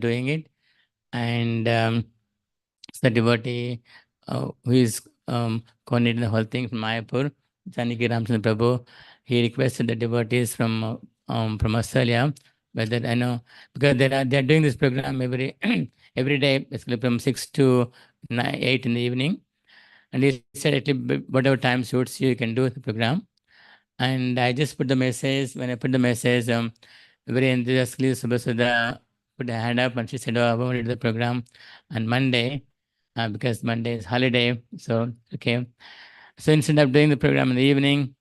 doing it. And the devotee who is coordinating the whole thing from Mayapur, Janaki Ramchandra Prabhu, he requested the devotees from Australia, whether I know, because they are doing this program every every day, basically from 6 to 8 in the evening. And he said, at least whatever time suits you, you can do the program. And I just put the message. When I put the message, very enthusiastically, Subhasudha put a hand up and she said, "Oh, I want to do the program on Monday because Monday is holiday." So, okay. So instead of doing the program in the evening,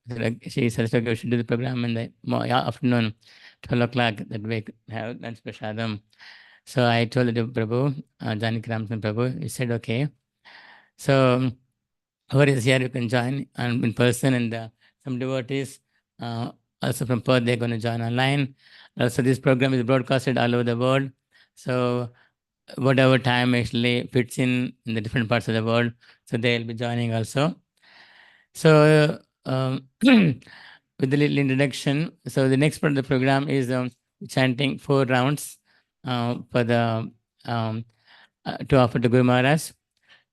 she said, "Okay, we should do the program in the afternoon, 12 o'clock, that we have lunch prasadam." So I told the Prabhu, Janaki Ramchandra Prabhu, he said, "Okay." So whoever is here, you can join in person, and some devotees also from Perth, they're going to join online. Also, this program is broadcasted all over the world. So whatever time actually fits in the different parts of the world, so they'll be joining also. So with the little introduction, so the next part of the program is chanting 4 rounds for the to offer to Guru Maharaj.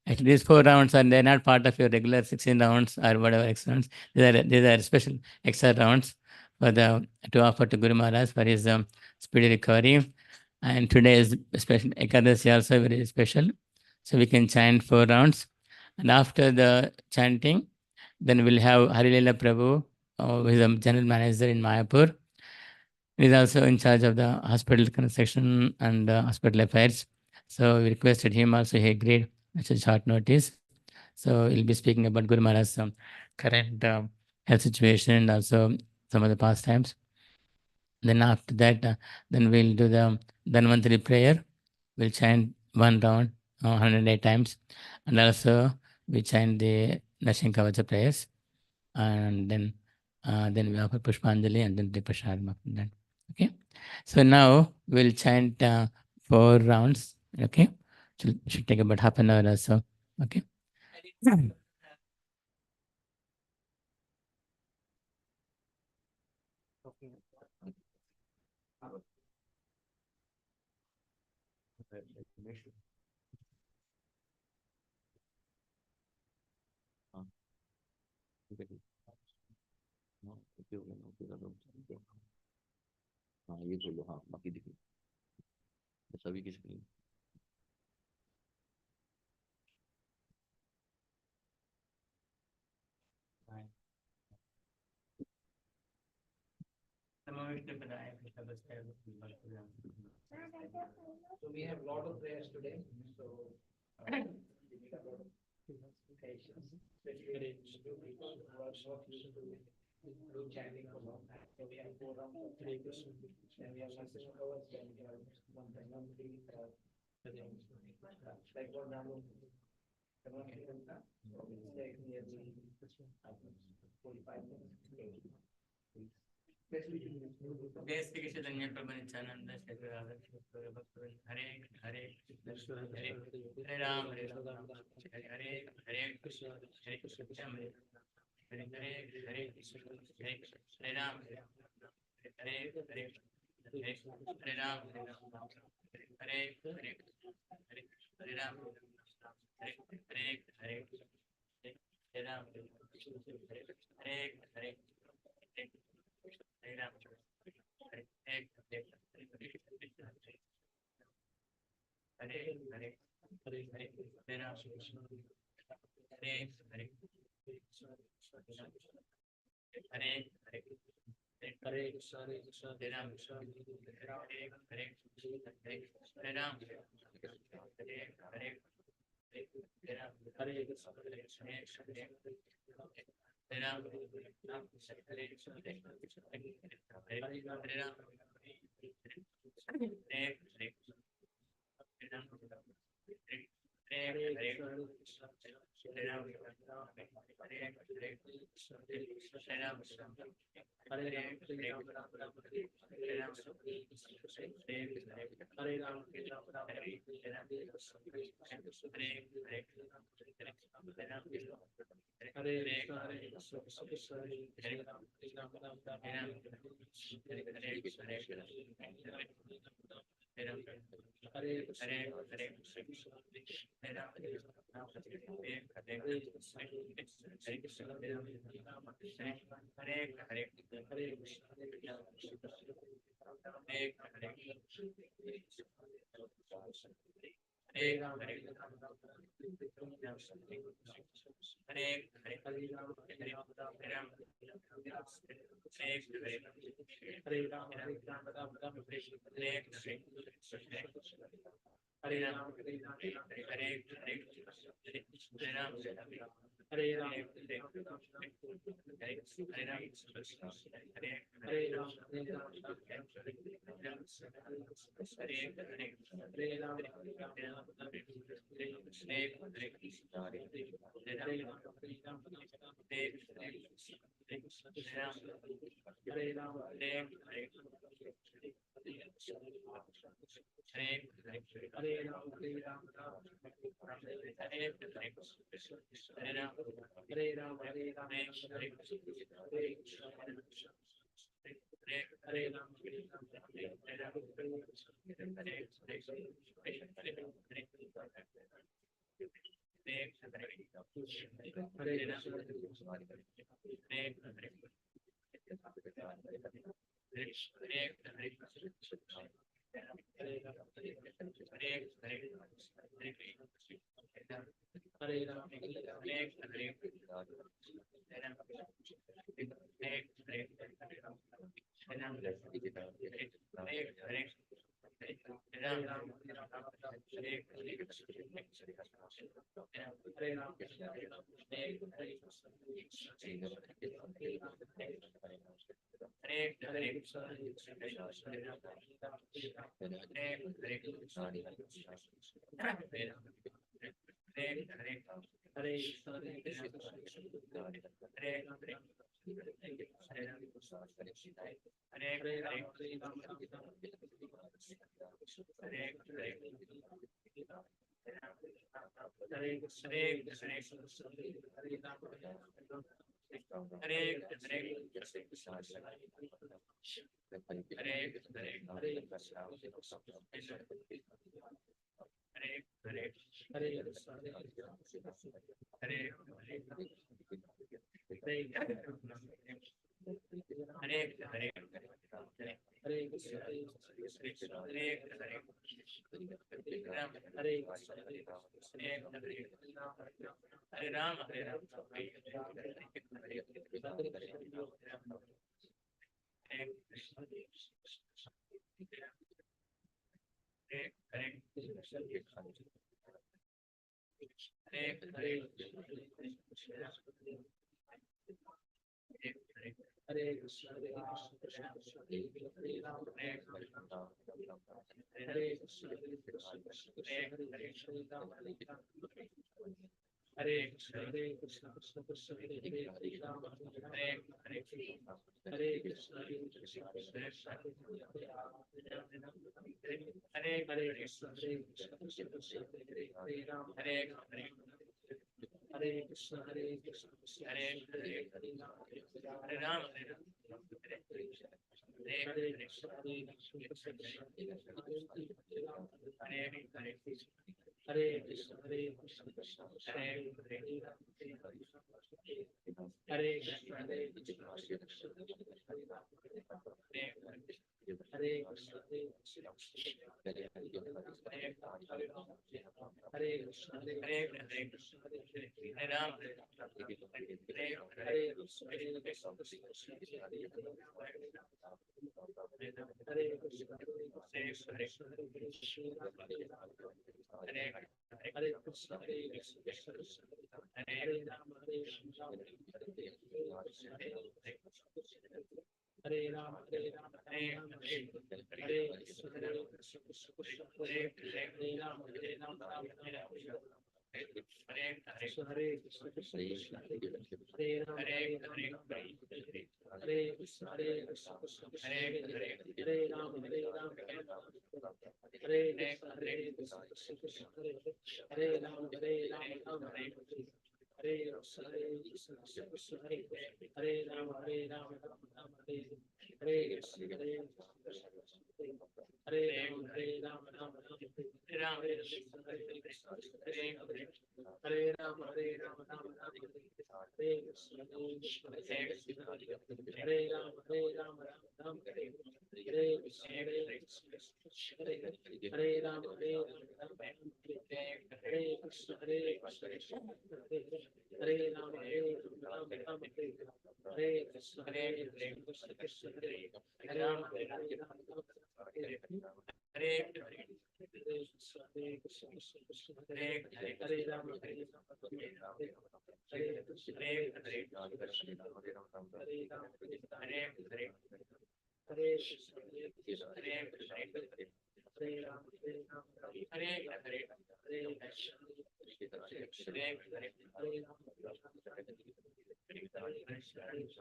Actually, these 4 rounds they're not part of your regular 16 rounds or whatever extra rounds. These are special extra rounds for the to offer to Guru Maharaj for his speedy recovery. And today is special Ekadasi also very special. So we can chant 4 rounds. And after the chanting, then we'll have Harilila Prabhu, who is a general manager in Mayapur. He is also in charge of the hospital construction and hospital affairs. So we requested him also. He agreed at a short notice. So he'll be speaking about Guru Maharaj's current health situation and also some of the pastimes. Then after that, then we'll do the Dhanvantari prayer. We'll chant 1 round 108 times. And also we chant the Nashing Kavacha prayers. And then we offer Pushpanjali and then the Prashadam after that. Okay. So now we'll chant 4 rounds. Okay. Should take about half an hour or so. Okay. हाँ ये बोलो हाँ बाकी दिखी सभी की screen So we have a lot of prayers today. So patience, especially new people who are not used to do chanting for long time. So we have 4 rounds of Hare Krishna, then we have Krishna covers, then we have one time like one round of so we stay nearly 45 minutes. Hare Hare Hare Ram Hare Ram Hare Hare Krishna Hare Krishna Hare Hare Hare Krishna Hare Ram Hare Hare Hare Ram Hare Hare Hare Ram Hare Hare Hare Ram Hare Hare Hare Krishna, Hare Ram, Hare Ram, Ram Ram, Hare Ram, Hare Krishna, Hare Krishna, Hare Ram, Hare Ram, Ram Ram, Hare Krishna, Hare Krishna, Hare Ram, Hare Ram, Ram Ram, Hare Krishna, Hare Krishna, Hare Ram, Hare Ram, Ram Ram, Hare Krishna, Hare Krishna,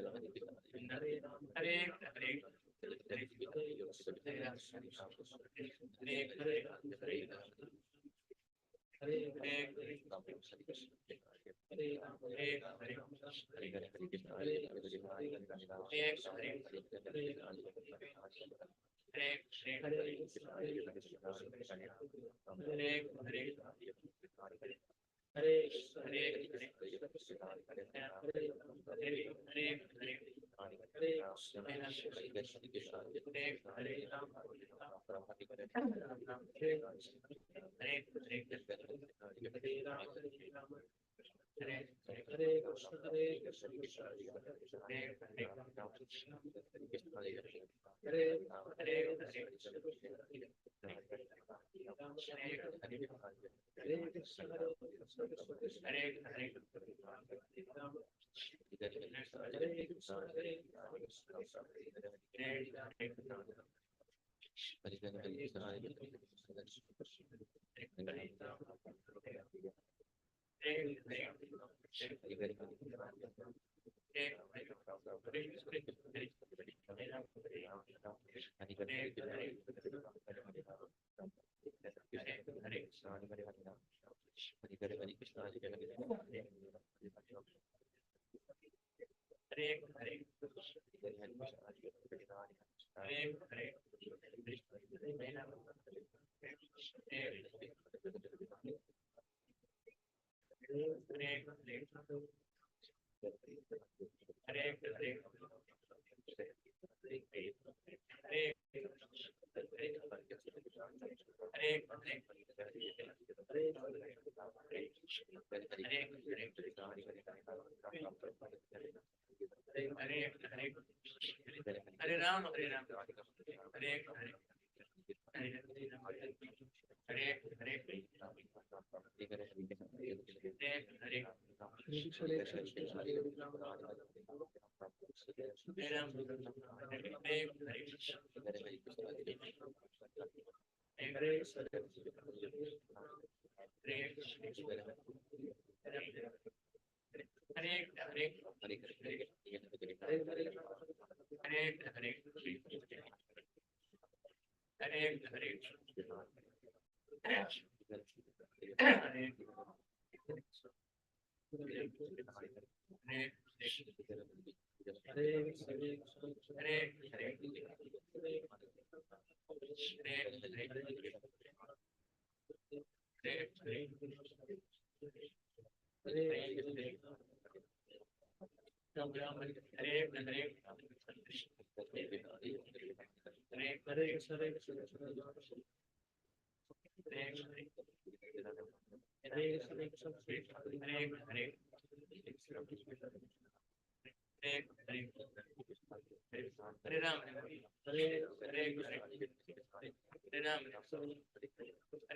Hare Ram, Hare Ram, Ram Ram, Hare Krishna, Hare Krishna, Krishna Hare Hare Ram, Hare Ram, Hare Krishna, Hare Krishna, Krishna Krishna Hare Hare Ram, Hare Ram, Hare Krishna, Hare Krishna, Hare Ram, Hare Krishna, Hare Krishna,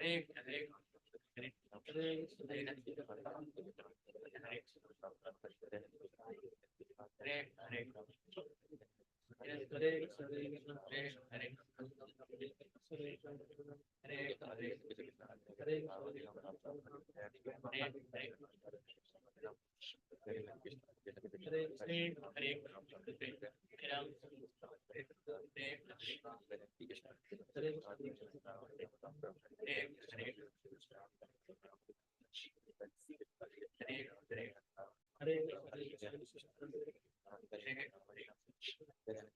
Hare Ram, Hare Ram, Hare Krishna, Hare Ram,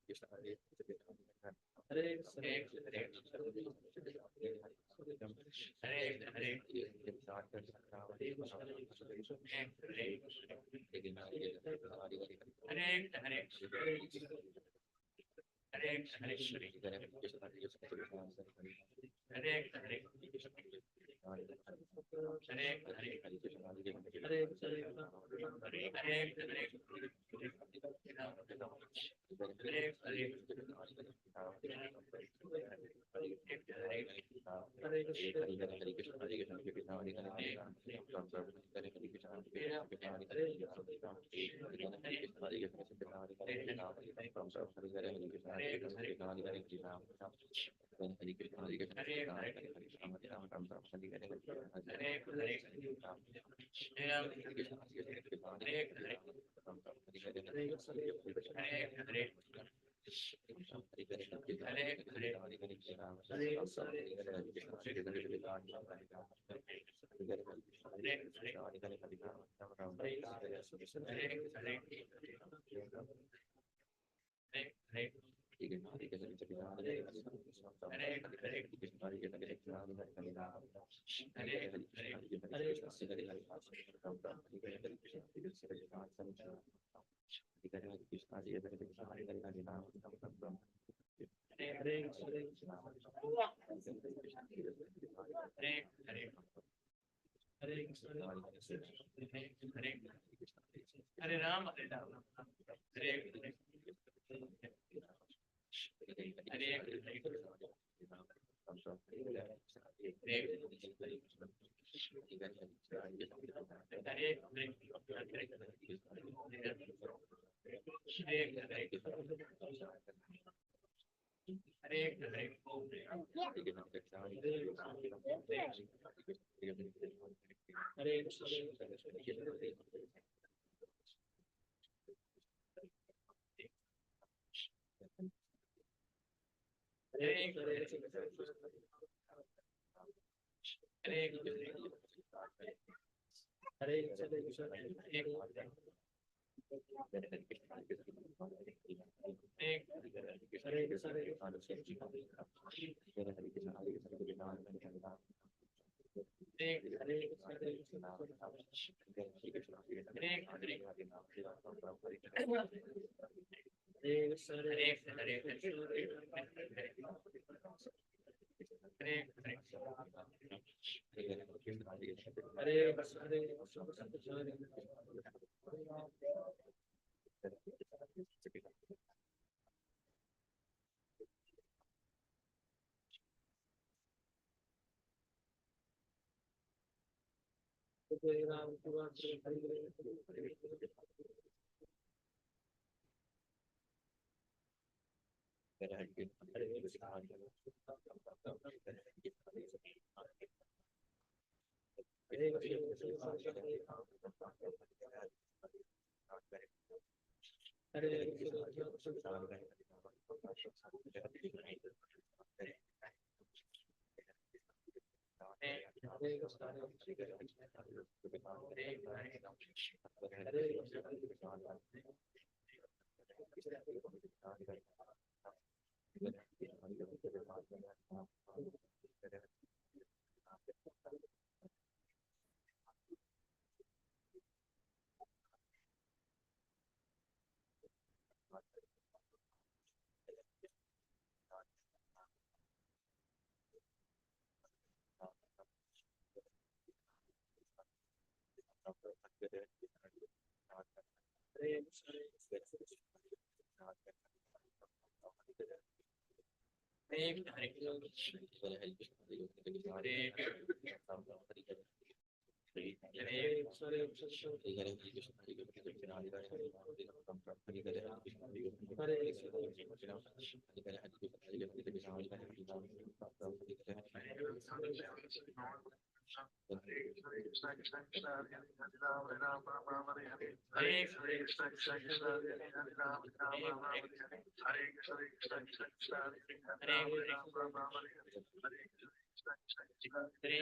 Krishna Hare Hare Ram Ram Hare Hare Hare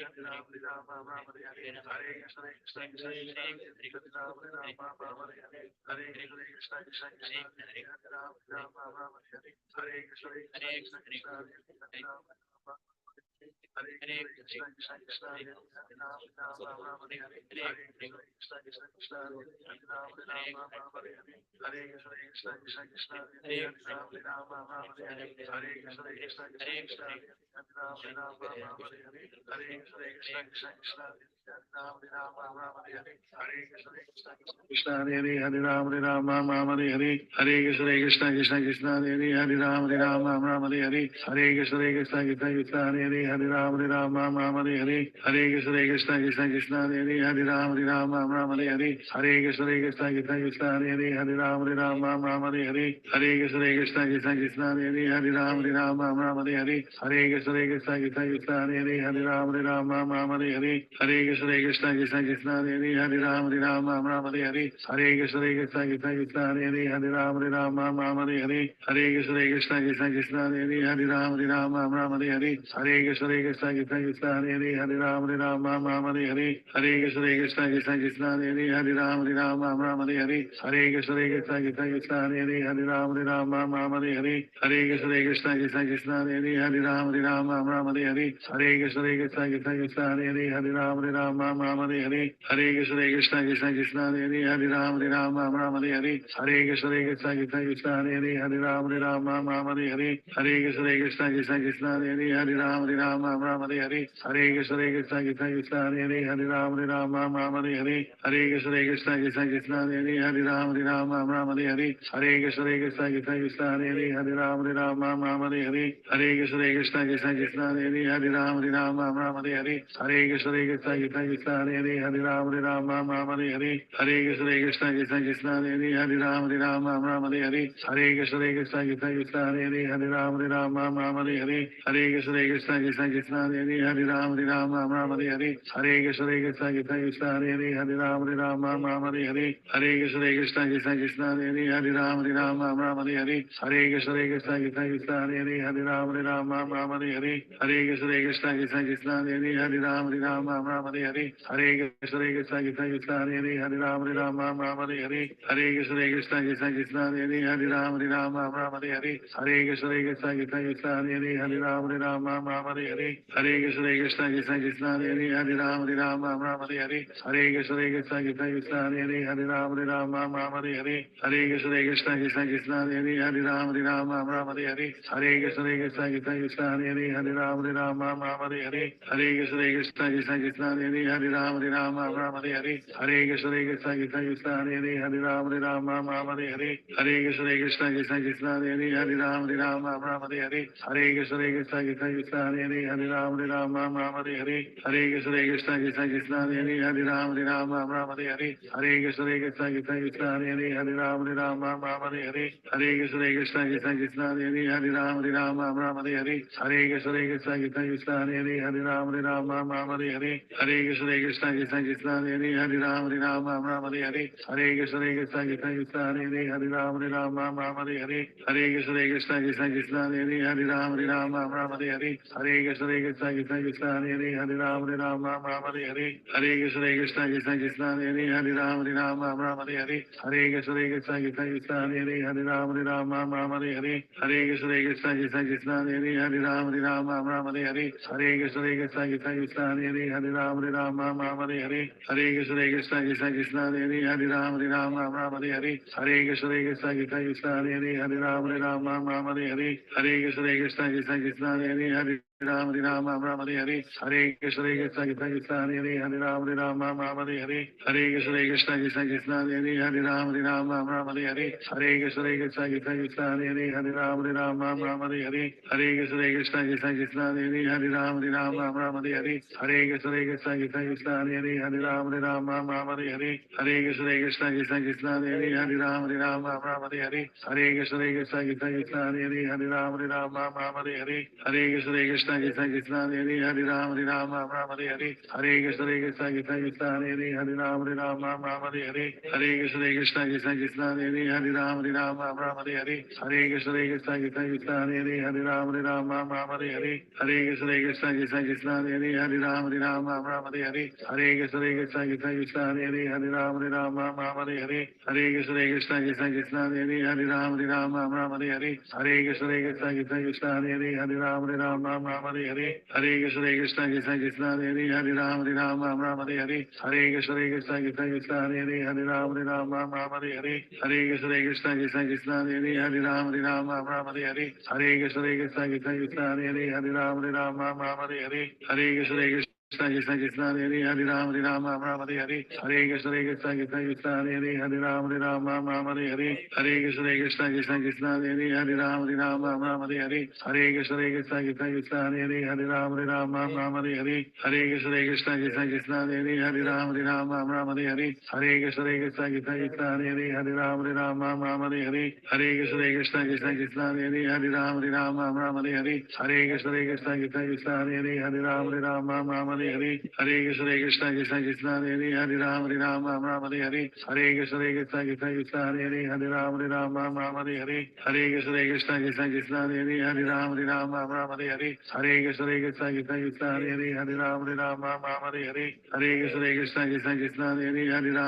Krishna Krishna Krishna Hare Hare Ram Ram Hare Hare Hare Krishna Krishna Krishna Krishna Hare Hare Ram Ram Hare Hare Hare Krishna Krishna Krishna Hare Hare Ram Ram Hare Hare Hare Krishna Krishna Krishna Krishna Hare Hare Ram Hare Hare Hare Krishna Krishna Krishna Krishna Hare Hare Ram Hare Hare Hare Krishna Krishna Krishna Krishna Hare Hare Ram Hare Hare Hare Krishna Krishna Krishna Krishna Hare Hare Ram Hare Hare Hare Krishna Krishna Krishna Krishna Hare Hare Ram Hare Hare Hare Krishna Krishna Krishna Krishna Hare Hare Ram Hare Hare Hare Krishna Krishna Krishna Krishna Hare Hare Ram Hare Hare Hare Krishna Krishna Krishna Krishna Hare Hare Ram Hare Hare Hare Krishna Krishna Krishna Krishna Hare Hare Ram Hare Hare Hare Krishna Krishna Krishna Krishna Hare Hare Ram Hare Hare Hare Krishna Krishna Krishna Krishna Hare Hare Ram Hare Hare Hare Krishna Krishna Krishna Krishna Hare Hare Ram Hare Hare Hare Krishna Krishna Krishna Krishna Hare Hare Ram Hare Hare Hare Krishna Krishna Krishna Krishna Hare Hare Ram Hare Hare Hare Krishna Krishna Krishna Krishna Hare Hare Ram Hare Hare Hare Krishna Krishna Krishna Krishna Hare Hare Ram Hare Hare Hare Krishna Krishna Krishna Krishna Hare Hare Ram Hare Hare Hare Krishna Krishna Krishna Krishna Hare Hare Ram Hare Hare Hare Krishna Krishna Krishna Krishna Hare Hare Ram Hare Hare Hare Krishna Krishna Krishna Krishna Hare Hare Ram Hare Hare Hare Krishna Krishna Krishna Krishna Hare Hare Ram Hare Hare Hare Krishna Krishna Krishna Krishna Hare Hare Ram Hare Hare Hare Krishna Krishna Krishna Krishna Hare Hare Ram Hare Hare Hare Krishna Krishna Krishna Krishna Hare Hare Ram Hare Hare Hare Krishna Krishna Krishna Krishna Hare Hare Ram Hare Hare Hare Krishna Krishna Krishna Krishna Hare Hare Ram Hare Hare Hare Krishna Krishna Krishna Krishna Hare Hare Ram Hare Hare Hare Krishna Krishna Krishna Krishna Hare Hare Ram Hare Hare Hare Krishna Krishna Krishna Krishna Hare Hare Ram Hare Hare Hare Krishna Krishna Krishna Krishna Hare Hare Ram Hare Hare Hare Krishna Krishna Krishna Krishna Hare Hare Ram Hare Hare Hare Krishna Krishna Krishna Krishna Hare Hare Ram Hare Hare Hare Krishna Krishna Krishna Krishna Hare Hare Ram Hare Hare Hare Krishna Krishna Krishna Krishna Hare Hare Ram Hare Hare Hare Krishna Krishna Krishna Krishna Hare Hare Ram Hare Hare Hare Krishna Krishna Krishna Krishna Hare Hare Ram Hare Hare Hare Krishna Krishna Krishna Krishna Hare Hare Ram Hare Hare Hare Krishna Krishna Krishna Krishna Hare Hare Ram Hare Hare Hare Krishna Krishna Krishna Krishna Hare Hare Ram Hare Hare Hare Krishna Krishna Krishna Krishna Hare Hare Ram Hare Hare Hare Krishna Krishna Krishna Krishna Hare Hare Ram Hare Hare Hare Krishna Krishna Krishna Krishna Hare Hare Ram Hare Hare Hare Krishna Krishna Krishna Krishna Hare Hare Ram Hare Hare Hare Krishna Krishna Krishna Krishna Hare Hare Ram Hare Hare Hare Krishna Krishna Krishna Krishna Hare Hare Ram Hare Hare Hare Krishna Krishna Krishna Krishna Hare Hare Ram Hare Hare Hare Krishna Krishna Krishna Krishna Hare Hare Ram Hare Hare Hare Krishna Krishna Krishna Krishna Hare Hare Ram Hare Hare Hare Krishna Krishna Krishna Krishna Hare Hare Ram Hare Hare Hare Krishna Krishna Krishna Krishna Hare Hare Ram Hare Hare Hare Krishna Krishna Krishna Krishna Hare Hare Ram Hare Hare Hare Krishna Krishna Krishna Krishna Hare Hare Ram Hare Hare Hare Krishna Krishna Krishna Krishna Hare Hare Ram Hare Hare Hare Krishna Krishna Krishna Krishna Hare Hare Ram Hare Hare Hare Krishna Krishna Krishna Krishna Hare Hare Ram Hare Hare Hare Krishna Krishna Krishna Krishna Hare Hare Ram Hare Hare Hare Krishna Krishna Krishna Krishna Hare Hare Ram Hare Hare Hare Krishna Krishna Krishna Krishna Hare Hare Ram Hare Hare Hare Krishna Krishna Krishna Krishna Hare Hare Ram Hare Hare Hare Krishna Krishna Krishna Krishna Hare Hare Ram Ram Hare Hare Krishna Krishna Krishna Krishna Hare Hare Ram Hare Hare Krishna Krishna Krishna Krishna Hare Hare Ram Hare Hare Hare Krishna Krishna Krishna Krishna Hare Hare Ram Hare Hare Hare Krishna Krishna Krishna Krishna Hare Hare Ram Hare Hare Hare Krishna Krishna Krishna Krishna Hare Hare Ram Hare Hare Hare Krishna Krishna Krishna Krishna Hare Hare Ram Hare Hare Hare Krishna Krishna Krishna Krishna Hare Hare Ram Hare Hare Hare Krishna Krishna Krishna Krishna Hare Hare Ram Hare Hare Hare Krishna Krishna Krishna Krishna Hare Hare Ram Hare Hare Hare Krishna Krishna Krishna Krishna Hare Hare Ram Hare Hare Hare Krishna Krishna Krishna Krishna Hare Hare Ram Hare Hare Hare Krishna Krishna Krishna Krishna Hare Hare Ram Hare Hare Hare Krishna Krishna Krishna Krishna Hare Hare Ram Hare Hare Hare Krishna Krishna Krishna Krishna Hare Hare Ram Hare Hare Hare Krishna Krishna Krishna Krishna Hare Hare Ram Hare Hare Hare Krishna Krishna Krishna Krishna Hare Hare Ram Hare Hare Hare Krishna Krishna Krishna Krishna Hare Hare Ram Hare Hare Hare Krishna Krishna Krishna Krishna Hare Hare Ram Hare Hare Hare Krishna Krishna Krishna Krishna Hare Hare Ram Hare Hare Hare Krishna Krishna Krishna Krishna Hare Hare Ram Hare Hare Hare Krishna Krishna Krishna Krishna Hare Hare Ram Hare Hare Hare Krishna Krishna Krishna Krishna Hare Hare Ram Hare Hare Hare Krishna Krishna Krishna Krishna Hare Hare Ram Hare Hare Hare Krishna Krishna Krishna Krishna Hare Hare Ram Hare Hare Hare Krishna Krishna Krishna Krishna Hare Hare Ram Hare Hare Hare Krishna Krishna Krishna Krishna Hare Hare Ram Hare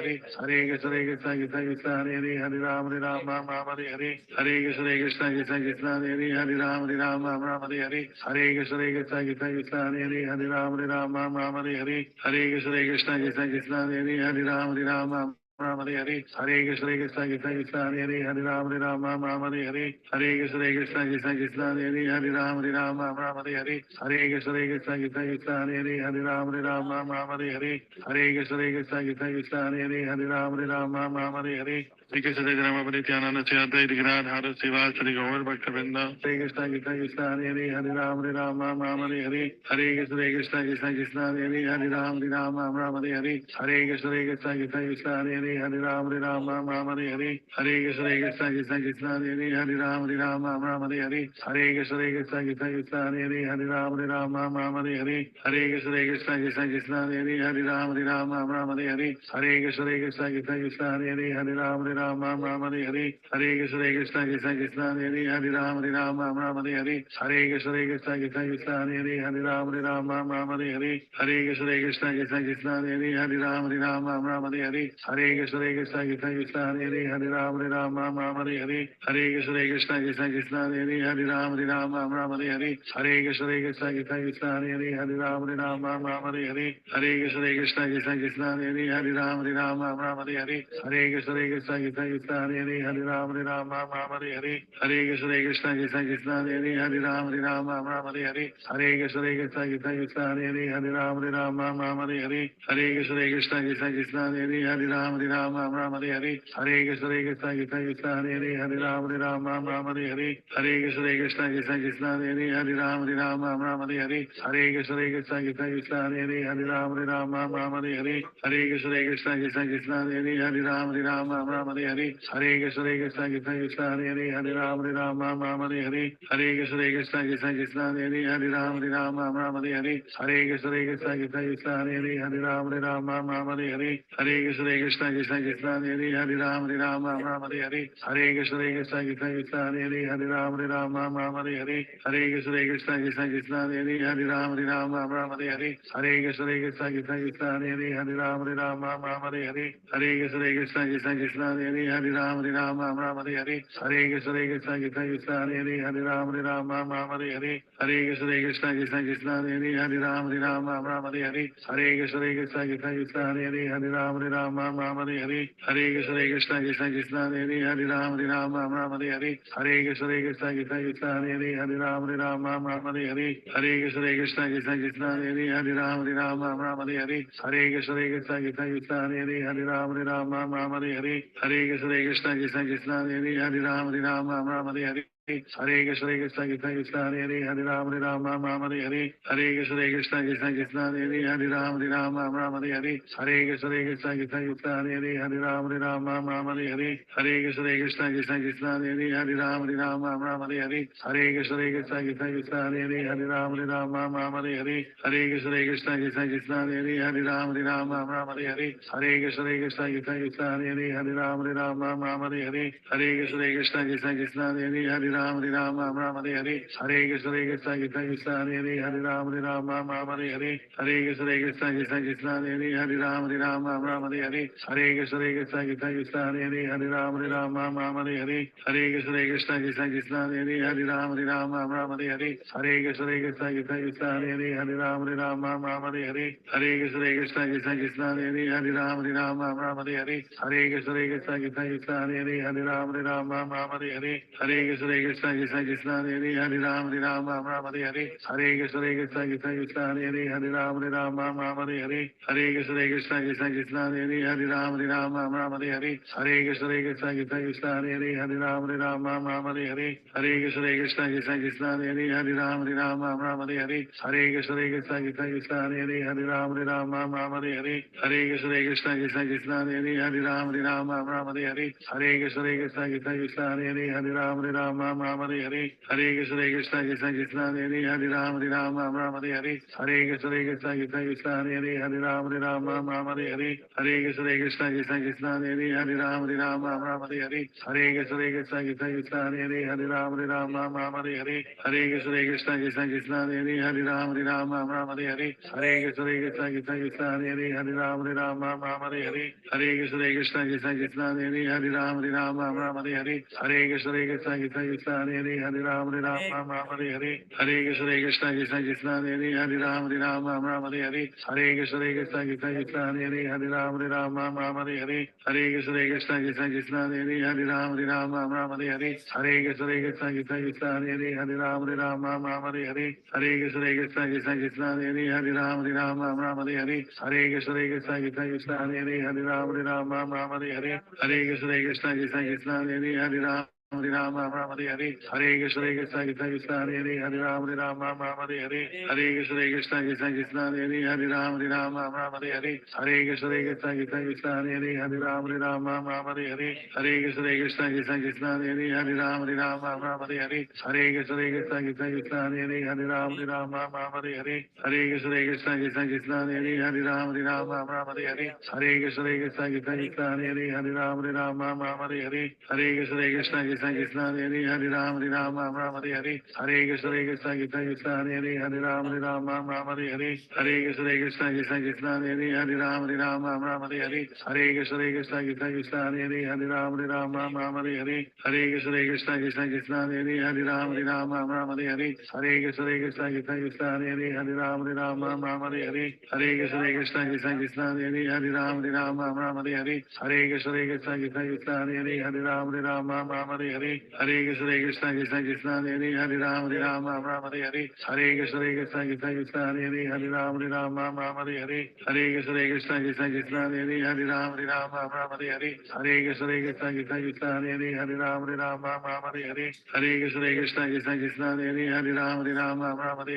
Hare Hare Krishna Krishna Krishna Krishna Hare Hare Ram Hare Hare Hare Krishna Krishna Krishna Krishna Hare Hare Ram Hare Hare Hare Krishna Krishna Krishna Krishna Hare Hare Ram Hare Hare Hare Krishna Krishna Krishna Krishna Hare Hare Ram Hare Hare Hare Krishna Krishna Krishna Krishna Hare Hare Ram Hare Hare Hare Krishna Krishna Krishna Krishna Hare Hare Ram Hare Hare Hare Krishna Nityananda Chayata Hare Siva Sri Gaur Bhaktavrinda Hare Krishna Krishna Krishna Hare Hare Ram Hare Hare Hare Krishna Krishna Krishna Krishna Hare Hare Ram Hare Hare Hare Krishna Krishna Krishna Krishna Hare Hare Ram Hare Hare Hare Krishna Krishna Krishna Krishna Hare Hare Ram Hare Hare Hare Krishna Krishna Krishna Krishna Hare Hare Ram Hare Hare Hare Krishna Krishna Krishna Krishna Hare Hare Ram Hare Hare Hare Krishna Krishna Krishna Krishna Hare Hare Ram Hare Hare Hare Krishna Krishna Krishna Krishna Hare Hare Ram Hare Hare Hare Krishna Krishna Krishna Krishna Hare Hare Ram Hare Hare Hare Krishna Krishna Krishna Krishna Hare Hare Ram Hare Hare Hare Krishna Krishna Krishna Krishna Hare Hare Ram Hare Hare Hare Krishna Krishna Krishna Krishna Hare Hare Ram Hare Hare Hare Krishna Krishna Krishna Krishna Hare Hare Ram Hare Hare Hare Krishna Krishna Krishna Krishna Hare Hare Ram Hare Hare Hare Krishna Krishna Krishna Krishna Hare Hare Ram Hare Hare Hare Krishna Krishna Krishna Krishna Hare Hare Ram Hare Hare Hare Krishna Krishna Krishna Krishna Hare Hare Ram Hare Hare Hare Krishna Krishna Krishna Krishna Hare Hare Ram Hare Hare Hare Krishna Krishna Krishna Krishna Hare Hare Ram Hare Hare Hare Krishna Krishna Krishna Krishna Hare Hare Ram Hare Hare Hare Krishna Krishna Krishna Krishna Hare Hare Ram Hare Hare Hare Krishna Krishna Krishna Krishna Hare Hare Ram Hare Hare Hare Krishna Krishna Krishna Krishna Hare Hare Ram Hare Hare Hare Krishna Krishna Krishna Krishna Hare Hare Ram Hare Hare Hare Krishna Krishna Krishna Krishna Hare Hare Ram Hare Hare Hare Krishna Krishna Krishna Krishna Hare Hare Ram Hare Hare Hare Krishna Krishna Krishna Krishna Hare Hare Ram Hare Hare Hare Krishna Krishna Krishna Krishna Hare Hare Ram Hare Hare Hare Krishna Krishna Krishna Krishna Hare Hare Ram Hare Hare Hare Krishna Krishna Krishna Krishna Hare Hare Ram Hare Hare Hare Krishna Krishna Krishna Krishna Hare Hare Ram Hare Hare Hare Krishna Krishna Krishna Krishna Hare Hare Ram Hare Hare Hare Krishna Krishna Krishna Krishna Hare Hare Ram Hare Hare Hare Krishna Krishna Krishna Krishna Hare Hare Ram Hare Hare Hare Krishna Krishna Krishna Krishna Hare Hare Ram Hare Hare Hare Krishna Krishna Krishna Krishna Hare Hare Ram Hare Hare Hare Krishna Krishna Krishna Krishna Hare Hare Ram Hare Hare Hare Krishna Krishna Krishna Krishna Hare Hare Ram Hare Hare Hare Krishna Krishna Krishna Krishna Hare Hare Hare Ram Ram Hare Hare Hare Krishna Krishna Krishna Krishna Hare Hare Hare Ram Hare Hare Hare Krishna Krishna Krishna Krishna Hare Hare Hare Ram Hare Hare Hare Krishna Krishna Krishna Krishna Hare Hare Hare Ram Hare Hare Hare Krishna Krishna Krishna Krishna Hare Hare Hare Ram Hare Hare Hare Krishna Krishna Krishna Krishna Hare Hare Hare Ram Hare Hare Hare Krishna Krishna Krishna Krishna Hare Hare Hare Ram Hare Hare Hare Krishna Krishna Krishna Krishna Hare Hare Hare Ram Hare Hare Hare Krishna Krishna Krishna Krishna Hare Hare Hare Ram Hare Hare Hare Krishna Krishna Krishna Krishna Hare Hare Hare Ram Hare Hare Hare Krishna Krishna Krishna Krishna Hare Hare Hare Ram Hare Hare Hare Krishna Krishna Krishna Krishna Hare Hare Hare Ram Hare Hare Hare Krishna Krishna Krishna Krishna Hare Hare Hare Ram Hare Hare Hare Krishna Krishna Krishna Krishna Hare Hare Hare Ram Hare Hare Hare Krishna Krishna Krishna Krishna Hare Hare Hare Ram Hare Hare Hare Krishna Krishna Krishna Krishna Hare Hare Hare Ram Hare Hare Hare Krishna Krishna Krishna Krishna Hare Hare Hare Ram Hare Hare Hare Krishna Krishna Krishna Krishna Hare Hare Hare Ram Hare Hare Hare Krishna Krishna Krishna Krishna Hare Hare Hare Ram Hare Hare Hare Krishna Krishna Krishna Krishna Hare Hare Hare Ram Hare Hare Hare Krishna Krishna Krishna Krishna Hare Hare Hare Ram Hare Hare Hare Krishna Krishna Krishna Krishna Hare Hare Hare Ram Hare Hare Hare Krishna Krishna Krishna Krishna Hare Hare Hare Ram Hare Hare Hare Krishna Krishna Krishna Krishna Hare Hare Hare Ram Hare Hare Hare Krishna Krishna Krishna Krishna Hare Hare Hare Ram Hare Hare Hare Krishna Krishna Krishna Krishna Hare Hare Hare Ram Hare Hare Hare Krishna Krishna Krishna Krishna Hare Hare Hare Ram Hare Hare Hare Krishna Krishna Krishna Krishna Hare Hare Hare Ram Hare Hare Hare Krishna Krishna Krishna Krishna Hare Hare Hare Ram Hare Hare Hare Krishna Krishna Krishna Krishna Hare Hare Hare Ram Hare Hare Hare Krishna Krishna Krishna Krishna Hare Hare Hare Ram Hare Hare Hare Krishna Krishna Krishna Krishna Hare Hare Hare Ram Hare Hare Hare Krishna Krishna Krishna Krishna Hare Hare Hare Ram Hare Hare Hare Krishna Krishna Krishna Krishna Hare Hare Hare Ram Hare Hare Hare Krishna Krishna Krishna Krishna Hare Hare Hare Ram Hare Hare Hare Krishna Krishna Krishna Krishna Hare Hare Hare Ram Hare Hare Hare Krishna Krishna Krishna Krishna Hare Hare Hare Ram Hare Hare Hare Krishna Krishna Krishna Krishna Hare Hare Hare Ram Hare Hare Hare Krishna Krishna Krishna Krishna Hare Hare Hare Ram Hare Hare Hare Krishna Krishna Krishna Krishna Hare Hare Hare Ram Hare Hare Hare Krishna Krishna Krishna Krishna Hare Hare Hare Ram Hare Hare Hare Krishna Krishna Krishna Krishna Hare Hare Hare Ram Hare Hare Hare Krishna Krishna Krishna Krishna Hare Hare Hare Ram Hare Hare Hare Krishna Krishna Krishna Krishna Hare Hare Hare Ram Hare Hare Hare Krishna Krishna Krishna Krishna Hare Hare Hare Ram Hare Hare Hare Krishna Krishna Krishna Krishna Hare Hare Hare Ram Hare Hare Hare Krishna Krishna Krishna Krishna Hare Hare Hare Ram Hare Hare Hare Krishna Krishna Krishna Krishna Hare Hare Hare Ram Hare Hare Hare Krishna Krishna Krishna Krishna Hare Hare Hare Ram Hare Hare Hare Krishna Krishna Krishna Krishna Hare Hare Hare Ram Hare Hare Hare Krishna Krishna Krishna Krishna Hare Hare Hare Ram Hare Hare Hare Krishna Krishna Krishna Krishna Hare Hare Hare Ram Hare Hare Hare Krishna Krishna Krishna Krishna Hare Hare Hare Ram Hare Hare Hare Krishna Krishna Krishna Krishna Hare Hare Hare Ram Hare Hare Hare Krishna Krishna Krishna Krishna Hare Hare Hare Ram Hare Hare Hare Krishna Krishna Krishna Krishna Hare Hare Hare Ram Hare Hare Hare Krishna Krishna Krishna Krishna Hare Hare Hare Ram Hare Hare Hare Krishna Krishna Krishna Krishna Hare Hare Hare Ram Hare Hare Hare Krishna Krishna Krishna Krishna Hare Hare Hare Ram Hare Hare Hare Krishna Krishna Krishna Krishna Hare Hare Hare Ram Hare Hare Hare Krishna Krishna Krishna Krishna Hare Hare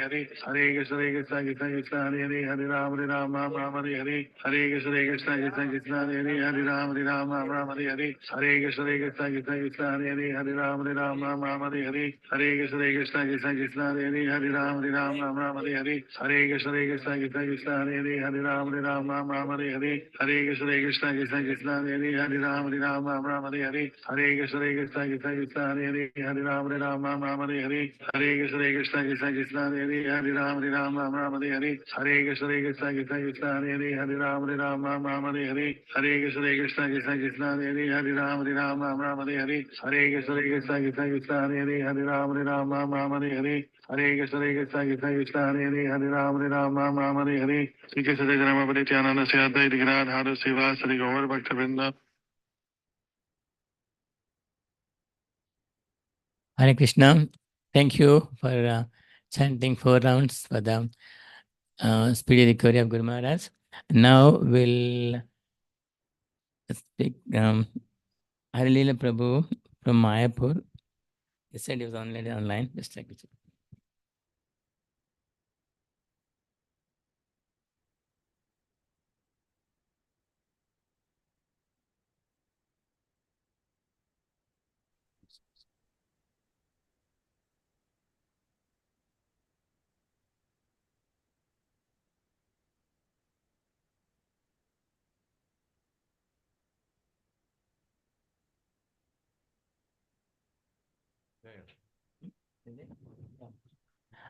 Hare Ram Hare Hare Hare Krishna Krishna Krishna Krishna Hare Hare Hare Ram Hare Hare Hare Krishna Krishna Krishna Krishna Hare Hare Hare Ram Hare Hare Hare Krishna Krishna Krishna Krishna Hare Hare Hare Ram Hare Hare Hare Krishna Krishna Krishna Krishna Hare Hare Hare Ram Hare Hare Hare Krishna Krishna Krishna Krishna Hare Hare Hare Ram Hare Hare Hare Krishna Krishna Krishna Krishna Hare Hare Hare Ram Hare Hare Hare Krishna Krishna Krishna Krishna Hare Hare Hare Ram Hare Hare Hare Krishna Krishna Krishna Krishna Hare Hare Hare Ram Hare Hare Hare Krishna Krishna Krishna Krishna Hare Hare Hare Ram Hare Hare Shri Krishna Chaitanya Nityananda Sri Advaita Gadadhara Srivasadi Gaur Bhaktivinoda Hare Krishna. Thank you for chanting 4 rounds for the speedy recovery of Guru Maharaj. Now we'll speak Harilila Prabhu from Mayapur. He said he was online, just like it.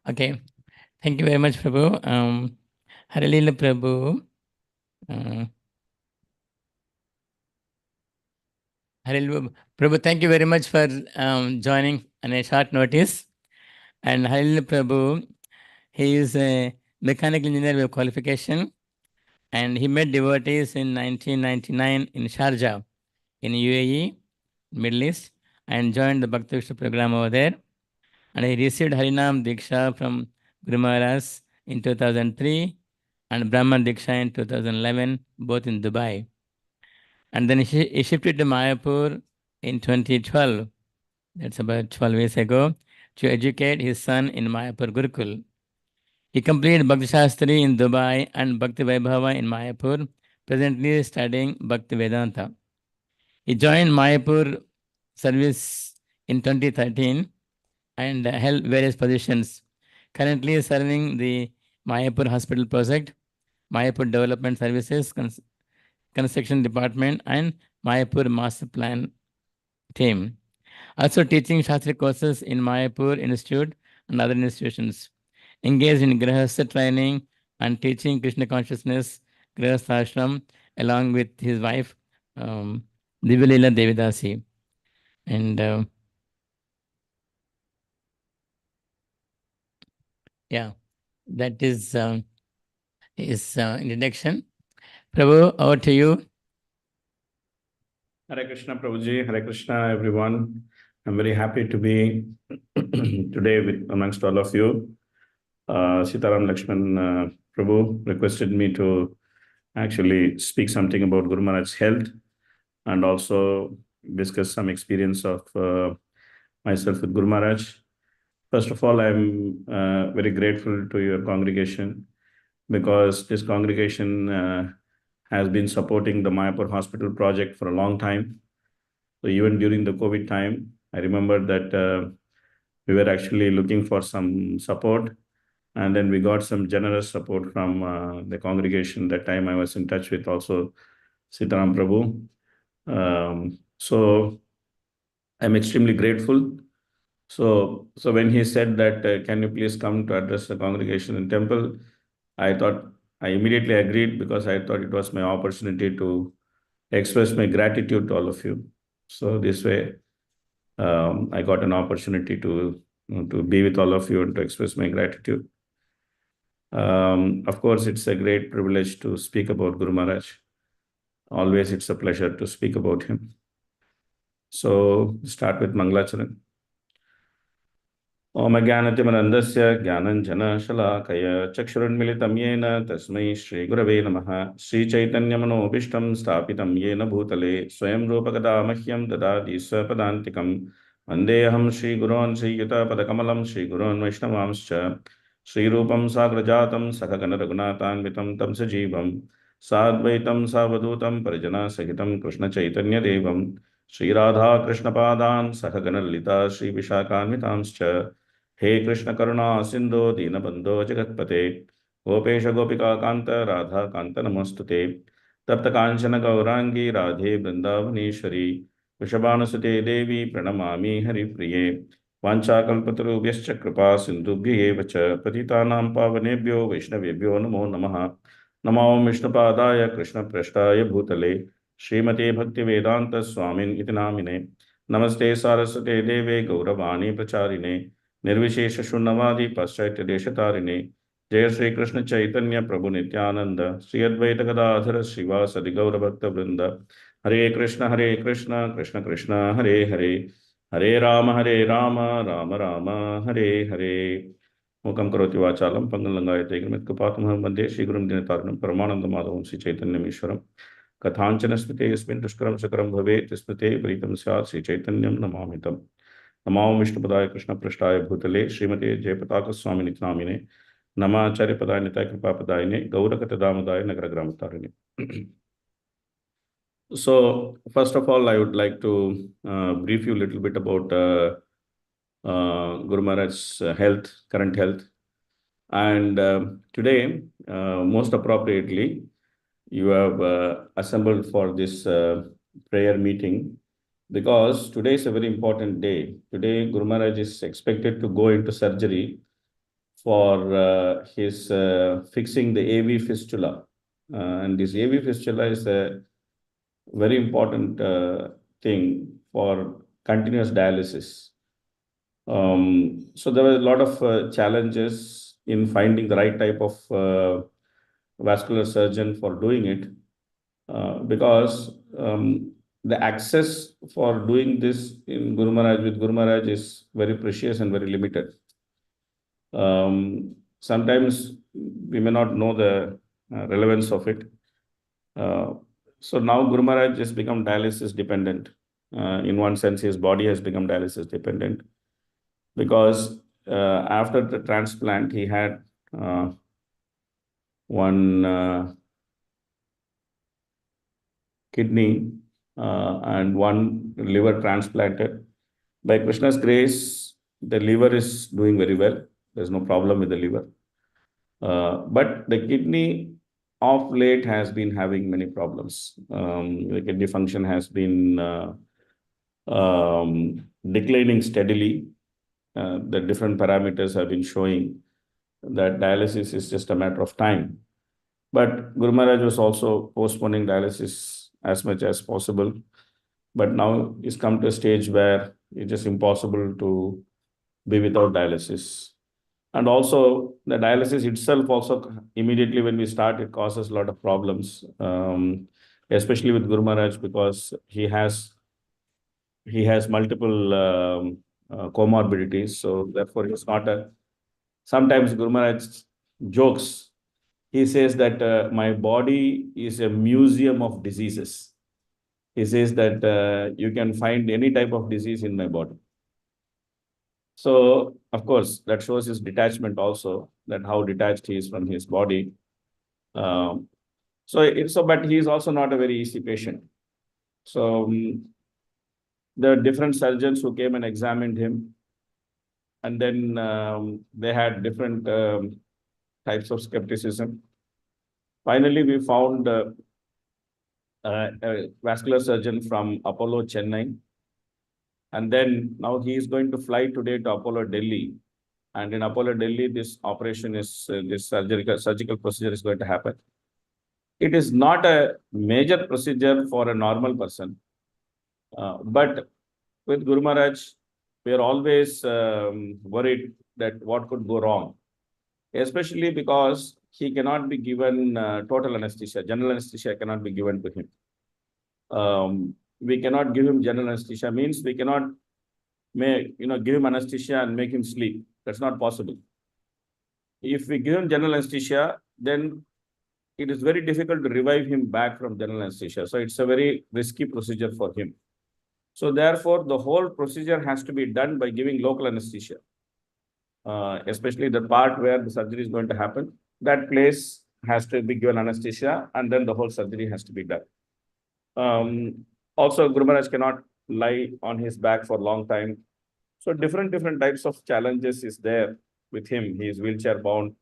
Okay. Thank you very much, Prabhu. Haralila Prabhu. Haralila Prabhu, thank you very much for joining on a short notice. And Haralila Prabhu, he is a mechanical engineer with qualification, and he met devotees in 1999 in Sharjah, in UAE, Middle East, and joined the Bhakti Vishnu program over there. And he received Harinam Diksha from Guru Maharaj in 2003 and Brahman Diksha in 2011, both in Dubai. And then he shifted to Mayapur in 2012, that's about 12 years ago, to educate his son in Mayapur Gurukul. He completed Bhakti Shastri in Dubai and Bhakti Vaibhava in Mayapur, presently studying Bhakti Vedanta. He joined Mayapur service in 2013 and held various positions. Currently serving the Mayapur Hospital Project, Mayapur Development Services, Construction Department, and Mayapur Master Plan team. Also teaching Shastri courses in Mayapur Institute and other institutions. Engaged in Grihastha training and teaching Krishna consciousness, Grihastha ashram, along with his wife, Divyalila Devidasi. And yeah, that is his introduction. Prabhu, over to you. Hare Krishna, Prabhuji. Hare Krishna, everyone. I'm very happy to be today amongst all of you. Sitaram Lakshman Prabhu requested me to actually speak something about Guru Maharaj's health and also discuss some experience of myself with Guru Maharaj. First of all, I'm very grateful to your congregation because this congregation has been supporting the Mayapur Hospital project for a long time. So even during the COVID time, I remember that we were actually looking for some support, and then we got some generous support from the congregation. That time I was in touch with also Sitaram Prabhu. So I'm extremely grateful. So when he said that, can you please come to address the congregation in temple, I thought I immediately agreed because I thought it was my opportunity to express my gratitude to all of you. So this way, I got an opportunity to be with all of you and to express my gratitude. Of course, it's a great privilege to speak about Guru Maharaj. Always it's a pleasure to speak about him. So start with Mangalacharan. Om Jnanatimarandasya Jnananjana Chakshurunmilitam Yena Tasmai Shri Gurave Namaha Sri Chaitanya Manobishtam Stapitam Yena Bhutale Swayam Rupakada Mahyam Dadadi Swapadantikam Vandeham Shri Gurun Sri Yuta Padakamalam Shri Gurun Vaishnavamscha Shri Rupam Sagrajatam Sakagana Raghunathan Tam Sajivam Sadvaitam Savadutam Parajana Sahitam Krishna Chaitanya Devam Shri Radha Krishna Padan Sakagana Lita Shri Vishakanvitamscha हे कृष्ण करुणा सिंधु दीनबंधो जगत्पते गोपेश गोपिका कांत राधा कांत नमोस्तुते तप्त कांचन गौरांगी राधे वृंदावनेश्वरी वृषभानुसुते देवी प्रणमामि हरिप्रिये वाञ्छाकल्पतरुभ्यश्च कृपा सिन्धुभ्य एव च पतितानां पावनेभ्यो वैष्णवेभ्यो नमो नमः नमो विष्णुपादाय कृष्णप्रेष्ठाय भूतले श्रीमते भक्तिवेदांत स्वामिन् इति नामिने नमस्ते सारस्वते देवे गौरवाणी प्रचारिणे निर्विशेष शून्यवादी पाश्चात्य देशतारिणे जय श्री कृष्ण चैतन्य प्रभु नित्यानंद श्री अद्वैत गदाधर श्रीवासदि गौर भक्त वृंद हरे कृष्ण कृष्ण कृष्ण हरे हरे हरे राम राम राम हरे हरे मूकं करोति वाचालं पंगुं लंघयते गिरिमित्कपातमहं वन्दे श्रीगुरुं दिनतारिणं परमानन्दमाधवं श्री चैतन्यमीश्वरं कथाञ्चन स्मृते यस्मिन् दुष्करं सुकरं भवेत् स्मृते प्रीतं स्यात् श्री चैतन्यं नमामि तम् Namo Vishnupadaya Krishna Prashtaya Bhutale Srimate Jayapataka Swami Maharaja Nama Acharya Padaya Nitaya Kripa Padayine Gaurakata Damadaya Nagaragramatarine. So, first of all, I would like to brief you a little bit about Guru Maharaj's health, current health. And today, most appropriately, you have assembled for this prayer meeting because today is a very important day. Today, Guru Maharaj is expected to go into surgery for his fixing the AV fistula. And this AV fistula is a very important thing for continuous dialysis. So there were a lot of challenges in finding the right type of vascular surgeon for doing it because the access for doing this in Guru Maharaj with Guru Maharaj is very precious and very limited. Sometimes we may not know the relevance of it. So now Guru Maharaj has become dialysis dependent. In one sense, his body has become dialysis dependent because after the transplant, he had one kidney and one liver transplanted. By Krishna's grace, the liver is doing very well. There's no problem with the liver. But the kidney of late has been having many problems. The kidney function has been declining steadily. The different parameters have been showing that dialysis is just a matter of time. But Guru Maharaj was also postponing dialysis as much as possible. But now it's come to a stage where it's just impossible to be without dialysis. And also the dialysis itself also immediately when we start, it causes a lot of problems, especially with Guru Maharaj because he has multiple comorbidities. So therefore it's not a, sometimes Guru Maharaj jokes. He says that my body is a museum of diseases. He says that you can find any type of disease in my body. So, of course, that shows his detachment also, that how detached he is from his body. But he is also not a very easy patient. So, there are different surgeons who came and examined him. And then they had different types of skepticism. Finally, we found a vascular surgeon from Apollo Chennai. And then now he is going to fly today to Apollo Delhi. And in Apollo Delhi, this operation is, this surgical procedure is going to happen. It is not a major procedure for a normal person. But with Guru Maharaj, we are always worried that what could go wrong, especially because he cannot be given total anesthesia. General anesthesia cannot be given to him. We cannot give him general anesthesia, means we cannot give him anesthesia and make him sleep. That's not possible. If we give him general anesthesia, then it is very difficult to revive him back from general anesthesia. So it's a very risky procedure for him. So therefore, the whole procedure has to be done by giving local anesthesia, especially the part where the surgery is going to happen. That place has to be given anesthesia, and then the whole surgery has to be done. Also, Guru Maharaj cannot lie on his back for a long time. So different types of challenges is there with him. He is wheelchair bound.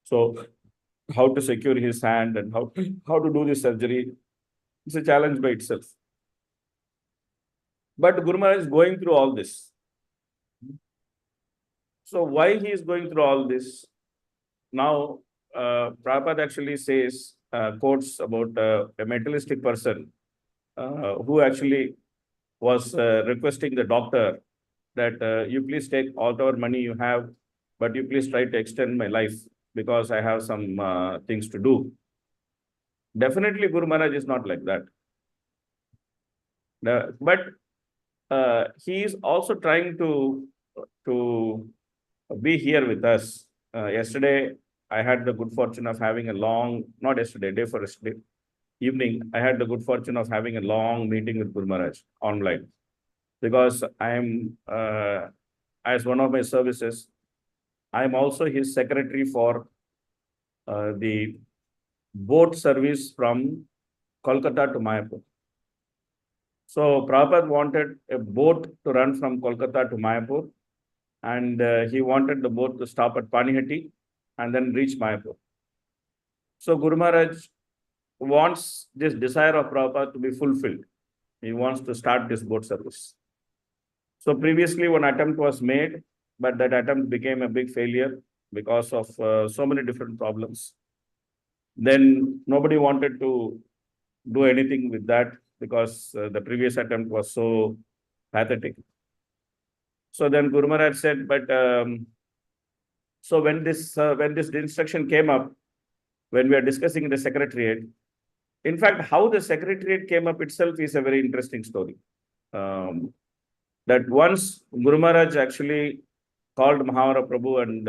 So how to secure his hand and how to do the surgery, it's a challenge by itself. But Guru Maharaj is going through all this. So why he is going through all this? Now, Prabhupada actually says, quotes about a materialistic person who actually was requesting the doctor that you please take all our money you have, but you please try to extend my life because I have some things to do. Definitely Guru Maharaj is not like that. But he is also trying to be here with us. Yesterday, I had the good fortune of having a long, not yesterday, day for yesterday, evening, I had the good fortune of having a long meeting with Guru Maharaj online. because I am, as one of my services, I am also his secretary for the boat service from Kolkata to Mayapur. So Prabhupada wanted a boat to run from Kolkata to Mayapur, and he wanted the boat to stop at Panihati and then reach Mayapur. So Guru Maharaj wants this desire of Prabhupada to be fulfilled. He wants to start this boat service. So previously one attempt was made, but that attempt became a big failure because of so many different problems. Then nobody wanted to do anything with that because the previous attempt was so pathetic. So then Guru Maharaj said, but so when this instruction came up, when we are discussing in the secretariat, in fact, how the secretariat came up itself is a very interesting story. That once Guru Maharaj actually called Mahavara Prabhu and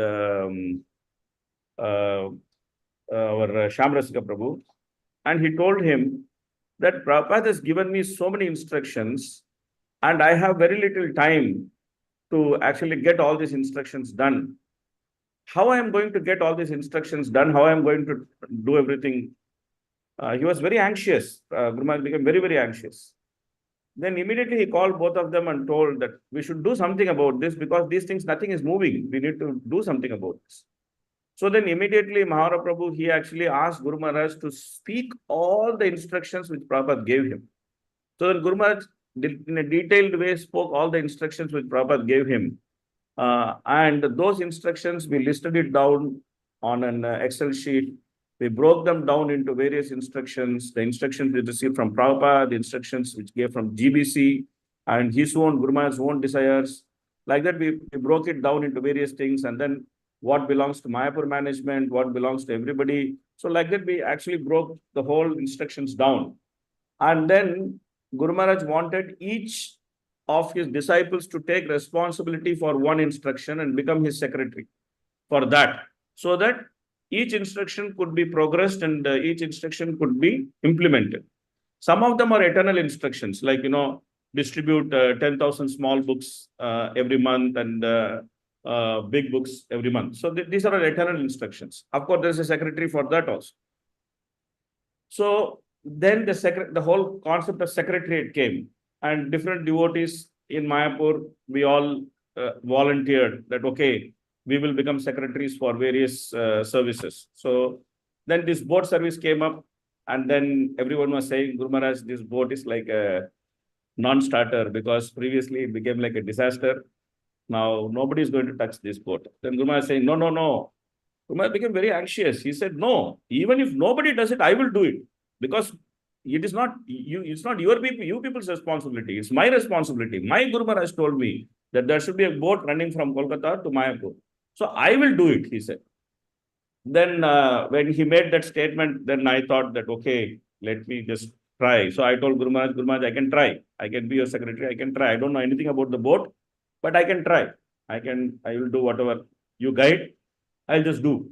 our Shamrasika Prabhu, and he told him that Prabhupada has given me so many instructions and I have very little time to actually get all these instructions done. How I am going to get all these instructions done? How I am going to do everything? He was very anxious. Guru Maharaj became very, very anxious. Then immediately he called both of them and told that we should do something about this because these things, nothing is moving. We need to do something about this. So then immediately Mahavara Prabhu, he actually asked Guru Maharaj to speak all the instructions which Prabhupada gave him. So then Guru Maharaj, in a detailed way, spoke all the instructions which Prabhupada gave him. And those instructions, we listed it down on an Excel sheet. We broke them down into various instructions, the instructions we received from Prabhupada, the instructions which gave from GBC, and his own, Guru Maharaj's own desires. Like that, we broke it down into various things, and then what belongs to Mayapur management, what belongs to everybody. So like that, we actually broke the whole instructions down. And then Guru Maharaj wanted each of his disciples to take responsibility for one instruction and become his secretary for that, so that each instruction could be progressed and each instruction could be implemented. Some of them are eternal instructions, like, distribute 10,000 small books every month and big books every month. So these are eternal instructions. Of course, there's a secretary for that also. So then the whole concept of secretariat came, and different devotees in Mayapur, we all volunteered that, okay, we will become secretaries for various services. So then this boat service came up, and then everyone was saying, Guru Maharaj, this boat is like a non-starter because previously it became like a disaster. Now nobody is going to touch this boat. Then Guru Maharaj saying, no, no, no. Guru Maharaj became very anxious. He said, no, even if nobody does it, I will do it, because it is not you, it's not your people, you people's responsibility. It's my responsibility. My Guru Maharaj told me that there should be a boat running from Kolkata to Mayapur. So I will do it, he said. Then when he made that statement, then I thought that, okay, let me just try. So I told Guru Maharaj, I can try. I can be your secretary. I can try. I don't know anything about the boat, but I can try. I will do whatever you guide. I'll just do.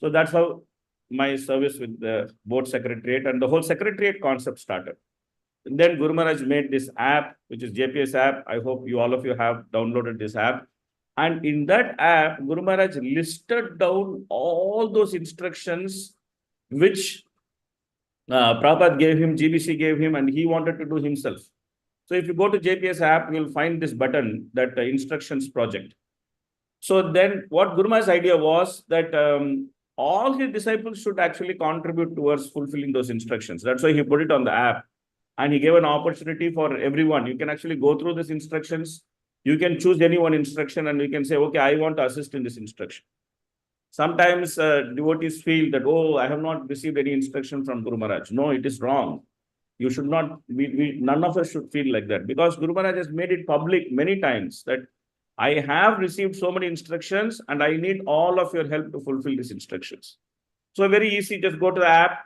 So that's how my service with the board secretariat and the whole secretariat concept started. And then Guru Maharaj made this app, which is JPS app. I hope all of you have downloaded this app. And in that app, Guru Maharaj listed down all those instructions which Prabhupada gave him, GBC gave him, and he wanted to do himself. So if you go to JPS app, you will find this button, that instructions project. So then what Guru Maharaj's idea was that all his disciples should actually contribute towards fulfilling those instructions. That's why he put it on the app. And he gave an opportunity for everyone. You can actually go through these instructions. You can choose any one instruction and you can say, okay, I want to assist in this instruction. Sometimes devotees feel that, oh, I have not received any instruction from Guru Maharaj. No, it is wrong. You should not, none of us should feel like that, because Guru Maharaj has made it public many times that I have received so many instructions and I need all of your help to fulfill these instructions. So very easy, just go to the app,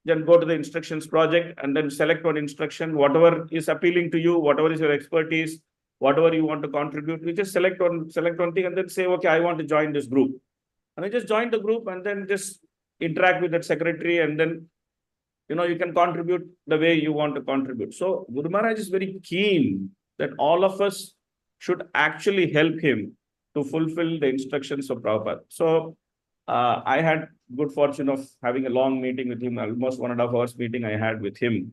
then go to the instructions project and then select one instruction, whatever is appealing to you, whatever is your expertise, whatever you want to contribute, you just select one thing and then say, okay, I want to join this group. And I just join the group and then just interact with that secretary, and then, you can contribute the way you want to contribute. So Guru Maharaj is very keen that all of us should actually help him to fulfill the instructions of Prabhupada. So I had good fortune of having a long meeting with him, almost 1.5 hours meeting I had with him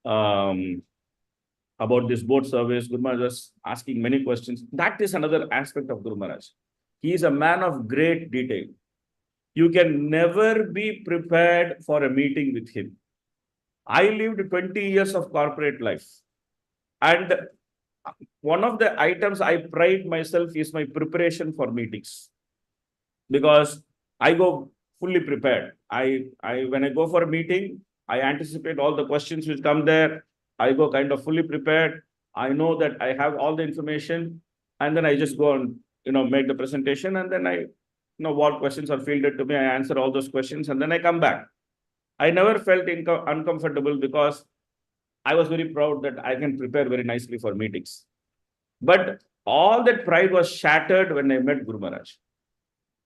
about this boat service. Guru Maharaj was asking many questions. That is another aspect of Guru Maharaj. He is a man of great detail. You can never be prepared for a meeting with him. I lived 20 years of corporate life. And one of the items I pride myself is my preparation for meetings. Because I go fully prepared. When I go for a meeting, I anticipate all the questions which come there. I go kind of fully prepared. I know that I have all the information, and then I just go and make the presentation, and then I what questions are fielded to me, I answer all those questions, and then I come back. I never felt uncomfortable because I was very proud that I can prepare very nicely for meetings. But all that pride was shattered when I met Guru Maharaj.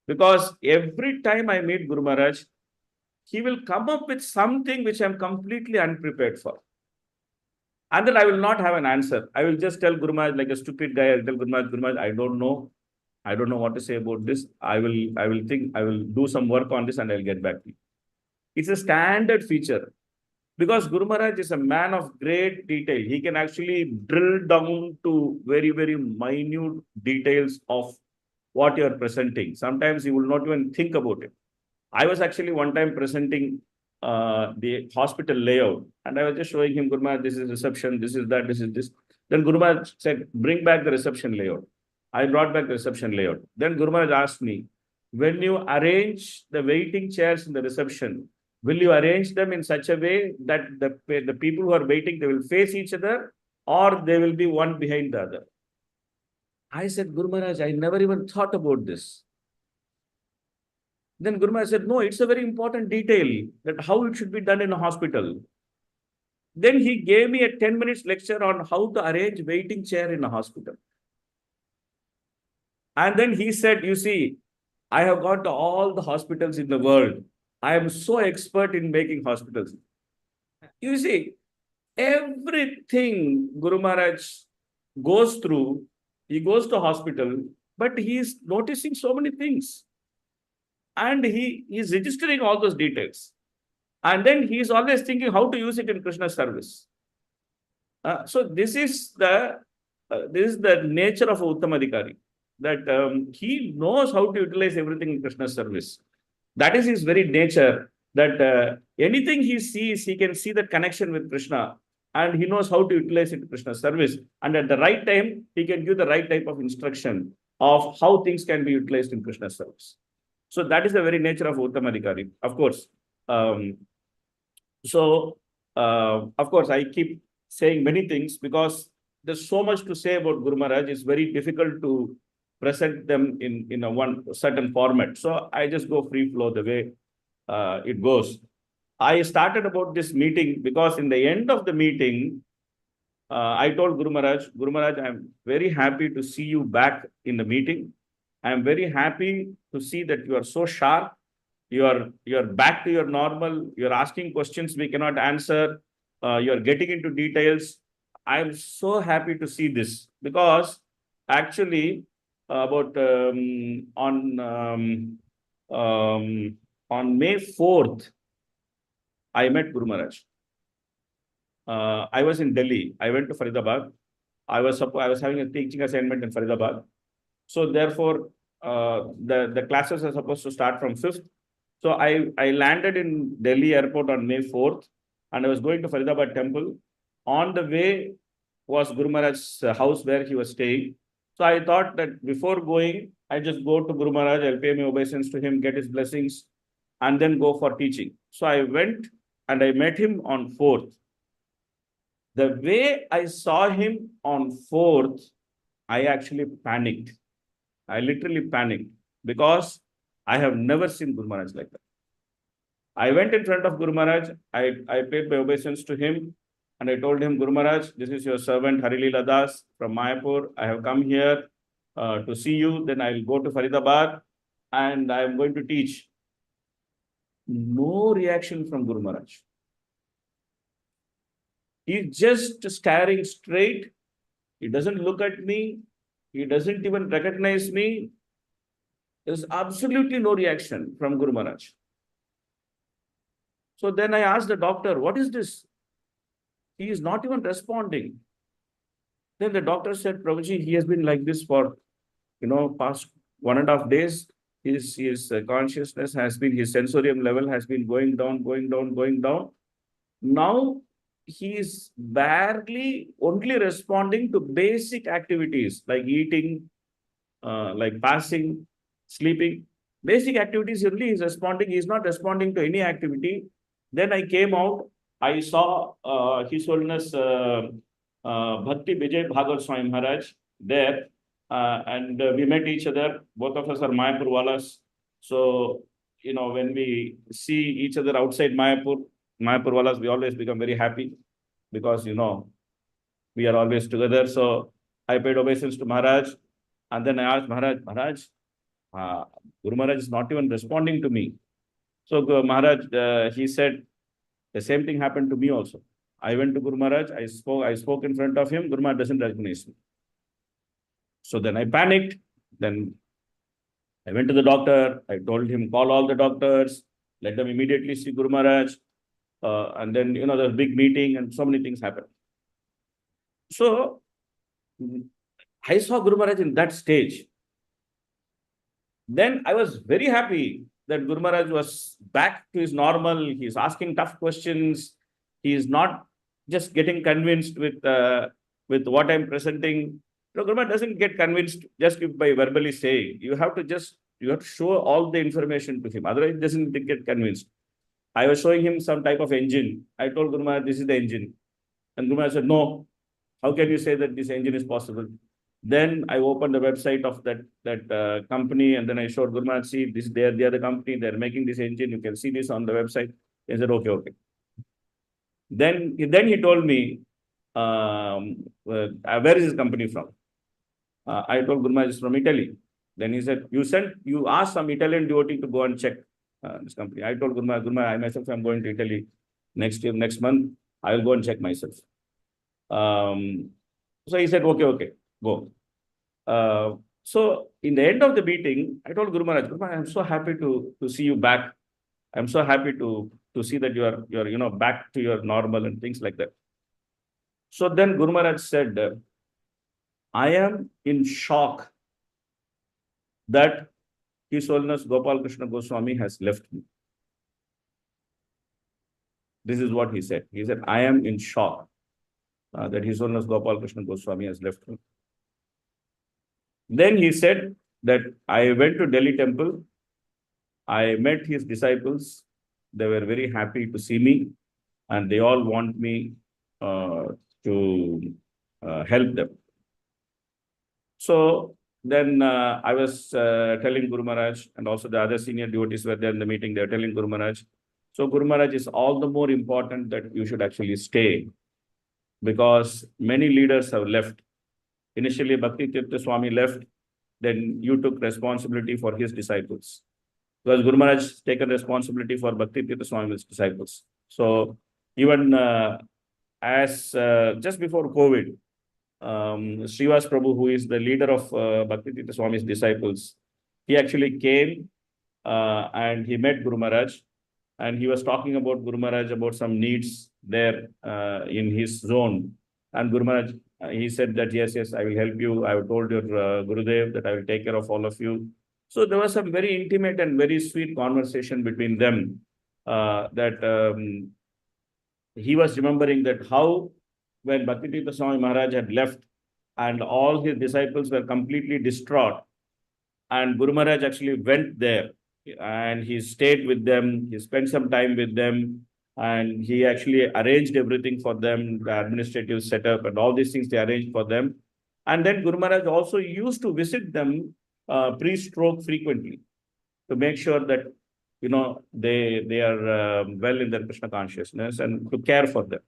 Because every time I meet Guru Maharaj, he will come up with something which I'm completely unprepared for. And then I will not have an answer. I will just tell Guru Maharaj like a stupid guy. I'll tell Guru Maharaj, I don't know. I don't know what to say about this. I will think, I will do some work on this and I'll get back to you. It's a standard feature. Because Guru Maharaj is a man of great detail. He can actually drill down to very, very minute details of what you are presenting. Sometimes he will not even think about it. I was actually one time presenting the hospital layout, and I was just showing him, Guru Maharaj, this is reception, this is that, this is this. Then Guru Maharaj said, bring back the reception layout. I brought back the reception layout. Then Guru Maharaj asked me, when you arrange the waiting chairs in the reception, will you arrange them in such a way that the people who are waiting, they will face each other, or they will be one behind the other? I said, Guru Maharaj, I never even thought about this. Then Guru Maharaj said, no, it's a very important detail that how it should be done in a hospital. Then he gave me a 10 minutes lecture on how to arrange waiting chair in a hospital. And then he said, you see, I have got to all the hospitals in the world. I am so expert in making hospitals. You see, everything Guru Maharaj goes through, he goes to hospital, but he is noticing so many things. And he is registering all those details. And then he is always thinking how to use it in Krishna's service. So this is the nature of Uttamadhikari, that he knows how to utilize everything in Krishna's service. That is his very nature, that anything he sees, he can see that connection with Krishna, and he knows how to utilize it in Krishna's service. And at the right time, he can give the right type of instruction of how things can be utilized in Krishna's service. So that is the very nature of Uttamadhikari. Of course, of course, I keep saying many things because there's so much to say about Guru Maharaj. It's very difficult to present them in a one certain format. So I just go free flow the way it goes. I started about this meeting because in the end of the meeting, I told Guru Maharaj, I'm very happy to see you back in the meeting. I'm very happy to see that you are so sharp. You are back to your normal. You're asking questions we cannot answer. You're getting into details. I'm so happy to see this because actually on May 4th, I met Guru Maharaj. I was in Delhi. I went to Faridabad. I was having a teaching assignment in Faridabad. So therefore, the classes are supposed to start from 5th. So I landed in Delhi airport on May 4th, and I was going to Faridabad temple. On the way was Guru Maharaj's house where he was staying. So I thought that before going, I just go to Guru Maharaj, I'll pay my obeisance to him, get his blessings, and then go for teaching. So I went and I met him on 4th. The way I saw him on 4th, I actually panicked. I literally panicked because I have never seen Guru Maharaj like that. I went in front of Guru Maharaj. I paid my obeisance to him. And I told him, Guru Maharaj, this is your servant Harilila Das from Mayapur. I have come here to see you. Then I'll go to Faridabad and I am going to teach. No reaction from Guru Maharaj. He's just staring straight. He doesn't look at me. He doesn't even recognize me. There's absolutely no reaction from Guru Maharaj. So then I asked the doctor, what is this? He is not even responding. Then the doctor said, Prabhuji, he has been like this for, past 1.5 days. His consciousness has been, his sensorium level has been going down, going down, going down. Now he is barely only responding to basic activities like eating, like passing, sleeping. Basic activities only he is responding. He is not responding to any activity. Then I came out. I saw His Holiness Bhakti Jayapataka Swami Maharaja there. And we met each other. Both of us are Mayapur Walas. So, when we see each other outside Mayapur Walas, we always become very happy because, we are always together. So I paid obeisance to Maharaj. And then I asked Maharaj, Guru Maharaj is not even responding to me. So Maharaj, he said, the same thing happened to me also. I went to Guru Maharaj, I spoke in front of him, Guru Maharaj doesn't recognize me. So then I panicked. Then I went to the doctor. I told him, call all the doctors, let them immediately see Guru Maharaj. And then, there's a big meeting and so many things happened. So I saw Guru Maharaj in that stage. Then I was very happy that Guru Maharaj was back to his normal. He's asking tough questions. He is not just getting convinced with what I'm presenting. Guru Maharaj doesn't get convinced just by verbally saying. You have to show all the information to him. Otherwise, he doesn't get convinced. I was showing him some type of engine. I told Guru Maharaj, this is the engine. And Guru Maharaj said, no, how can you say that this engine is possible? Then I opened the website of that company, and then I showed Guru Maharaj, see, they are the other company, they're making this engine. You can see this on the website. He said, okay. Then he told me, where is this company from? I told Guru Maharaj, it's from Italy. Then he said, you asked some Italian devotee to go and check this company. I told Guru Maharaj, I myself am going to Italy next month. I will go and check myself. So he said, okay, go. So in the end of the meeting, I told Guru Maharaj, I'm so happy to see you back. I'm so happy to see that you're back to your normal and things like that. So then Guru Maharaj said, I am in shock that His Holiness Gopal Krishna Goswami has left me. This is what he said. He said, I am in shock that His Holiness Gopal Krishna Goswami has left me. Then he said that I went to Delhi temple. I met his disciples. They were very happy to see me, and they all want me to help them. So then I was telling Guru Maharaj, and also the other senior devotees were there in the meeting. They were telling Guru Maharaj. So Guru Maharaj, is all the more important that you should actually stay, because many leaders have left. Initially, Bhakti Tirtha Swami left. Then you took responsibility for his disciples. Because Guru Maharaj has taken responsibility for Bhakti Tirtha Swami's disciples. So even as just before COVID, Srivas Prabhu, who is the leader of Bhakti Tirtha Swami's disciples, he actually came and he met Guru Maharaj, and he was talking about Guru Maharaj about some needs there in his zone. And Guru Maharaj, he said that, yes, I will help you. I have told your Gurudev that I will take care of all of you. So there was some very intimate and very sweet conversation between them that he was remembering that how when Bhakti Tirtha Swami Maharaj had left and all his disciples were completely distraught, and Guru Maharaj actually went there and he stayed with them, he spent some time with them, and he actually arranged everything for them, the administrative setup and all these things they arranged for them. And then Guru Maharaj also used to visit them pre-stroke frequently to make sure that they are well in their Krishna consciousness and to care for them.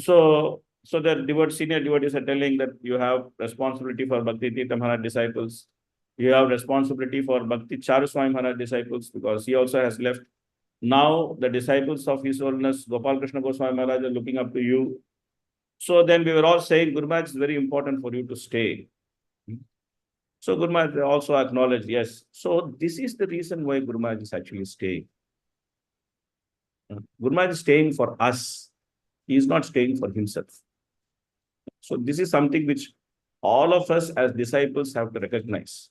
So the senior devotees are telling that you have responsibility for Bhakti Tirtha Maharaj disciples. You have responsibility for Bhakti Charu Swami Maharaj disciples, because he also has left. Now the disciples of His Holiness Gopal Krishna Goswami Maharaj are looking up to you. So then we were all saying, Guru Maharaj, it's very important for you to stay. So Guru Maharaj also acknowledged, yes. So this is the reason why Guru Maharaj is actually staying. Guru Maharaj is staying for us. He is not staying for himself. So this is something which all of us as disciples have to recognize.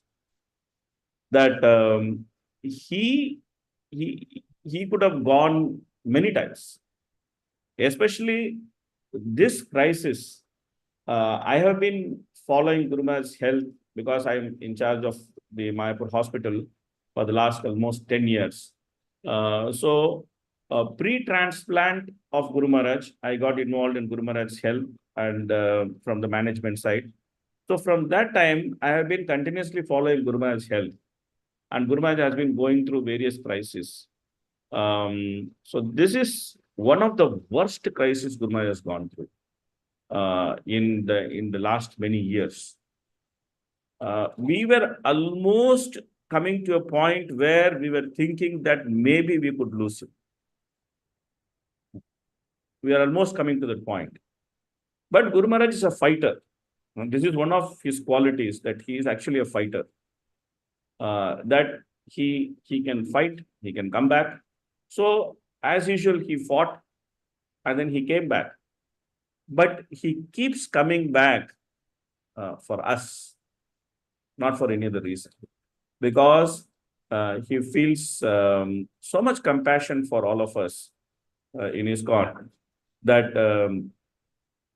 That he could have gone many times. Especially this crisis. I have been following Guru Maharaj's health because I'm in charge of the Mayapur hospital for the last almost 10 years. So pre-transplant of Guru Maharaj, I got involved in Guru Maharaj's health and from the management side. So from that time, I have been continuously following Guru Maharaj's health. And Guru Maharaj has been going through various crises. So this is one of the worst crises Guru Maharaj has gone through in the last many years. We were almost coming to a point where we were thinking that maybe we could lose him. We are almost coming to that point. But Guru Maharaj is a fighter. And this is one of his qualities, that he is actually a fighter. That he can fight, he can come back. So as usual, he fought and then he came back. But he keeps coming back for us, not for any other reason. Because he feels so much compassion for all of us in his God, that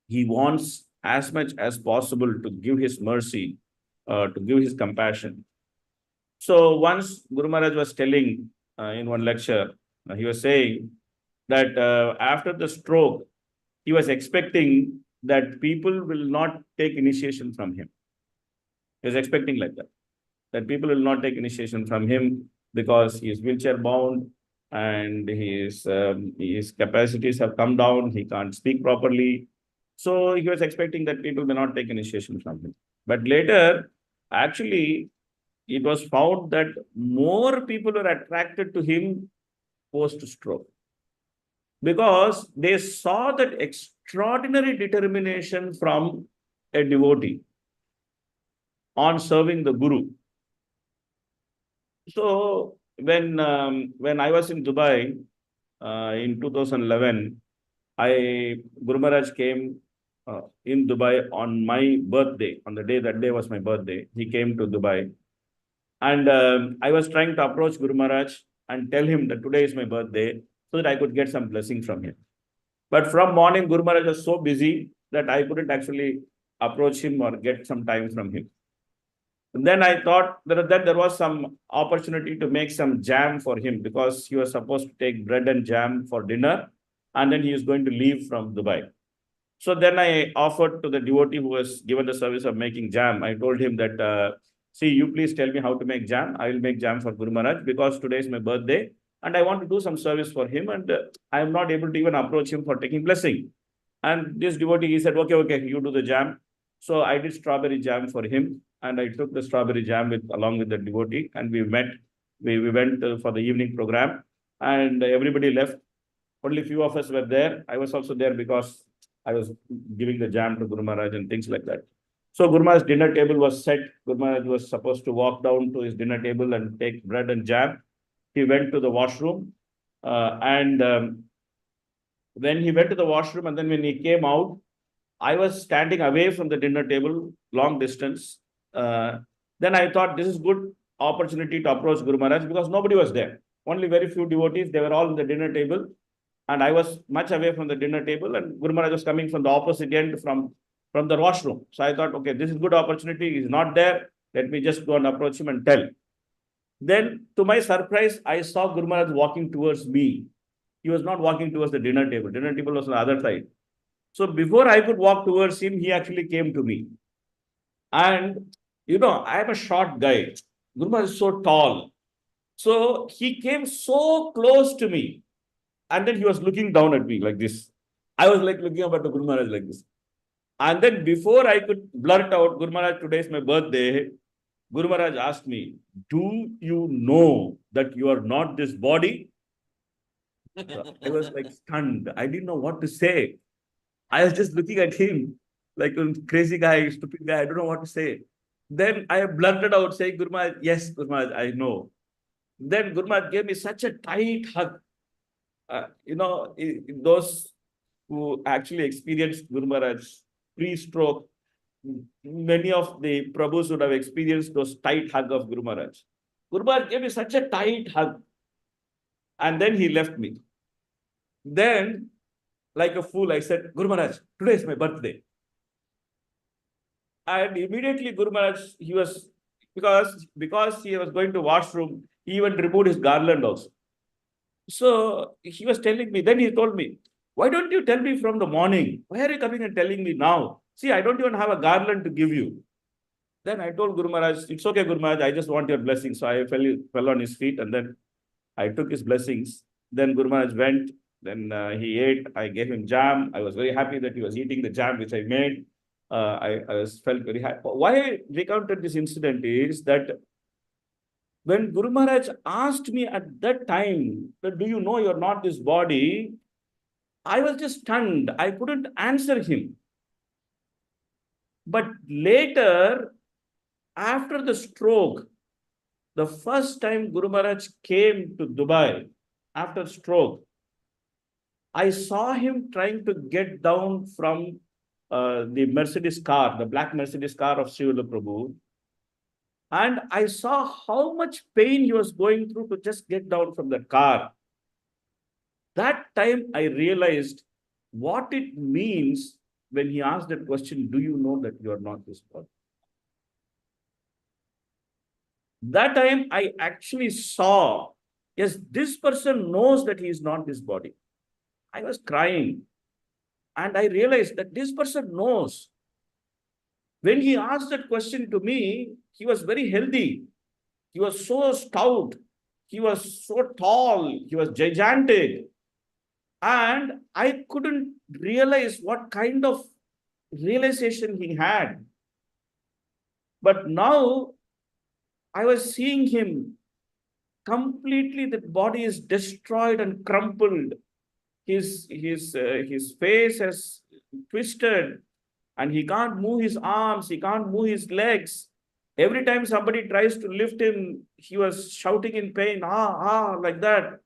he wants as much as possible to give his mercy, to give his compassion. So once Guru Maharaj was telling in one lecture, he was saying that after the stroke, he was expecting that people will not take initiation from him. He was expecting like that people will not take initiation from him because he is wheelchair bound and his capacities have come down. He can't speak properly. So he was expecting that people may not take initiation from him. But later, actually, it was found that more people were attracted to him post-stroke because they saw that extraordinary determination from a devotee on serving the Guru. So when I was in Dubai in 2011, Guru Maharaj came in Dubai on my birthday. On the day, that day was my birthday. He came to Dubai. And I was trying to approach Guru Maharaj and tell him that today is my birthday so that I could get some blessing from him. But from morning, Guru Maharaj was so busy that I couldn't actually approach him or get some time from him. And then I thought that there was some opportunity to make some jam for him because he was supposed to take bread and jam for dinner and then he is going to leave from Dubai. So then I offered to the devotee who was given the service of making jam. I told him that, see, you please tell me how to make jam. I will make jam for Guru Maharaj because today is my birthday and I want to do some service for him and I am not able to even approach him for taking blessing. And this devotee, he said, okay, you do the jam. So I did strawberry jam for him and I took the strawberry jam along with the devotee and we met. We went for the evening program and everybody left. Only few of us were there. I was also there because I was giving the jam to Guru Maharaj and things like that. So Guru Maharaj's dinner table was set. Guru Maharaj was supposed to walk down to his dinner table and take bread and jam. He went to the washroom and when he went to the washroom and then when he came out, I was standing away from the dinner table, long distance. Then I thought this is good opportunity to approach Guru Maharaj because nobody was there. Only very few devotees. They were all in the dinner table. And I was much away from the dinner table and Guru Maharaj was coming from the opposite end from the washroom. So I thought, okay, this is good opportunity. He's not there. Let me just go and approach him and tell. Then to my surprise, I saw Guru Maharaj walking towards me. He was not walking towards the dinner table. Dinner table was on the other side. So before I could walk towards him, he actually came to me. And, I am a short guy. Guru Maharaj is so tall. So he came so close to me. And then he was looking down at me like this. I was like looking up at the Guru Maharaj like this. And then before I could blurt out, Guru Maharaj, today is my birthday, Guru Maharaj asked me, do you know that you are not this body? I was like stunned. I didn't know what to say. I was just looking at him like a crazy guy, stupid guy. I don't know what to say. Then I blurted out saying, Guru Maharaj, yes, Guru Maharaj, I know. Then Guru Maharaj gave me such a tight hug. Those who actually experienced Guru Maharaj pre-stroke, many of the Prabhus would have experienced those tight hug of Guru Maharaj. Guru Maharaj gave me such a tight hug. And then he left me. Then, like a fool, I said, Guru Maharaj, today is my birthday. And immediately Guru Maharaj, because he was going to washroom, he even removed his garland also. So he was telling me, then he told me, why don't you tell me from the morning? Why are you coming and telling me now? See, I don't even have a garland to give you. Then I told Guru Maharaj, it's okay, Guru Maharaj, I just want your blessing. So I fell on his feet and then I took his blessings. Then Guru Maharaj went, then he ate, I gave him jam. I was very happy that he was eating the jam which I made. I felt very happy. Why I recounted this incident is that when Guru Maharaj asked me at that time, that, do you know you're not this body? I was just stunned. I couldn't answer him. But later, after the stroke, the first time Guru Maharaj came to Dubai after stroke, I saw him trying to get down from the Mercedes car, the black Mercedes car of Srila Prabhu. And I saw how much pain he was going through to just get down from the car. That time I realized what it means when he asked that question, do you know that you are not this body? That time I actually saw, yes, this person knows that he is not this body. I was crying. And I realized that this person knows. When he asked that question to me, he was very healthy. He was so stout. He was so tall. He was gigantic. And I couldn't realize what kind of realization he had. But now I was seeing him completely, the body is destroyed and crumpled. His face has twisted and he can't move his arms, he can't move his legs. Every time somebody tries to lift him, he was shouting in pain, like that.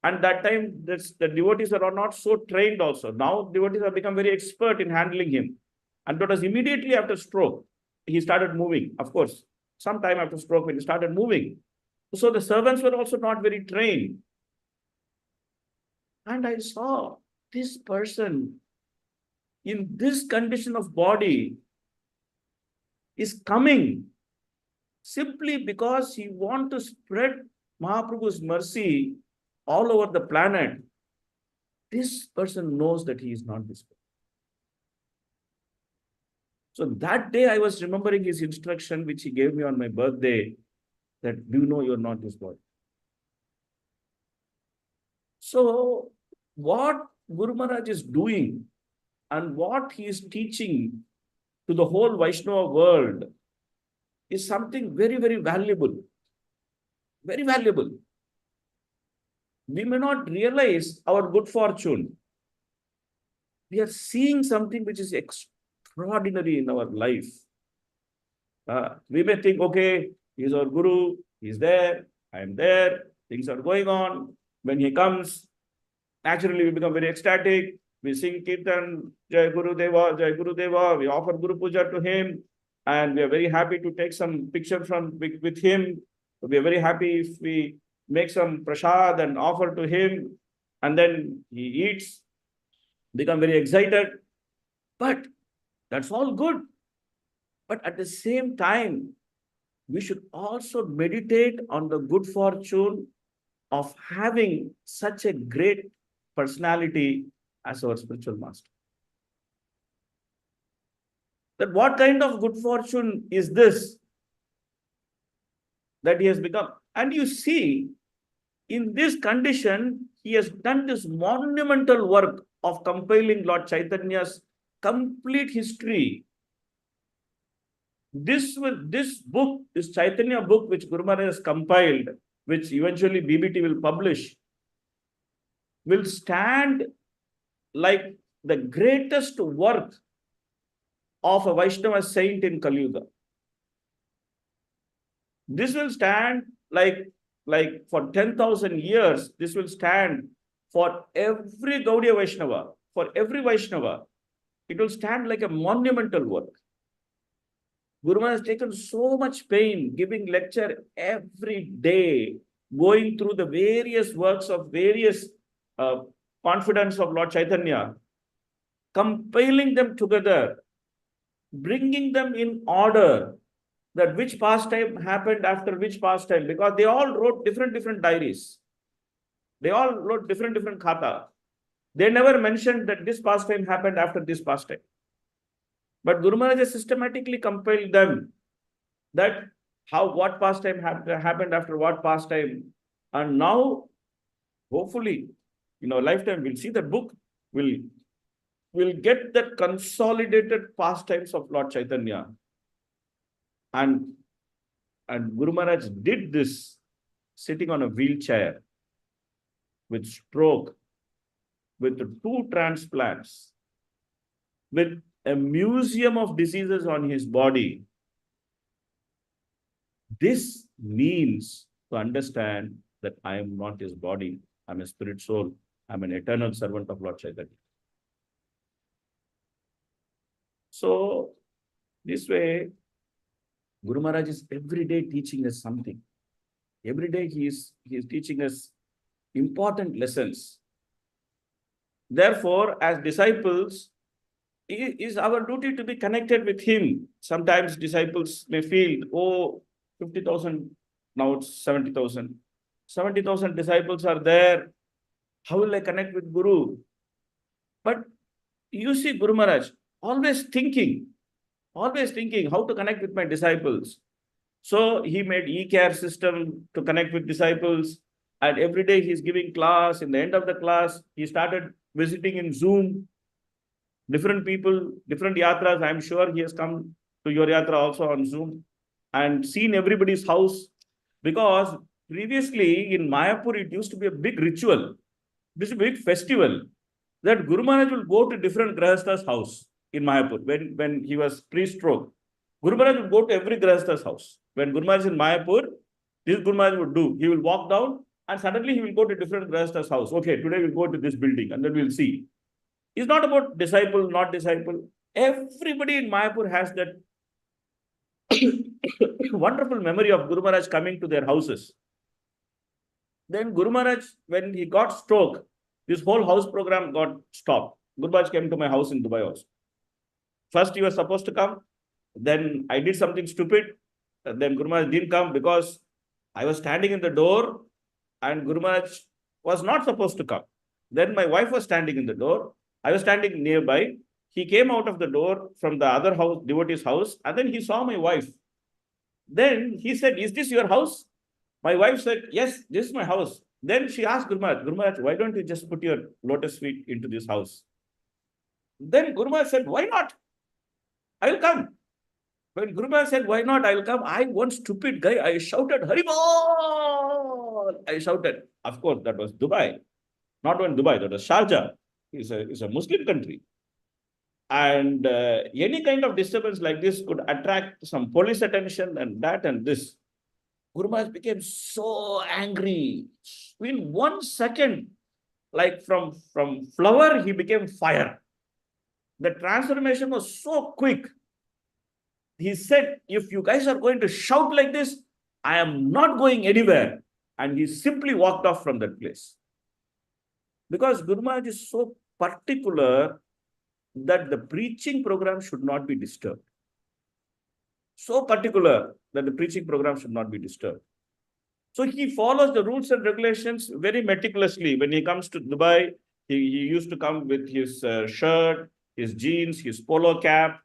And that time, the devotees are not so trained also. Now, devotees have become very expert in handling him. And that was immediately after stroke. He started moving, of course. Sometime after stroke, when he started moving. So the servants were also not very trained. And I saw this person in this condition of body is coming simply because he wants to spread Mahaprabhu's mercy all over the planet. This person knows that he is not this person. So that day I was remembering his instruction which he gave me on my birthday, that do you know you're not this body. So what Guru Maharaj is doing and what he is teaching to the whole Vaishnava world is something very, very valuable. Very valuable. We may not realize our good fortune. We are seeing something which is extraordinary in our life. We may think, okay, he's our Guru, he's there, I'm there, things are going on. When he comes, naturally we become very ecstatic. We sing Kirtan, Jai Guru Deva, Jai Guru Deva. We offer Guru Puja to him. And we are very happy to take some picture with him. We are very happy if we make some prasad and offer to him. And then he eats, become very excited. But that's all good. But at the same time, we should also meditate on the good fortune of having such a great personality as our spiritual master. That what kind of good fortune is this that he has become? And you see, in this condition, he has done this monumental work of compiling Lord Chaitanya's complete history. This book, this Chaitanya book, which Guru Maharaj has compiled, which eventually BBT will publish, will stand like the greatest work of a Vaishnava saint in Kali Yuga. This will stand like for 10,000 years, this will stand for every Gaudiya Vaishnava, for every Vaishnava. It will stand like a monumental work. Guru Maharaj has taken so much pain giving lecture every day, going through the various works of various confidants of Lord Chaitanya, compiling them together, bringing them in order, that which pastime happened after which pastime, because they all wrote different diaries. They all wrote different khata. They never mentioned that this pastime happened after this pastime. But Guru Maharaj has systematically compiled them, that what pastime happened after what pastime. And now, hopefully, in our lifetime, we'll see that book, we'll get that consolidated pastimes of Lord Chaitanya. And Guru Maharaj did this sitting on a wheelchair, with stroke, with 2 transplants, with a museum of diseases on his body. This means to understand that I am not his body, I'm a spirit soul, I'm an eternal servant of Lord Chaitanya. So, this way, Guru Maharaj is every day teaching us something. Every day he is teaching us important lessons. Therefore, as disciples, it is our duty to be connected with him. Sometimes disciples may feel, oh, 50,000, now it's 70,000. 70,000 disciples are there. How will I connect with Guru? But you see Guru Maharaj always thinking how to connect with my disciples. So he made e-care system to connect with disciples. And every day he's giving class. In the end of the class, he started visiting in Zoom. Different people, different yatras. I'm sure he has come to your yatra also on Zoom and seen everybody's house. Because previously in Mayapur, it used to be a big ritual. This is a big festival that Guru Maharaj will go to different Grahastha's house in Mayapur when he was pre-stroke. Guru Maharaj will go to every Grahastha's house. When Guru Maharaj is in Mayapur, this Guru Maharaj would do. He will walk down and suddenly he will go to different Grahastha's house. Okay, today we'll go to this building and then we'll see. It's not about disciple, not disciple. Everybody in Mayapur has that wonderful memory of Guru Maharaj coming to their houses. Then Guru Maharaj, when he got stroke, this whole house program got stopped. Guru Maharaj came to my house in Dubai also. First he was supposed to come. Then I did something stupid. Then Guru Maharaj didn't come because I was standing in the door and Guru Maharaj was not supposed to come. Then my wife was standing in the door. I was standing nearby. He came out of the door from the other house, devotee's house, and then he saw my wife. Then he said, "Is this your house?" My wife said, "Yes, this is my house." Then she asked Guru Maharaj, "Why don't you just put your lotus feet into this house?" Then Guru Maharaj said, "Why not? I will come." When Guru Maharaj said, "Why not? I will come," I, one stupid guy, I shouted, "Haribol!" I shouted. Of course, that was Dubai. Not even Dubai, that was Sharjah. It's a Muslim country. And any kind of disturbance like this could attract some police attention and that and this. Guru Maharaj became so angry. In 1 second, like from flower, he became fire. The transformation was so quick. He said, "If you guys are going to shout like this, I am not going anywhere." And he simply walked off from that place. Because Guru Maharaj is so particular that the preaching program should not be disturbed. So particular that the preaching program should not be disturbed. So he follows the rules and regulations very meticulously. When he comes to Dubai, he used to come with his shirt, his jeans, his polo cap.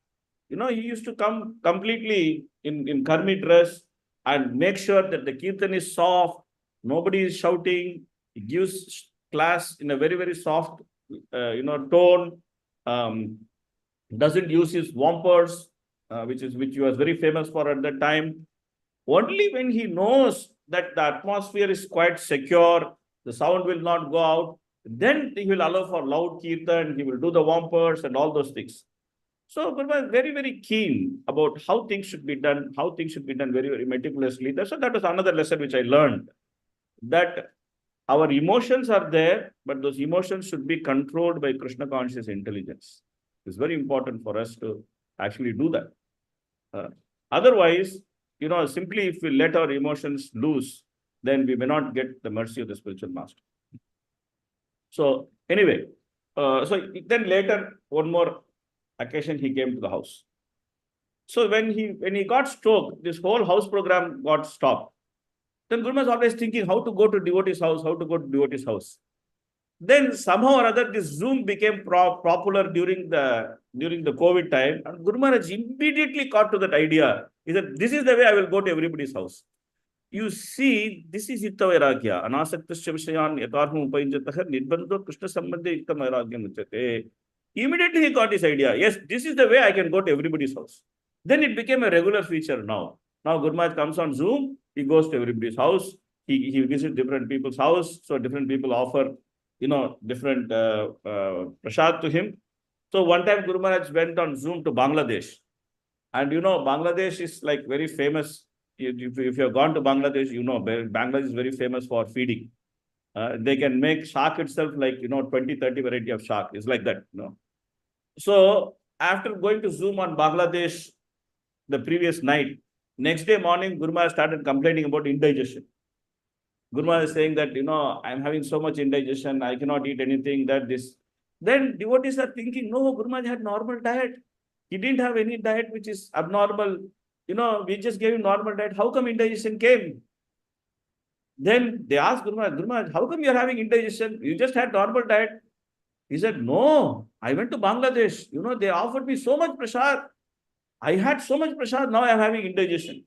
You know, he used to come completely in karmi dress and make sure that the kirtan is soft, nobody is shouting. He gives class in a very, very soft, tone. Doesn't use his wampers, which he was very famous for at that time. Only when he knows that the atmosphere is quite secure, the sound will not go out, Then he will allow for loud kirtan, he will do the wampers and all those things. So Guru Maharaj is very, very keen about how things should be done, very, very meticulously. That was another lesson which I learned, that our emotions are there, but those emotions should be controlled by Krishna conscious intelligence. It's very important for us to actually do that. Otherwise, simply if we let our emotions loose, then we may not get the mercy of the spiritual master. So anyway, so then later, one more occasion, he came to the house. So when he got stroke, this whole house program got stopped. Then Guru Maharaj is always thinking how to go to devotee's house, Then somehow or other, this Zoom became popular during the COVID time. And Guru Maharaj immediately caught to that idea. He said, this is the way I will go to everybody's house. You see, this is Itta Vairagya. Anasaktasya Vishayan Yatarham Upayinjatah Nirbandho Krishna Sambandhe Itta Vairagya Muchate. Immediately he got this idea. Yes, this is the way I can go to everybody's house. Then it became a regular feature now. Now Guru Maharaj comes on Zoom, he goes to everybody's house, he visits different people's house, so different people offer, different prasad to him. So one time Guru Maharaj went on Zoom to Bangladesh. And Bangladesh is like very famous. If you have gone to Bangladesh, Bangladesh is very famous for feeding. They can make shark itself like, 20, 30 variety of shark. It's like that, So after going to Zoom on Bangladesh the previous night, next day morning, Guru Maharaj started complaining about indigestion. Guru Maharaj is saying that, I'm having so much indigestion, I cannot eat anything, this. Then devotees are thinking, no, Guru Maharaj had normal diet. He didn't have any diet which is abnormal. We just gave him normal diet. How come indigestion came? Then they asked Guru Maharaj, how come you're having indigestion? You just had normal diet. He said, no, I went to Bangladesh. They offered me so much prasad. I had so much prasad, now I'm having indigestion.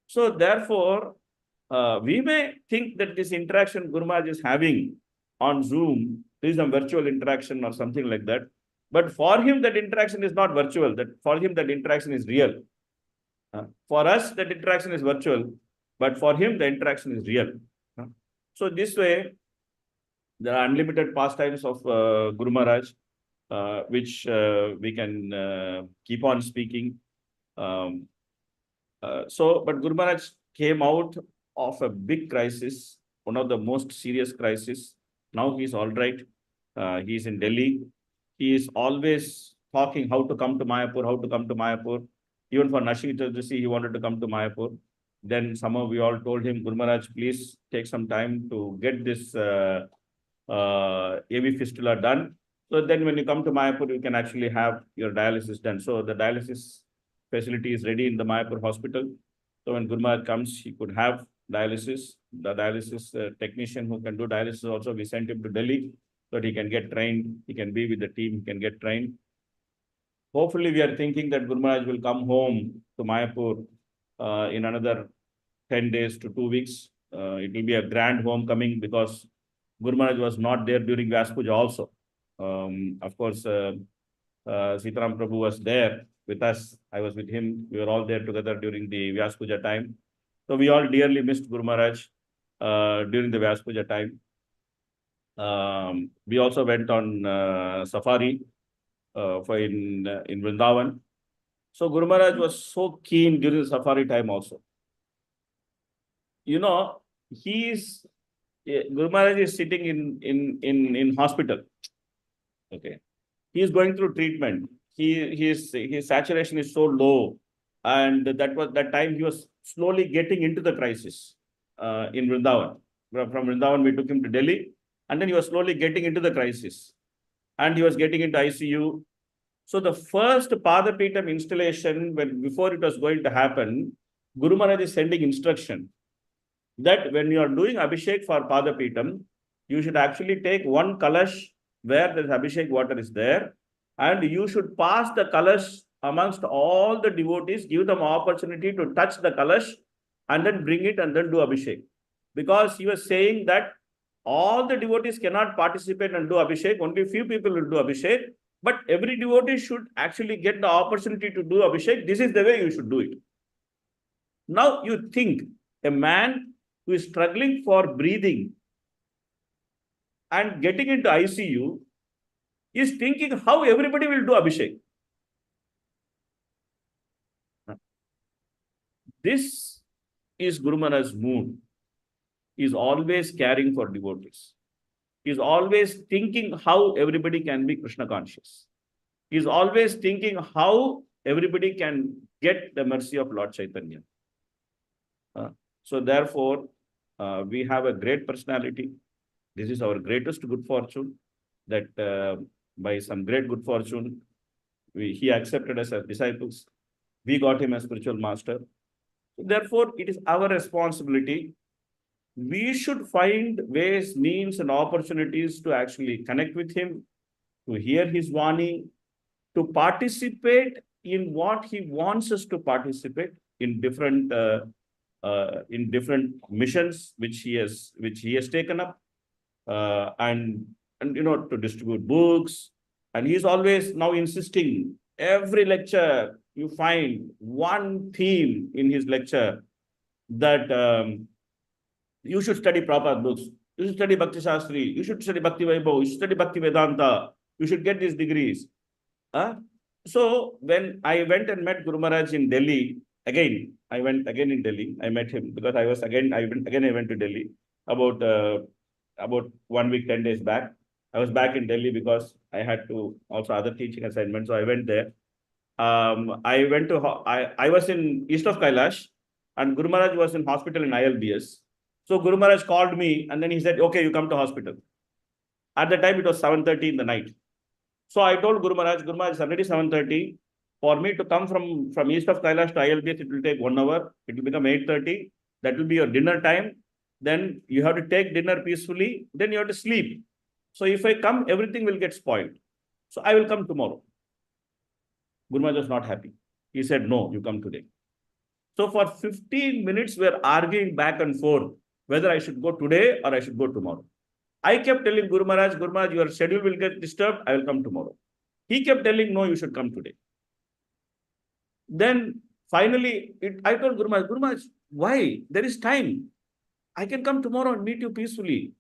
So therefore, we may think that this interaction Guru Maharaj is having on Zoom is a virtual interaction or something like that. But for him, that interaction is not virtual. For him, that interaction is real. For us, that interaction is virtual. But for him, the interaction is real. So this way, there are unlimited pastimes of Guru Maharaj, which we can keep on speaking. But Guru Maharaj came out of a big crisis, one of the most serious crises. Now he's all right. He's in Delhi. He is always talking how to come to Mayapur, Even for Nashi Chaturdashi, he wanted to come to Mayapur. Then somehow we all told him, Guru Maharaj, please take some time to get this AV fistula done. So then when you come to Mayapur, you can actually have your dialysis done. So the dialysis facility is ready in the Mayapur hospital. So when Guru Maharaj comes, he could have dialysis. The dialysis technician who can do dialysis also, we sent him to Delhi so that he can get trained. He can be with the team, he can get trained. Hopefully, we are thinking that Guru Maharaj will come home to Mayapur in another 10 days to 2 weeks. It will be a grand homecoming because Guru Maharaj was not there during Vyas Puja also. Of course, Sitaram Prabhu was there with us. I was with him. We were all there together during the Vyas Puja time. So we all dearly missed Guru Maharaj during the Vyas Puja time. We also went on safari in Vrindavan. So Guru Maharaj was so keen during the safari time also. Guru Maharaj is sitting in hospital. Okay, he is going through treatment. His saturation is so low, and that time he was slowly getting into the crisis in Vrindavan. From Vrindavan, we took him to Delhi, and then he was slowly getting into the crisis, and he was getting into ICU. So the first Padapitam installation, before it was going to happen, Guru Maharaj is sending instruction that when you are doing Abhishek for Padapitam, you should actually take one kalash where the Abhishek water is there, and you should pass the kalash amongst all the devotees, give them opportunity to touch the kalash and then bring it and then do Abhishek. Because he was saying that all the devotees cannot participate and do Abhishek, only few people will do Abhishek, but every devotee should actually get the opportunity to do Abhishek. This is the way you should do it. Now you think, a man who is struggling for breathing, and getting into ICU is thinking how everybody will do Abhishek. This is Guru Maharaj's mood. He is always caring for devotees. He is always thinking how everybody can be Krishna conscious. He is always thinking how everybody can get the mercy of Lord Chaitanya. So therefore, we have a great personality. This is our greatest good fortune, that by some great good fortune, he accepted us as disciples. We got him as spiritual master. Therefore, it is our responsibility. We should find ways, means, and opportunities to actually connect with him, to hear his Vani, to participate in what he wants us to participate in different missions which he has taken up, and to distribute books. And he's always now insisting, every lecture you find one theme in his lecture, that you should study Prabhupada books, you should study Bhakti Shastri, you should study Bhakti Vaibhav, you should study Bhakti Vedanta, you should get these degrees. So when I went and met Guru Maharaj in Delhi, I went again in Delhi. I met him because I went to Delhi about 1 week, 10 days back. I was back in Delhi because I had to also other teaching assignments. So I went there. I was in east of Kailash, and Guru Maharaj was in hospital in ILBS. So Guru Maharaj called me, and then he said, okay, you come to hospital. At the time, it was 7:30 in the night. So I told Guru Maharaj, it's already 7:30. For me to come from east of Kailash to ILBS, it will take 1 hour. It will become 8:30. That will be your dinner time. Then you have to take dinner peacefully. Then you have to sleep. So if I come, everything will get spoiled. So I will come tomorrow. Guru Maharaj was not happy. He said, no, you come today. So for 15 minutes, we are arguing back and forth whether I should go today or I should go tomorrow. I kept telling Guru Maharaj, your schedule will get disturbed. I will come tomorrow. He kept telling, no, you should come today. Then finally, I told Guru Maharaj, why? There is time. I can come tomorrow and meet you peacefully.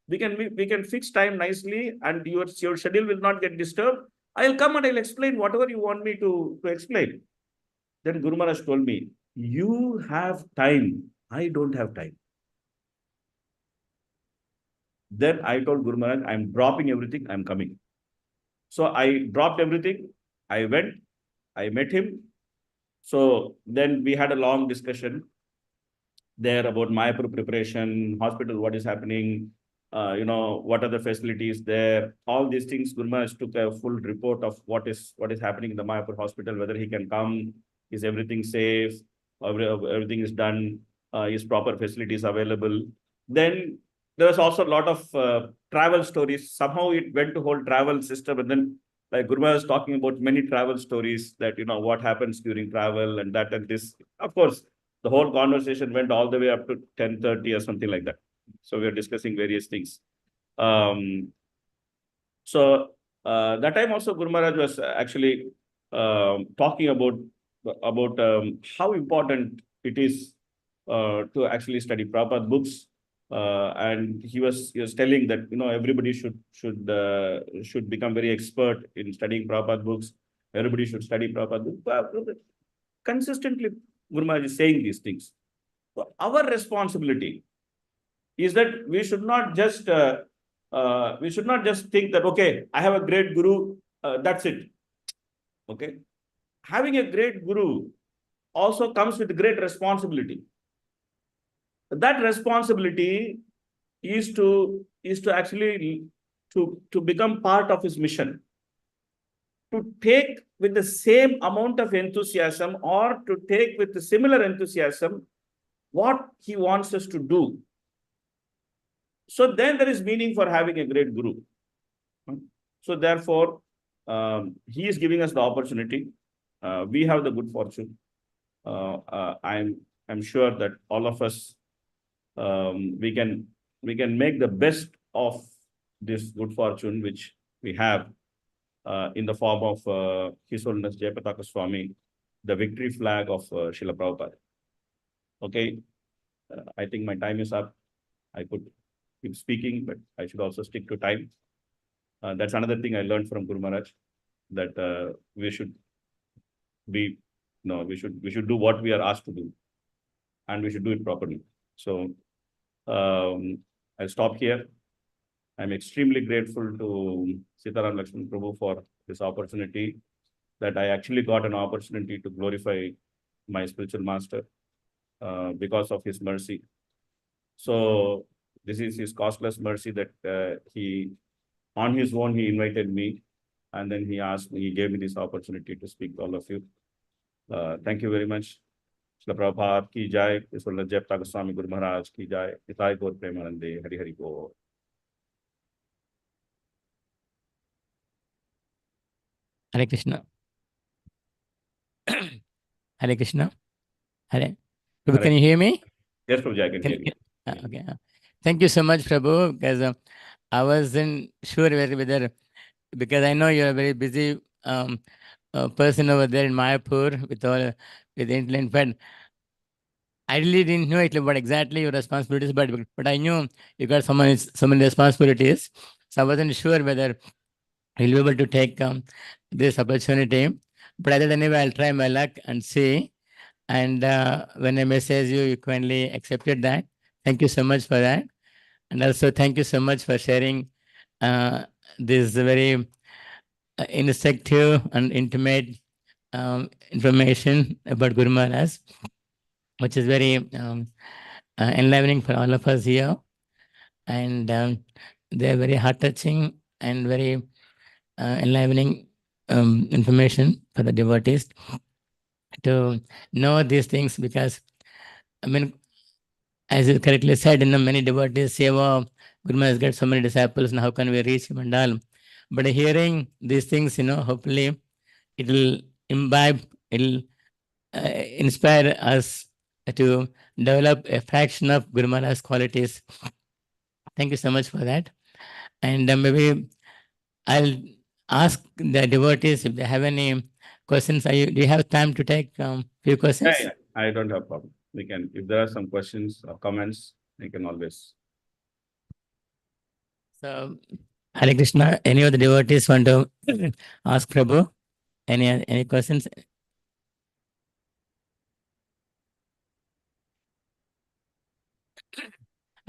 We can fix time nicely, and your schedule will not get disturbed. I'll come and I'll explain whatever you want me to explain. Then Guru Maharaj told me, you have time. I don't have time. Then I told Guru Maharaj, I'm dropping everything, I'm coming. So I dropped everything. I went, I met him. So then we had a long discussion there about Mayapur preparation, hospital, what is happening, what are the facilities there, all these things. Guru Maharaj took a full report of what is happening in the Mayapur hospital, whether he can come, is everything safe, everything is done, is proper facilities available. Then there was also a lot of travel stories. Somehow it went to whole travel system, and then like Guru Maharaj was talking about many travel stories, that what happens during travel and that and this. Of course, the whole conversation went all the way up to 10:30 or something like that. So we were discussing various things. So that time also Guru Maharaj was actually talking about how important it is to actually study Prabhupada books. And he was telling that everybody should become very expert in studying Prabhupada books. Everybody should study Prabhupada books. Consistently, Guru Maharaj is saying these things. So our responsibility is that we should not just think that, okay, I have a great guru, that's it. Okay, having a great guru also comes with great responsibility. That responsibility is to actually to become part of his mission, to take with the same amount of enthusiasm, or to take with the similar enthusiasm what he wants us to do. So then there is meaning for having a great guru. So therefore, he is giving us the opportunity. We have the good fortune. I'm sure that all of us, we can make the best of this good fortune which we have in the form of His Holiness Jayapataka Swami, the victory flag of Srila Prabhupada. Okay, I think my time is up. I could keep speaking, but I should also stick to time. That's another thing I learned from Guru Maharaj, that we should be, no, we should do what we are asked to do, and we should do it properly. So I'll stop here. I'm extremely grateful to Sitaram Lakshman Prabhu for this opportunity, that I actually got an opportunity to glorify my spiritual master because of his mercy. So this is his costless mercy that he, on his own, he invited me, and then he gave me this opportunity to speak to all of you. Thank you very much. Shri Prabhupada ki jai, Shri Jayapataka Swami Guru Maharaj ki jai, Nitai Gaur Premanande, Hari Hari Bol. Hare Krishna. Hare Krishna. Hare. Prabhu, Hare. can you hear me? Yes, Prabhuji, I can hear you. Okay. Thank you so much, Prabhu, because I wasn't sure whether, because I know you're a very busy person over there in Mayapur with the internet, but I really didn't know what exactly your responsibilities, but I knew you got so many responsibilities, so I wasn't sure whether you'll be able to take this opportunity. But other than anyway, I'll try my luck and see. And when I message you, you kindly accepted that. Thank you so much for that. And also thank you so much for sharing this very instructive and intimate information about Guru Maharaj, which is very enlivening for all of us here. And they're very heart-touching and very enlivening information for the devotees to know these things, because, I mean, as you correctly said, many devotees say, "Oh, Guru Maharaj has got so many disciples, and how can we reach him and all?" But hearing these things, hopefully it will imbibe, it'll inspire us to develop a fraction of Guru Maharaj's qualities. Thank you so much for that. And maybe I'll ask the devotees if they have any questions. Do you have time to take few questions? Yeah, I don't have problem. We can, if there are some questions or comments, we can always. So, Hare Krishna, any of the devotees want to ask Prabhu? Any questions?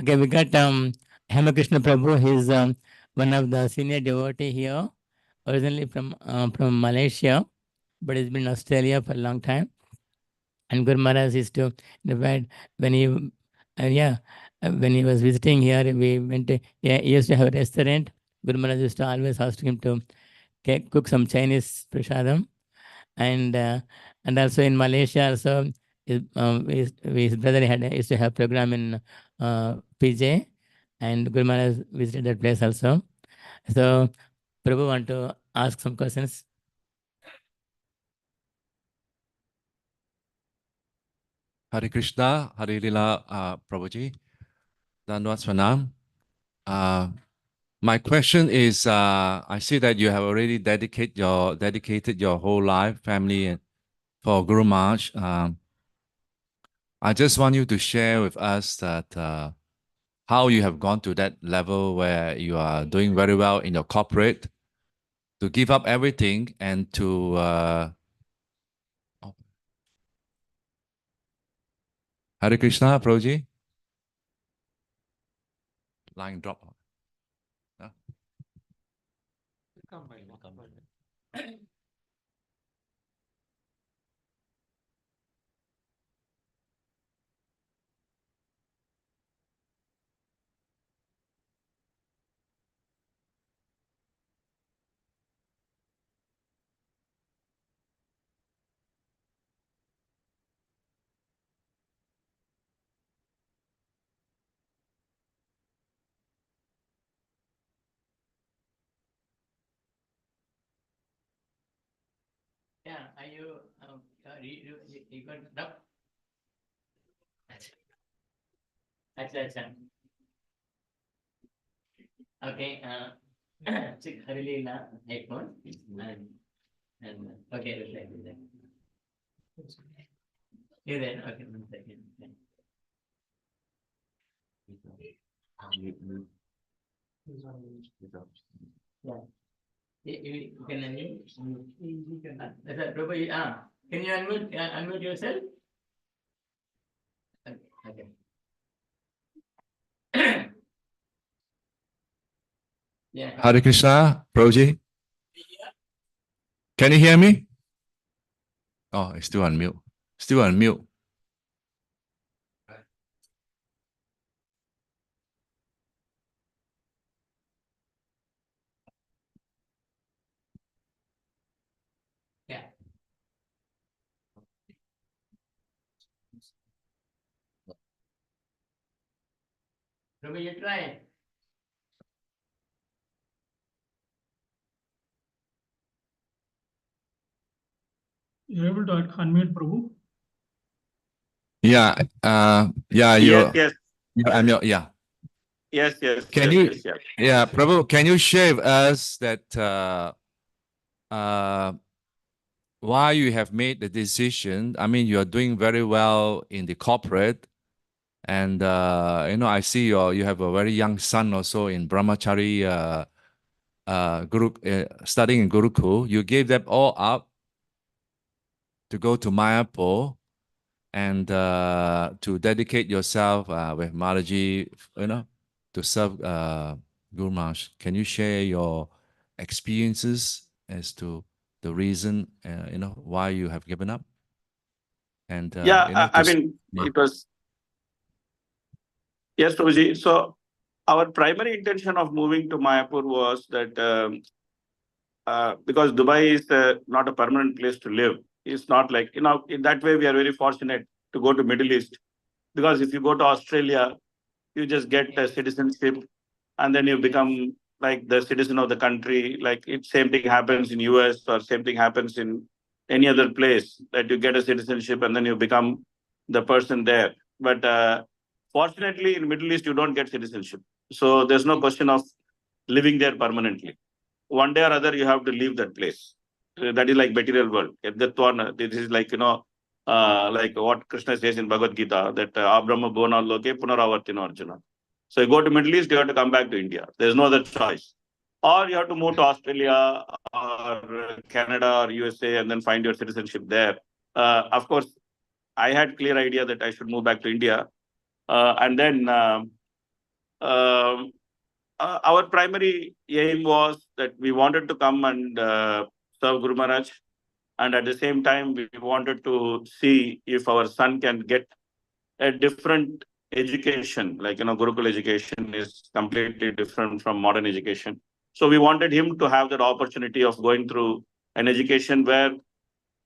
Okay, we got Hamakrishna Prabhu. He's one of the senior devotee here, originally from Malaysia, but he's been in Australia for a long time. And Guru Maharaj used to invite when he, when he was visiting here, we went to, he used to have a restaurant. Guru Maharaj used to always ask him to cook some Chinese prasadam. And also in Malaysia, also his brother used to have program in PJ, and Guru Maharaj visited that place also. So Prabhu want to ask some questions. Hare Krishna, Hare Lila, Prabhuji, Dandavat Pranam. My question is, I see that you have already dedicated your whole life, family, for Guru Maharaj. I just want you to share with us that how you have gone to that level where you are doing very well in your corporate, to give up everything and to Hare Krishna, Prabhuji. Line drop. Yeah, are you got Okay, Harilila iPhone and okay, you there? Okay, 1 second. Yeah. You can unmute. Prabhu, can you unmute yourself? Okay. Yeah. Hare Krishna, Prabhuji. Can you hear me? Oh, it's still on mute. Still on mute. Yeah. Prabhu, you try. You're able to unmute, Prabhu? Yeah, yeah, Yes. yeah. Yes. Can yes, you, yes, yeah. yeah, Prabhu, can you share with us that why you have made the decision? I mean, you are doing very well in the corporate, and I see you have a very young son also in Brahmachari Guru, studying in Gurukul. You gave that all up to go to Mayapur and to dedicate yourself with Maharaji, to serve Guru Maharaj. Can you share your experiences as to the reason, why you have given up? And I mean, it was. Yes, Prabhuji. So our primary intention of moving to Mayapur was that because Dubai is not a permanent place to live. It's not like, in that way, we are very fortunate to go to Middle East. Because if you go to Australia, you just get a citizenship and then you become like the citizen of the country. Like same thing happens in US or same thing happens in any other place that you get a citizenship and then you become the person there. But fortunately, in Middle East, you don't get citizenship. So there's no question of living there permanently. One day or other, you have to leave that place. That is like material world. This is like, like what Krishna says in Bhagavad Gita, that Abrahma Bhona Loke Punaravartino Arjuna. So you go to Middle East, you have to come back to India. There's no other choice. Or you have to move to Australia or Canada or USA and then find your citizenship there. Of course, I had clear idea that I should move back to India. And then our primary aim was that we wanted to come and serve Guru Maharaj. And at the same time, we wanted to see if our son can get a different education. Like, Gurukul education is completely different from modern education. So we wanted him to have that opportunity of going through an education where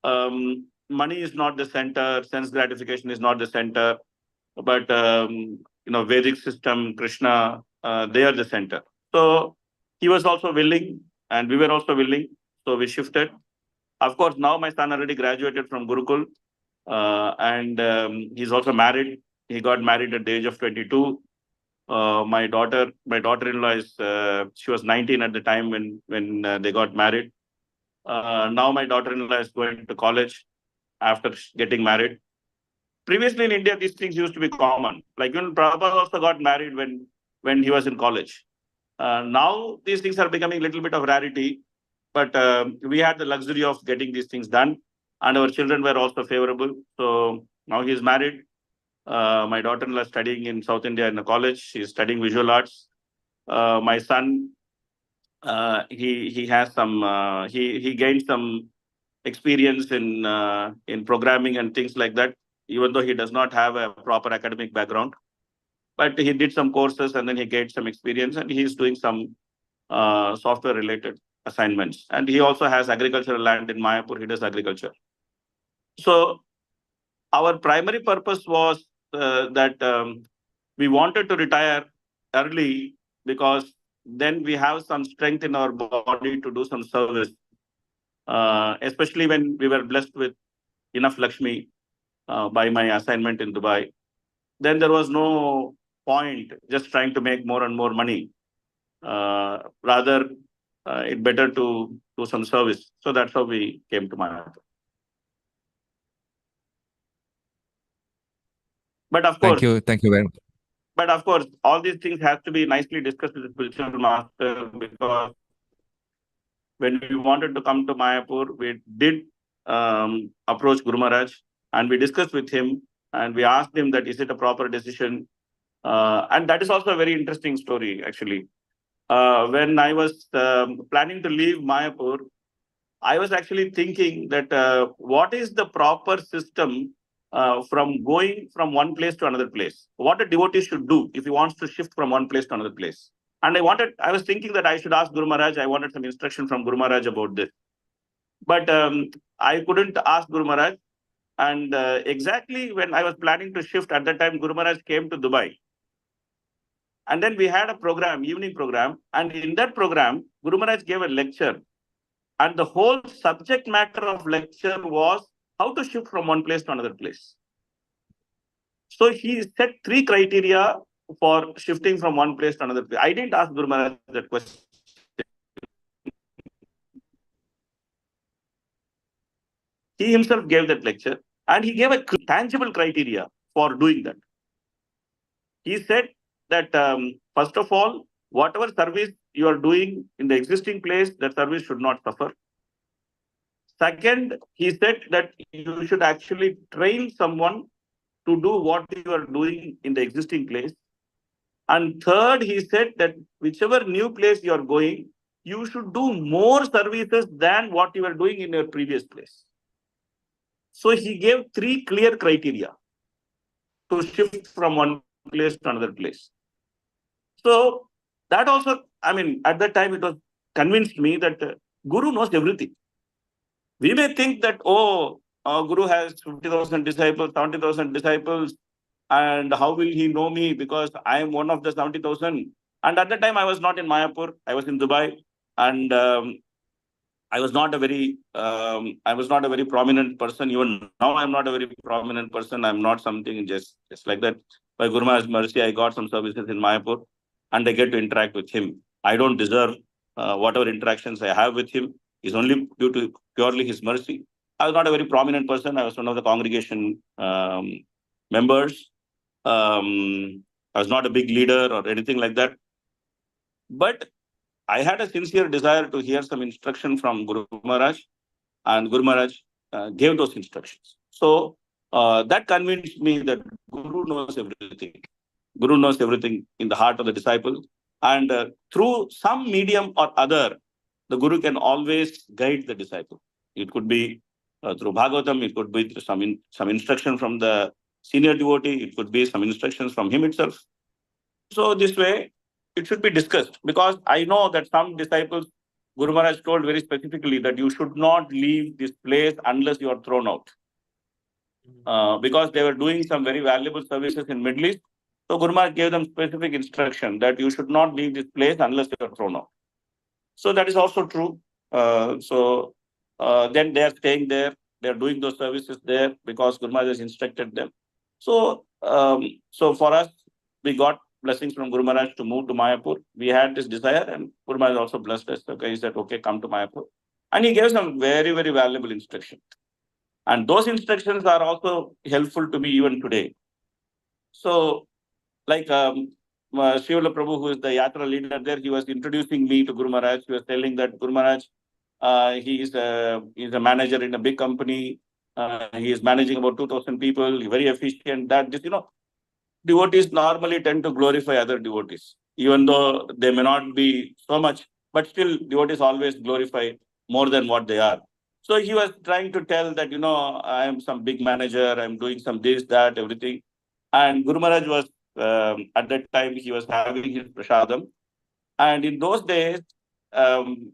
money is not the center, sense gratification is not the center, but Vedic system, Krishna, they are the center. So he was also willing, and we were also willing. So we shifted. Of course, now my son already graduated from Gurukul, and he's also married. He got married at the age of 22. My daughter-in-law is she was 19 at the time when they got married. Now my daughter-in-law is going to college after getting married. Previously in India, these things used to be common. Like even Prabhupada also got married when he was in college. Now these things are becoming a little bit of rarity, but we had the luxury of getting these things done, and our children were also favorable. So now he's married. My daughter-in-law is studying in South India in a college. She's studying visual arts. My son, he has some he gained some experience in programming and things like that, even though he does not have a proper academic background. But he did some courses and then he gained some experience and he's doing some software related assignments. And he also has agricultural land in Mayapur. He does agriculture. So our primary purpose was that we wanted to retire early because then we have some strength in our body to do some service, especially when we were blessed with enough Lakshmi by my assignment in Dubai. Then there was no point just trying to make more and more money. Rather, it's better to do some service. So that's how we came to Mayapur. But of course, thank you very much. But of course, all these things have to be nicely discussed with the spiritual master, because when we wanted to come to Mayapur, we did approach Guru Maharaj and we discussed with him and we asked him that is it a proper decision? And that is also a very interesting story, actually. When I was planning to leave Mayapur, I was actually thinking that what is the proper system from going from one place to another place? What a devotee should do if he wants to shift from one place to another place. And I was thinking that I should ask Guru Maharaj. I wanted some instruction from Guru Maharaj about this. But I couldn't ask Guru Maharaj. And exactly when I was planning to shift at that time, Guru Maharaj came to Dubai. And then we had a program, evening program. And in that program, Guru Maharaj gave a lecture. And the whole subject matter of lecture was how to shift from one place to another place. So he set 3 criteria for shifting from one place to another place. I didn't ask Guru Maharaj that question. He himself gave that lecture and he gave a tangible criteria for doing that. He said that first of all, whatever service you are doing in the existing place, that service should not suffer. Second, he said that you should actually train someone to do what you are doing in the existing place. And third, he said that whichever new place you are going, you should do more services than what you were doing in your previous place. So he gave 3 clear criteria to shift from one place to another place. So that also, I mean, at that time, it was convinced me that Guru knows everything. We may think that, Guru has 50,000 disciples, 70,000 disciples, and how will he know me because I am one of the 70,000? And at that time, I was not in Mayapur. I was in Dubai, and I was not a very prominent person. Even now, I'm not a very prominent person. I'm not something just like that. By Guru Maharaj's mercy, I got some services in Mayapur, and I get to interact with him. I don't deserve whatever interactions I have with him. Is only due to purely his mercy. I was not a very prominent person. I was one of the congregation members. I was not a big leader or anything like that. But I had a sincere desire to hear some instruction from Guru Maharaj, and Guru Maharaj gave those instructions. So that convinced me that Guru knows everything. Guru knows everything in the heart of the disciple. And through some medium or other, the Guru can always guide the disciple. It could be through Bhagavatam, it could be through some instruction from the senior devotee, it could be some instructions from him itself. So this way, it should be discussed, because I know that some disciples, Guru Maharaj told very specifically that you should not leave this place unless you are thrown out. Because they were doing some very valuable services in Middle East. So Guru Maharaj gave them specific instruction that you should not leave this place unless you are thrown out. So that is also true. Then they are staying there. They are doing those services there because Guru Maharaj has instructed them. So for us, we got blessings from Guru Maharaj to move to Mayapur. We had this desire, and Guru Maharaj also blessed us. Okay, he said, okay, come to Mayapur. And he gave some very, very valuable instructions. And those instructions are also helpful to me even today. So, like Srila Prabhu, who is the Yatra leader there, he was introducing me to Guru Maharaj. He was telling that Guru Maharaj, he is a manager in a big company. He is managing about 2,000 people, very efficient. Devotees normally tend to glorify other devotees, even though they may not be so much, but still devotees always glorify more than what they are. So he was trying to tell that, I am some big manager, I'm doing some this, that, everything. And Guru Maharaj was, at that time, he was having his prasadam. And in those days, Guru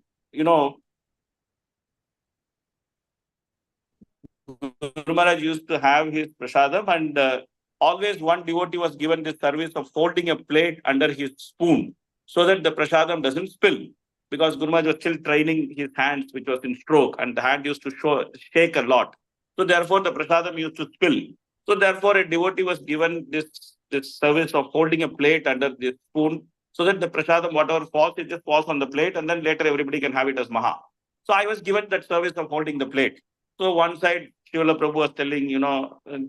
Maharaj used to have his prasadam, and always one devotee was given this service of holding a plate under his spoon so that the prasadam doesn't spill. Because Guru Maharaj was still training his hands, which was in stroke, and the hand used to shake a lot. So therefore, the prasadam used to spill. So therefore, a devotee was given this service of holding a plate under this spoon so that the prasadam, whatever falls, it just falls on the plate, and then later everybody can have it as maha. So I was given that service of holding the plate. So one side, Srila Prabhu was telling,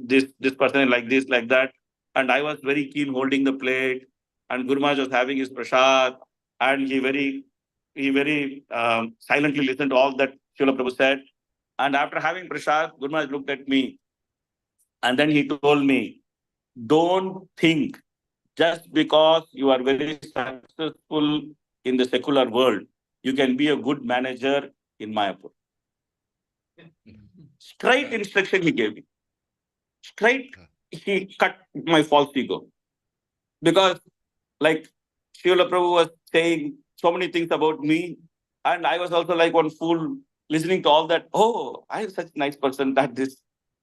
this person is like this, like that. and I was very keen holding the plate, and Guru Maharaj was having his prasad, and he very silently listened to all that Srila Prabhu said. And after having prasad, Guru Maharaj looked at me, and then he told me, don't think just because you are very successful in the secular world, you can be a good manager in Mayapur. Straight instruction he gave me. Straight, he cut my false ego. Because like Srila Prabhu was saying so many things about me, and I was also like one fool listening to all that. Oh, I am such a nice person, that this.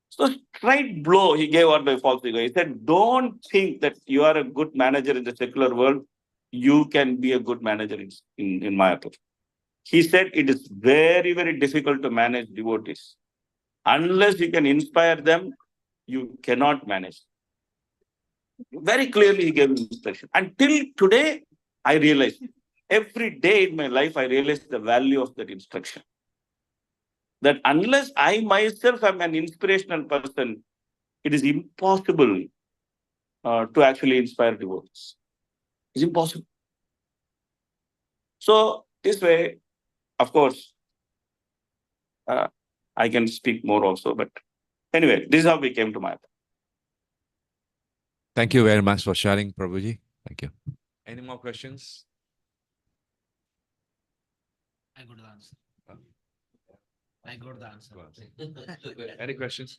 So straight blow he gave out my false ego. He said, don't think that you are a good manager in the secular world. You can be a good manager in Mayapur. He said it is very, very difficult to manage devotees. Unless you can inspire them, you cannot manage. Very clearly he gave me instruction. Until today, I realize, every day in my life, I realize the value of that instruction. That unless I myself am an inspirational person, it is impossible to actually inspire devotees. It's impossible. So this way, of course, I can speak more also. But anyway, this is how we came to Mayapur. Thank you very much for sharing, Prabhuji. Thank you. Any more questions? I got the answer. I got the answer. Any questions?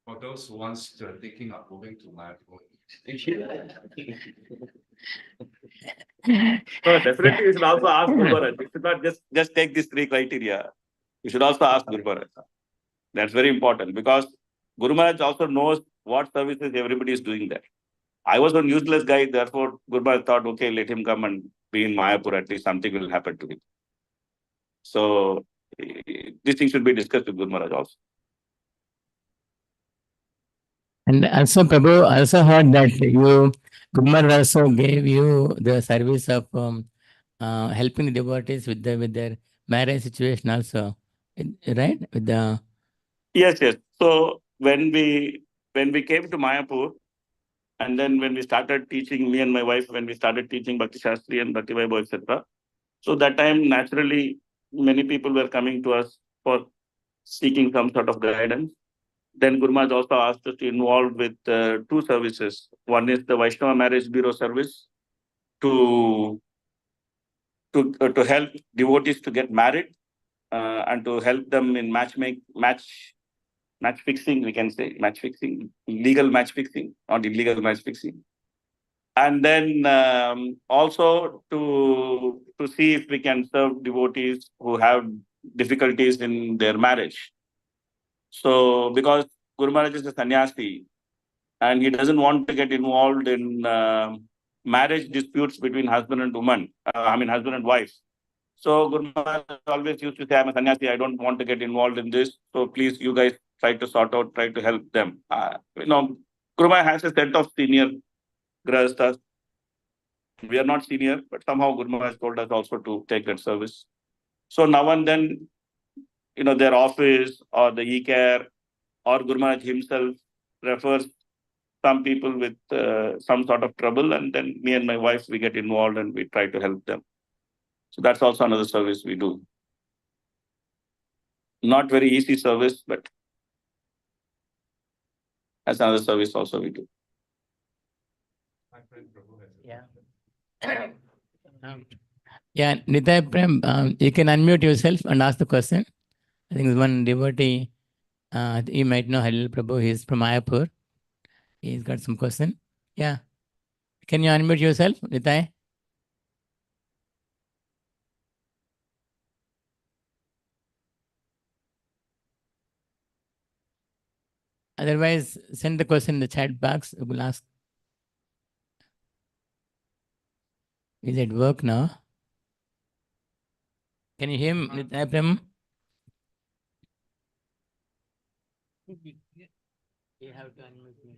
For those who wants to thinking of moving to Mayapur. So definitely you should also ask Guru Maharaj. You should not just take these three criteria. You should also ask Guru Maharaj. That's very important, because Guru Maharaj also knows what services everybody is doing there. I was one useless guy, therefore Guru Maharaj thought, okay, let him come and be in Mayapur, at least something will happen to him. So this thing should be discussed with Guru Maharaj also. And also, Prabhu, I also heard that Guru Maharaj also gave you the service of helping the devotees with their marriage situation also, right? With the Yes, yes. So when we came to Mayapur, and then when we started teaching, me and my wife, when we started teaching Bhakti Shastri and Bhakti Vaibhav, etc. So that time, naturally, many people were coming to us for seeking some sort of guidance. Then Guru Maharaj also asked us to involve with two services. One is the Vaishnava Marriage Bureau service to help devotees to get married, and to help them in match fixing, we can say match fixing, legal match fixing, not illegal match fixing. And then also to see if we can serve devotees who have difficulties in their marriage. So because Guru Maharaj is a sannyasi, and he doesn't want to get involved in marriage disputes between husband and woman, husband and wife. So Guru Maharaj always used to say, I'm a sannyasi, I don't want to get involved in this. So please, you guys try to sort out, try to help them. Guru Maharaj has a set of senior grahasthas. We are not senior, but somehow Guru Maharaj told us also to take that service. So now and then, their office or the e-care or Guru Maharaj himself refers some people with some sort of trouble, and then me and my wife, we get involved and we try to help them. So that's also another service we do. Not very easy service, but that's another service also we do. yeah. Yeah, Nitai Prem, you can unmute yourself and ask the question. I think one devotee, you might know Halil Prabhu, he's from Mayapur. He's got some question. Yeah. Can you unmute yourself, Nitai? Otherwise, send the question in the chat box. We'll ask. Is it work now? Can you hear me, Nitai Prem? You have to unmute me.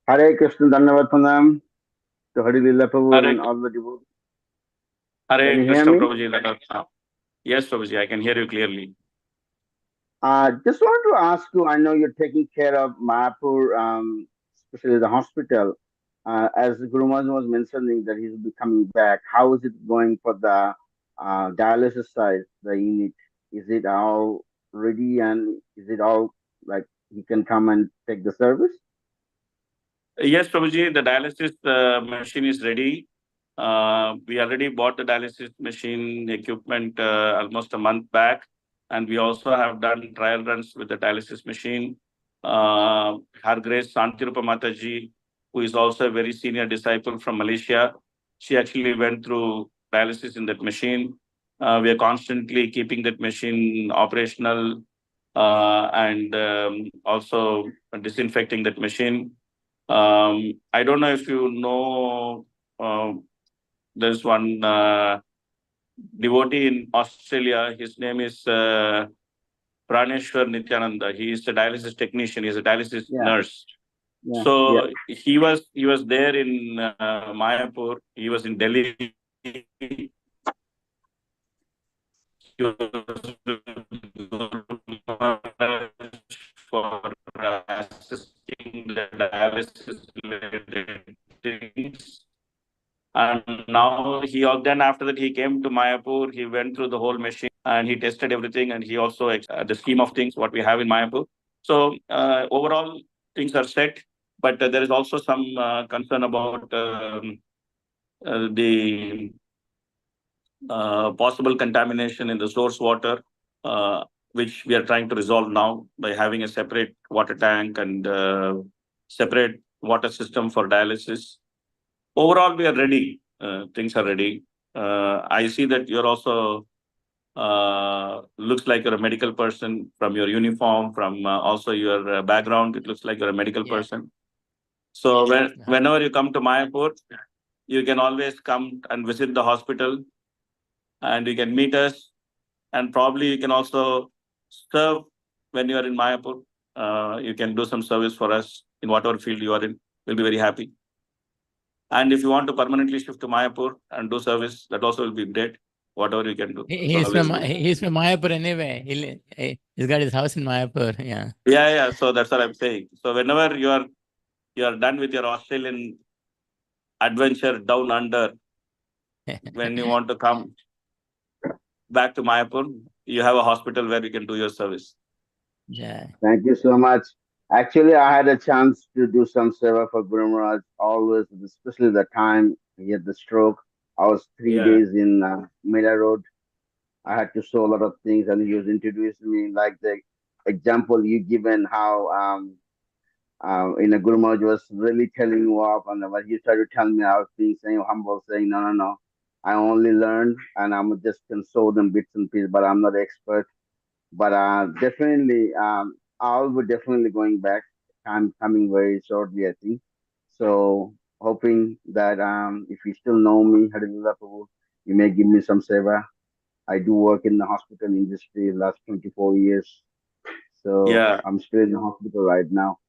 Hare Krishna, Dhanyavad Pranam to Hari Lila Prabhu Hare, and all the devotees. Can Hare you hear Krishna me? Prabhuji. Yes, Prabhuji, I can hear you clearly. Just want to ask you, I know you're taking care of Mayapur, especially the hospital. As Guru Maharaj was mentioning that he's be coming back, how is it going for the dialysis side, the unit? Is it all ready and is it all like he can come and take the service? Yes, Prabhuji, the dialysis machine is ready. We already bought the dialysis machine equipment almost a month back, and we also have done trial runs with the dialysis machine. Her Grace Santirupa Mataji, who is also a very senior disciple from Malaysia, she actually went through dialysis in that machine. We are constantly keeping that machine operational and also disinfecting that machine. I don't know if you know, there's one devotee in Australia. His name is Praneshwar Nityananda. He is a dialysis technician. He's a dialysis nurse. Yeah. So he was there in Mayapur. He was in Delhi. He was for assisting the dialysis related things. And now then after that he came to Mayapur, he went through the whole machine and he tested everything, and he also the scheme of things what we have in Mayapur. So overall things are set, but there is also some concern about the possible contamination in the source water, which we are trying to resolve now by having a separate water tank and separate water system for dialysis. Overall, we are ready. Things are ready. I see that you're also looks like you're a medical person from your uniform, from also your background. It looks like you're a medical person. So whenever you come to Mayapur, you can always come and visit the hospital, and you can meet us, and probably you can also serve when you are in Mayapur. You can do some service for us in whatever field you are in. We'll be very happy. And if you want to permanently shift to Mayapur and do service, that also will be great. Whatever you can do. He's from Mayapur anyway. He's got his house in Mayapur. Yeah. Yeah. So that's what I'm saying. So whenever you are done with your Australian adventure down under, when you want to come back to Mayapur, you have a hospital where you can do your service. Yeah. Thank you so much. Actually, I had a chance to do some seva for Guru Maharaj always, especially the time he had the stroke. I was 3 days in Mira Road. I had to show a lot of things, and he was introducing me like the example you given how in a Guru Maharaj was really telling you up, and when he started telling me, I was being saying humble, saying no. I only learned, and I'm just can show them bits and pieces, but I'm not an expert. But definitely, I'll be definitely going back. I'm coming very shortly, I think. So hoping that if you still know me, Harilullah Prabhu, you may give me some seva. I do work in the hospital industry last 24 years. So I'm still in the hospital right now.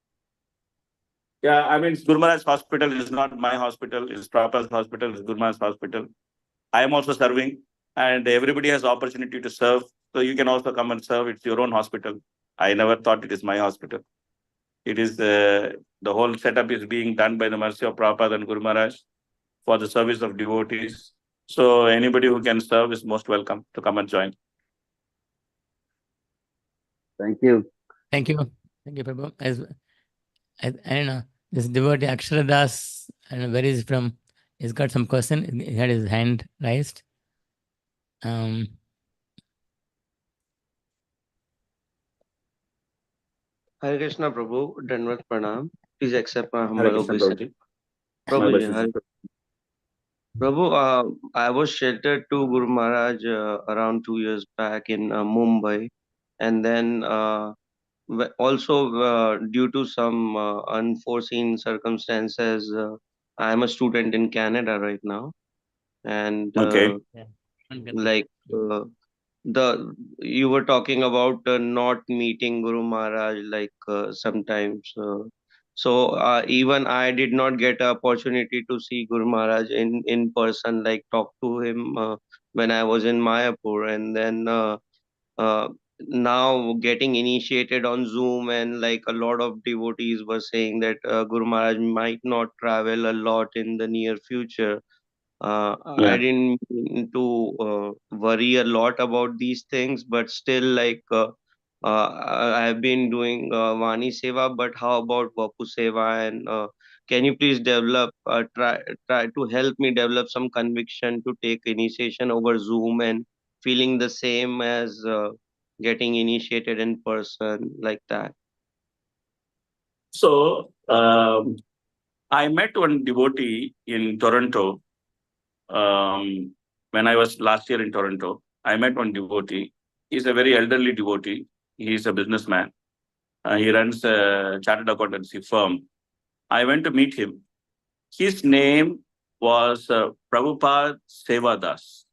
Yeah, I mean, Guru Maharaj Hospital is not my hospital. It's Prabhupada's hospital. It's Guru Maharaj Hospital. I am also serving, and everybody has opportunity to serve. So you can also come and serve. It's your own hospital. I never thought it is my hospital. It is the whole setup is being done by the mercy of Prabhupada and Guru Maharaj for the service of devotees. So anybody who can serve is most welcome to come and join. Thank you. Thank you, Prabhu. I don't know, this devotee Aksharadas, I don't know where he's from. He's got some question. He had his hand raised. Hare Krishna Prabhu, Dandavat Pranam. Please accept my humble obeisance. Prabhu, I was sheltered to Guru Maharaj around 2 years back in Mumbai, and then also due to some unforeseen circumstances, I am a student in Canada right now, and like you were talking about not meeting Guru Maharaj like sometimes. Even I did not get an opportunity to see Guru Maharaj in person, like talk to him when I was in Mayapur, and then uh, now getting initiated on Zoom, and like a lot of devotees were saying that Guru Maharaj might not travel a lot in the near future. I Yeah. didn't mean to worry a lot about these things, but still, I have been doing Vani Seva, but how about Vapu Seva? And can you please try to help me develop some conviction to take initiation over Zoom and feeling the same as getting initiated in person like that? So I met one devotee in Toronto when I was last year in Toronto. I met one devotee. He's a very elderly devotee. He's a businessman. He runs a chartered accountancy firm. I went to meet him. His name was Prabhupada Sevadas.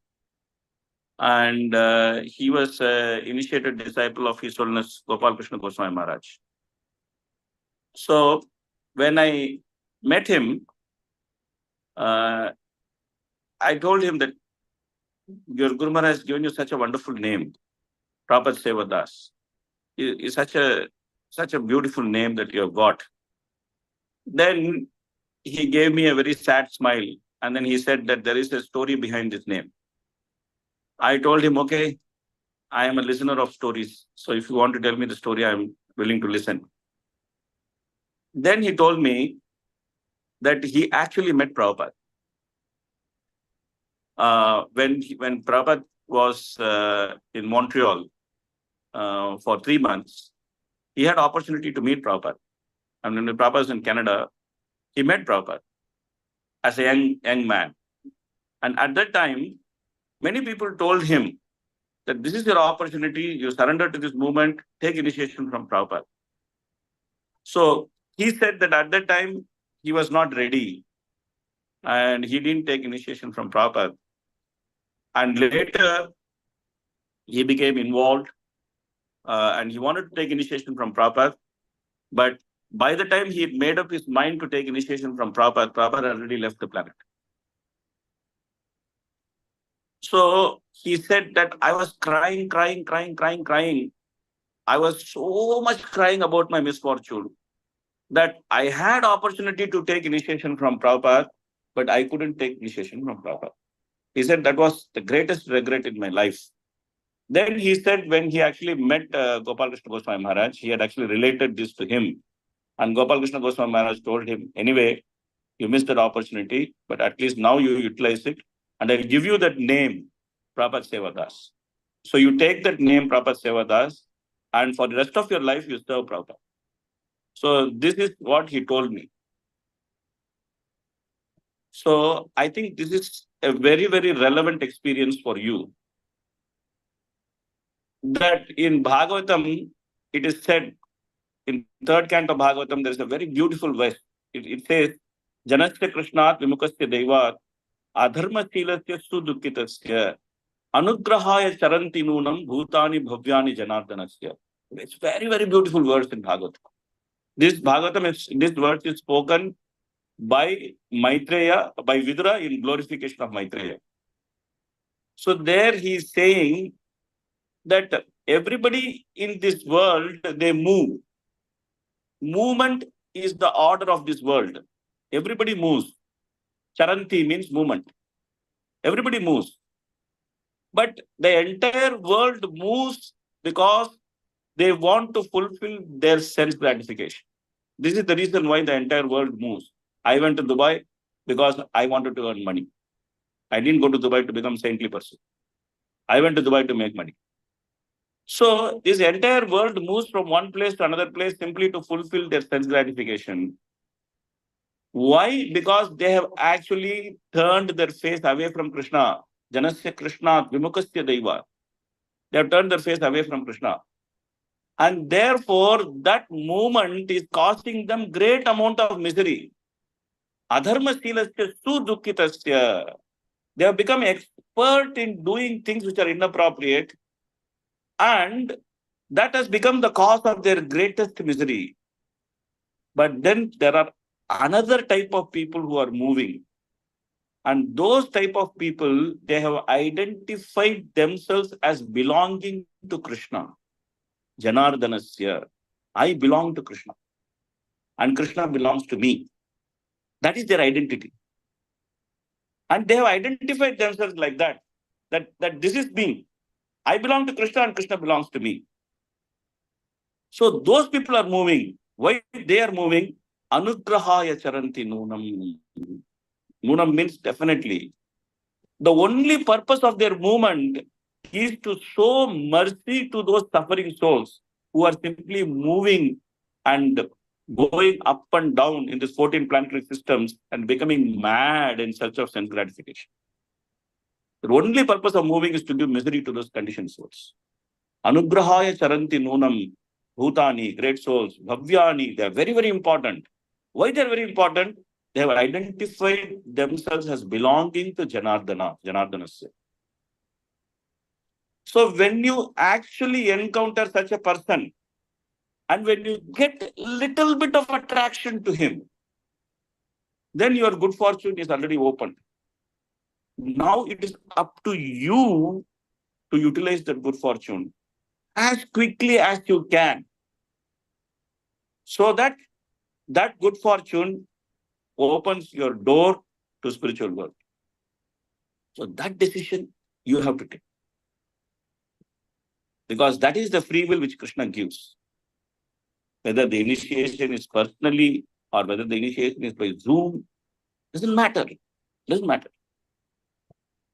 And he was initiated disciple of His Holiness Gopal Krishna Goswami Maharaj. So when I met him, I told him that your Guru Maharaj has given you such a wonderful name, Prabhupada Sevadas. It's such a beautiful name that you have got. Then he gave me a very sad smile, and then he said that there is a story behind this name. I told him, okay, I am a listener of stories. So if you want to tell me the story, I'm willing to listen. Then he told me that he actually met Prabhupada. When Prabhupada was in Montreal for 3 months, he had opportunity to meet Prabhupada. And when Prabhupada was in Canada, he met Prabhupada as a young man. And at that time, many people told him that this is your opportunity, you surrender to this movement, take initiation from Prabhupada. So he said that at that time, he was not ready and he didn't take initiation from Prabhupada. And later, he became involved and he wanted to take initiation from Prabhupada. But by the time he made up his mind to take initiation from Prabhupada, Prabhupada already left the planet. So he said that I was crying. I was so much crying about my misfortune that I had opportunity to take initiation from Prabhupada, but I couldn't take initiation from Prabhupada. He said that was the greatest regret in my life. Then he said when he actually met Gopal Krishna Goswami Maharaj, he had actually related this to him. And Gopal Krishna Goswami Maharaj told him, anyway, you missed that opportunity, but at least now you utilize it. And I'll give you that name, Prabhupada Sevadas. So you take that name, Prabhupada Sevadas, and for the rest of your life, you serve Prabhupada. So this is what he told me. So I think this is a very, very relevant experience for you. That in Bhagavatam, it is said, in third canto of Bhagavatam, there is a very beautiful verse. It says, Janasya Krishnat Vimukasya Devat Adharma Silasya Sudukkitasya Anugrahaya Charanti Nunam Bhutani Bhavyani Janardanasya. It's very, very beautiful verse in Bhagavatam. This verse is spoken by Maitreya, by Vidura in glorification of Maitreya. So there he is saying that everybody in this world, they move. Movement is the order of this world. Everybody moves. Charanti means movement. Everybody moves. But the entire world moves because they want to fulfill their sense gratification. This is the reason why the entire world moves. I went to Dubai because I wanted to earn money. I didn't go to Dubai to become a saintly person. I went to Dubai to make money. So this entire world moves from one place to another place simply to fulfill their sense gratification. Why? Because they have actually turned their face away from Krishna. Janasya Krishna Vimukasya Deva. They have turned their face away from Krishna. And therefore, that movement is costing them great amount of misery. Adharma Silasya Sudukkitasya. They have become expert in doing things which are inappropriate. And that has become the cause of their greatest misery. But then there are another type of people who are moving. And those type of people, they have identified themselves as belonging to Krishna. Janardanasya. I belong to Krishna. And Krishna belongs to me. That is their identity. And they have identified themselves like that. That this is me. I belong to Krishna and Krishna belongs to me. So those people are moving. Why they are moving? Anugrahaya charanti nunam. Nunam means definitely. The only purpose of their movement is to show mercy to those suffering souls who are simply moving and going up and down in these 14 planetary systems and becoming mad in search of sense gratification. The only purpose of moving is to give misery to those conditioned souls. Anugrahaya charanti nunam. Bhutani, great souls, Bhavyani, they are very, very important. Why they are very important? They have identified themselves as belonging to Janardanasya. So when you actually encounter such a person, and when you get little bit of attraction to him, then your good fortune is already opened. Now it is up to you to utilize that good fortune as quickly as you can, so that that good fortune opens your door to spiritual world. So that decision you have to take. Because that is the free will which Krishna gives. Whether the initiation is personally or whether the initiation is by Zoom, doesn't matter. Doesn't matter.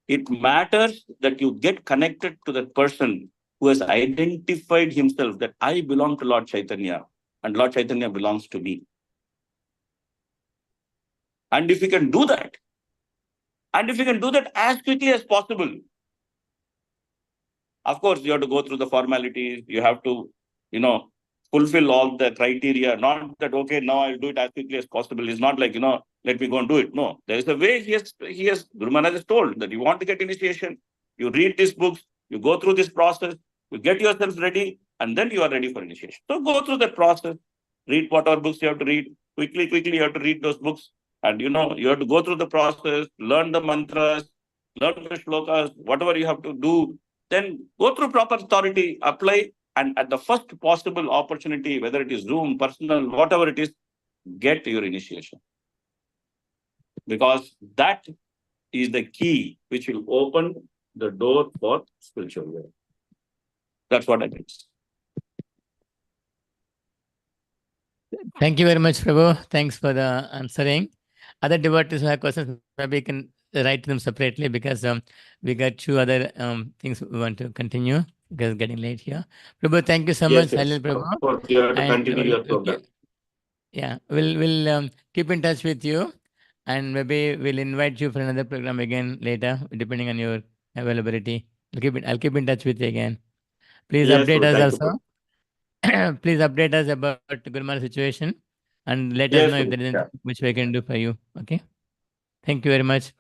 It matters that you get connected to that person who has identified himself that I belong to Lord Chaitanya and Lord Chaitanya belongs to me. And if you can do that, as quickly as possible, of course, you have to go through the formalities, you have to, fulfill all the criteria, not that, okay, now I'll do it as quickly as possible. It's not like, let me go and do it. No, there is a way Guru Maharaj has told that you want to get initiation, you read these books, you go through this process, you get yourself ready, and then you are ready for initiation. So go through that process, read whatever books you have to read, quickly you have to read those books. And, you have to go through the process, learn the mantras, learn the shlokas, whatever you have to do, then go through proper authority, apply, and at the first possible opportunity, whether it is Zoom, personal, whatever it is, get your initiation. Because that is the key which will open the door for spiritual world. That's what I mean. Thank you very much, Prabhu. Thanks for the answering. Other devotees who have questions, maybe you can write them separately, because we got two other things we want to continue, because it's getting late here. Prabhu, thank you so much. Halil Prabhu. Of course, you have to continue your program. Yeah, we'll keep in touch with you, and maybe we'll invite you for another program again later, depending on your availability. I'll keep in touch with you again. Please update us also. Please update us about Guru Maharaj situation, and let us know if there is anything which we can do for you. Okay. Thank you very much.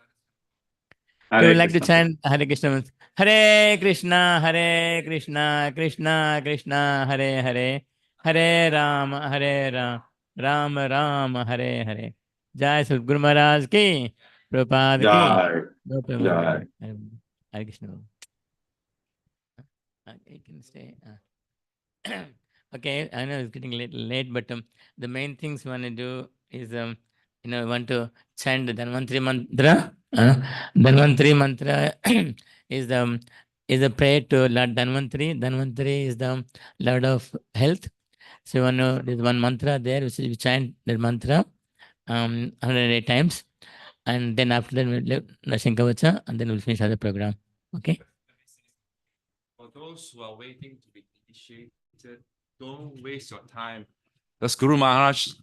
We would like to chant Hare Krishna. Hare Krishna, Hare Krishna, Krishna Krishna, Hare Hare, Hare Rama, Hare Rama, Rama Rama, Hare Hare. Jai Sri Guru Maharaj ki, Prabhupada ki. Jai. Hare Krishna. I can stay. Okay, I know it's getting late, but the main things we want to do is, we want to chant the Dhanvantari mantra. Dhanvantari mantra is a prayer to Lord Dhanvantari. Dhanvantari is the Lord of health. So there's one mantra there, which we chant that mantra 108 times, and then after that we'll do Nashinkavacha, and then we'll finish the program. Okay. For those who are waiting to be initiated, don't waste your time. Because Guru Maharaj's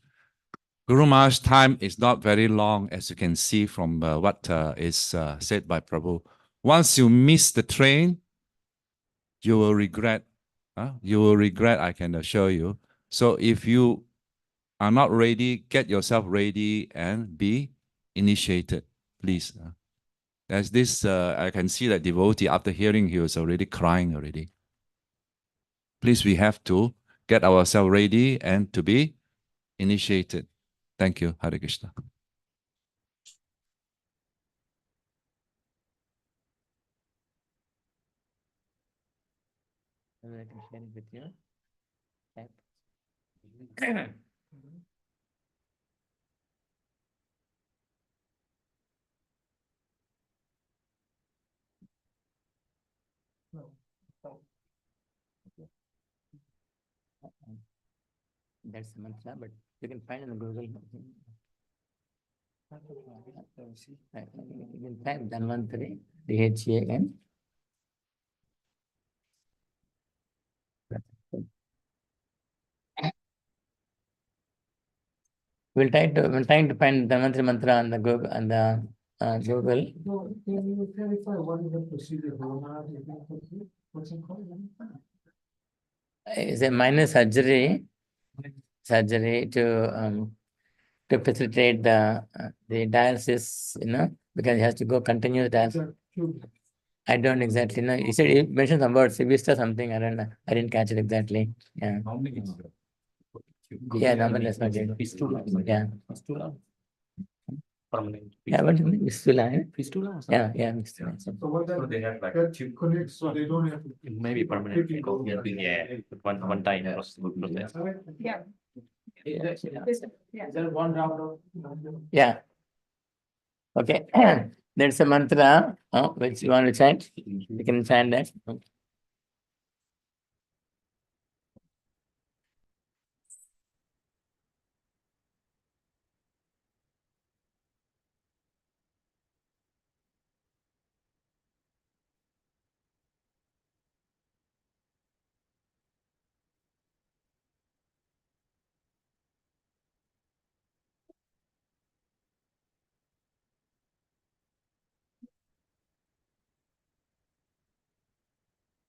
time is not very long, as you can see from what is said by Prabhu. Once you miss the train, you will regret. You will regret, I can assure you. So if you are not ready, get yourself ready and be initiated, please. There's this, I can see that devotee, after hearing, he was already crying already. please, we have to get ourselves ready and to be initiated. Thank you. Hare Krishna. I can share it with you. That's the mantra, but you can find in the Google. You can type Dhanvantari, DHAN. We'll try to find Dhanvantari mantra on the Google Google. No, can you clarify what is the procedure? What's it called? It's a minor surgery to facilitate the dialysis, because he has to go continue dialysis. I don't exactly know. He said he mentioned some words, Vista something. I don't know. I didn't catch it exactly. Yeah. Yeah, normally that's not it. Yeah. Permanent. Yeah, what is it? Fistula, eh? Fistula? Yeah, fistula. So what So they have like chip connects, so they don't have to. it may be permanent. Yeah, one time process. Yeah. Yeah. Is there one round of? Yeah. Okay. There's a mantra which you want to chant. You can chant that.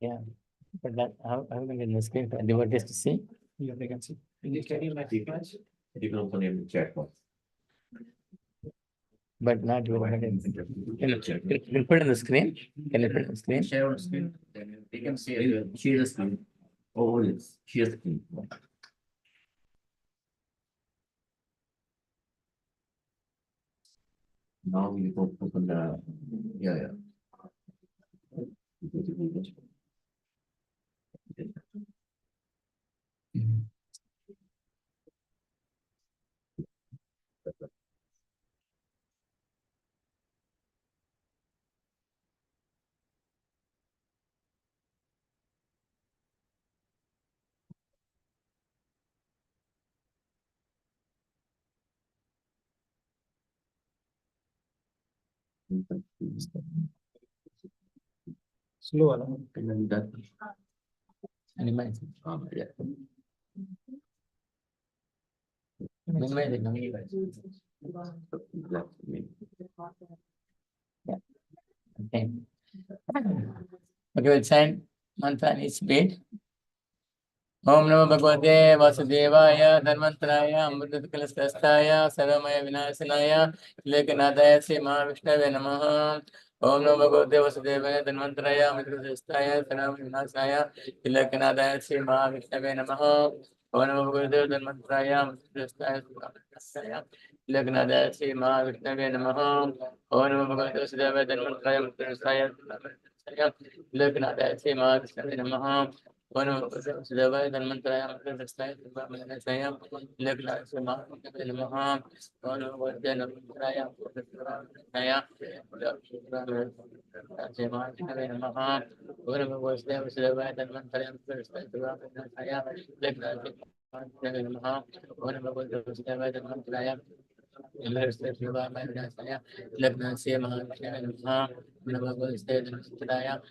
Yeah. But that how can we get in the screen for devotees to see? Yeah, they can see. Can you like flash? You can open the chat box. But not with can you put it on the screen? Can you put it on the screen? Share on screen. Then they can see it. Share the screen. Oh, yes. Share the screen. Now we go open the yeah. Slow. And then that. Minimize it. Yeah. Minimize it. Yeah. Okay. Okay, we'll chant mantra in each beat. Om Namo Bhagavate Vasudevaya Dhanvantaraya Amrutakalastastaya Sarvamaya Vinashanaya Lekanadaya Sri Mahavishnave Namaha. Om Namo Bhagavate Vasudevaya Dhanvantaraya Amrutakalastastaya Sarvamaya Vinashanaya Lekanadaya Sri Mahavishnave Namaha. Om Namo Bhagavate Dhanvantaraya Amrutakalastastaya Sarvamaya Lekanadaya Sri Mahavishnave Namaha. Om Namo Bhagavate Vasudevaya Dhanvantaraya Amrutakalastastaya Sarvamaya Lekanadaya Sri Mahavishnave Namaha. Bueno, se le va a dar mantra a la resta de la mantra le clase más de maha bueno de la mantra se más de maha bueno pues se le va a dar mantra a la resta de la mantra le clase de maha bueno pues se le va a dar mantra Lagna se Maha Namago State Staya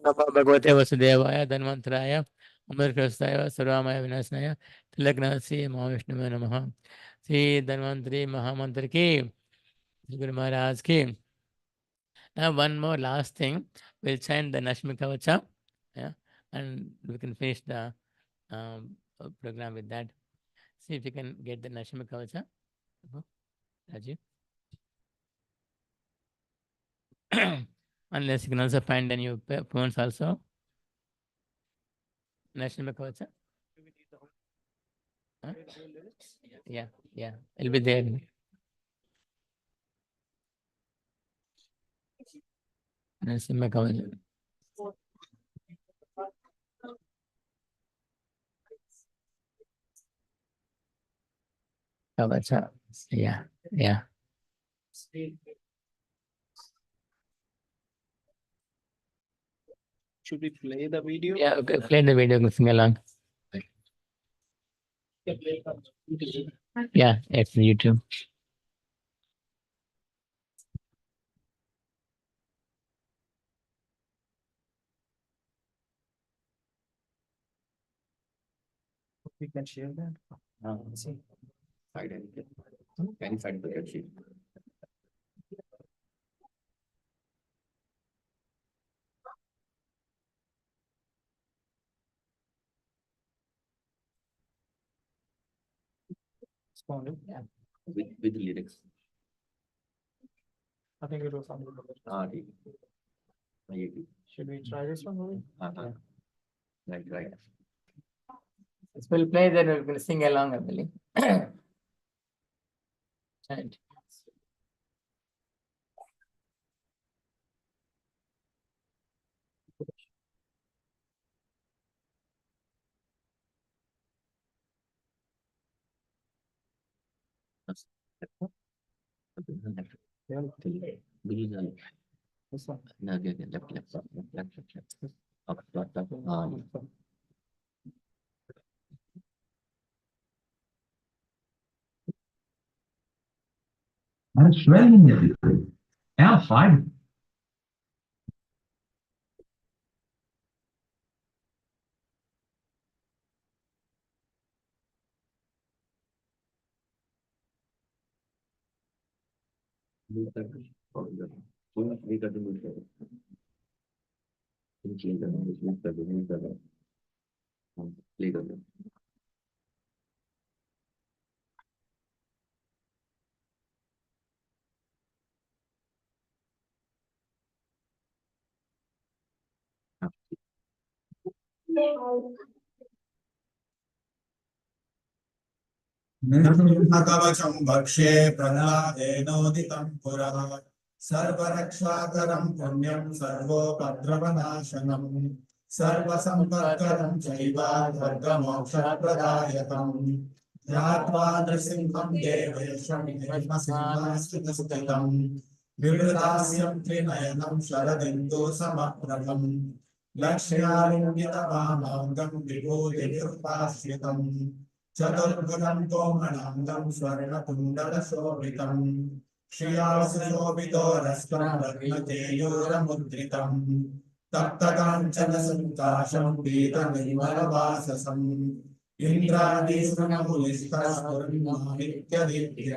Bhagavate Vasudevaya Dhanvantaraya Amrikastaya Sarvamaya Vinasnaya Tilagnasi Mahavishnuve Namaha. Sri Dhanvantari Mahamantra ki, Sri Guru Maharaj ki. Now one more last thing, we'll chant the Nashmi Kavacha, yeah, and we can finish the program with that. See if you can get the Nashmi Kavacha. Rajiv. Unless you can also find in your phones also. Nashmi Kavacha. Huh? Yeah, it'll be there. Narasimha Kavacha. Kavacha. Yeah. Should we play the video? Yeah, okay. Play the video, sing along. Yeah, it's YouTube. We can share that. See. Can you find the sheet? Yeah. with lyrics. I think it was something. Should we try this one, maybe? Right. We'll play, then we're going to sing along, I believe. And This one. No, okay, left. Up. That's shredding everything. Outside. कवचम भक्ष्ये प्रह्लादेनोदितं पुरः सर्वरक्षाकरं पुण्यं सर्वोपद्रवनाशनं सर्वसम्पत्करं चैव स्वर्गमोक्षप्रदायकं ध्यात्वा नृसिंहं देवेशं सिंहासनस्थितं विवृतास्यं त्रिनयनं शरदिन्दुसमप्रभं लक्ष्यालिङ्गितवामाङ्गं विभूतिभिरुपाश्रितम् चतुर्भुजं कोमलाङ्गं स्वर्णकुण्डलशोभितं श्रियासुशोभितो रस्त्रं रत्नकेयूरमुद्रितं तप्तकाञ्चनसङ्काशं पीतनिर्मलवाससं इन्द्रादिसुरमुलिस्तस्फुरन्माणिक्यदीप्तिः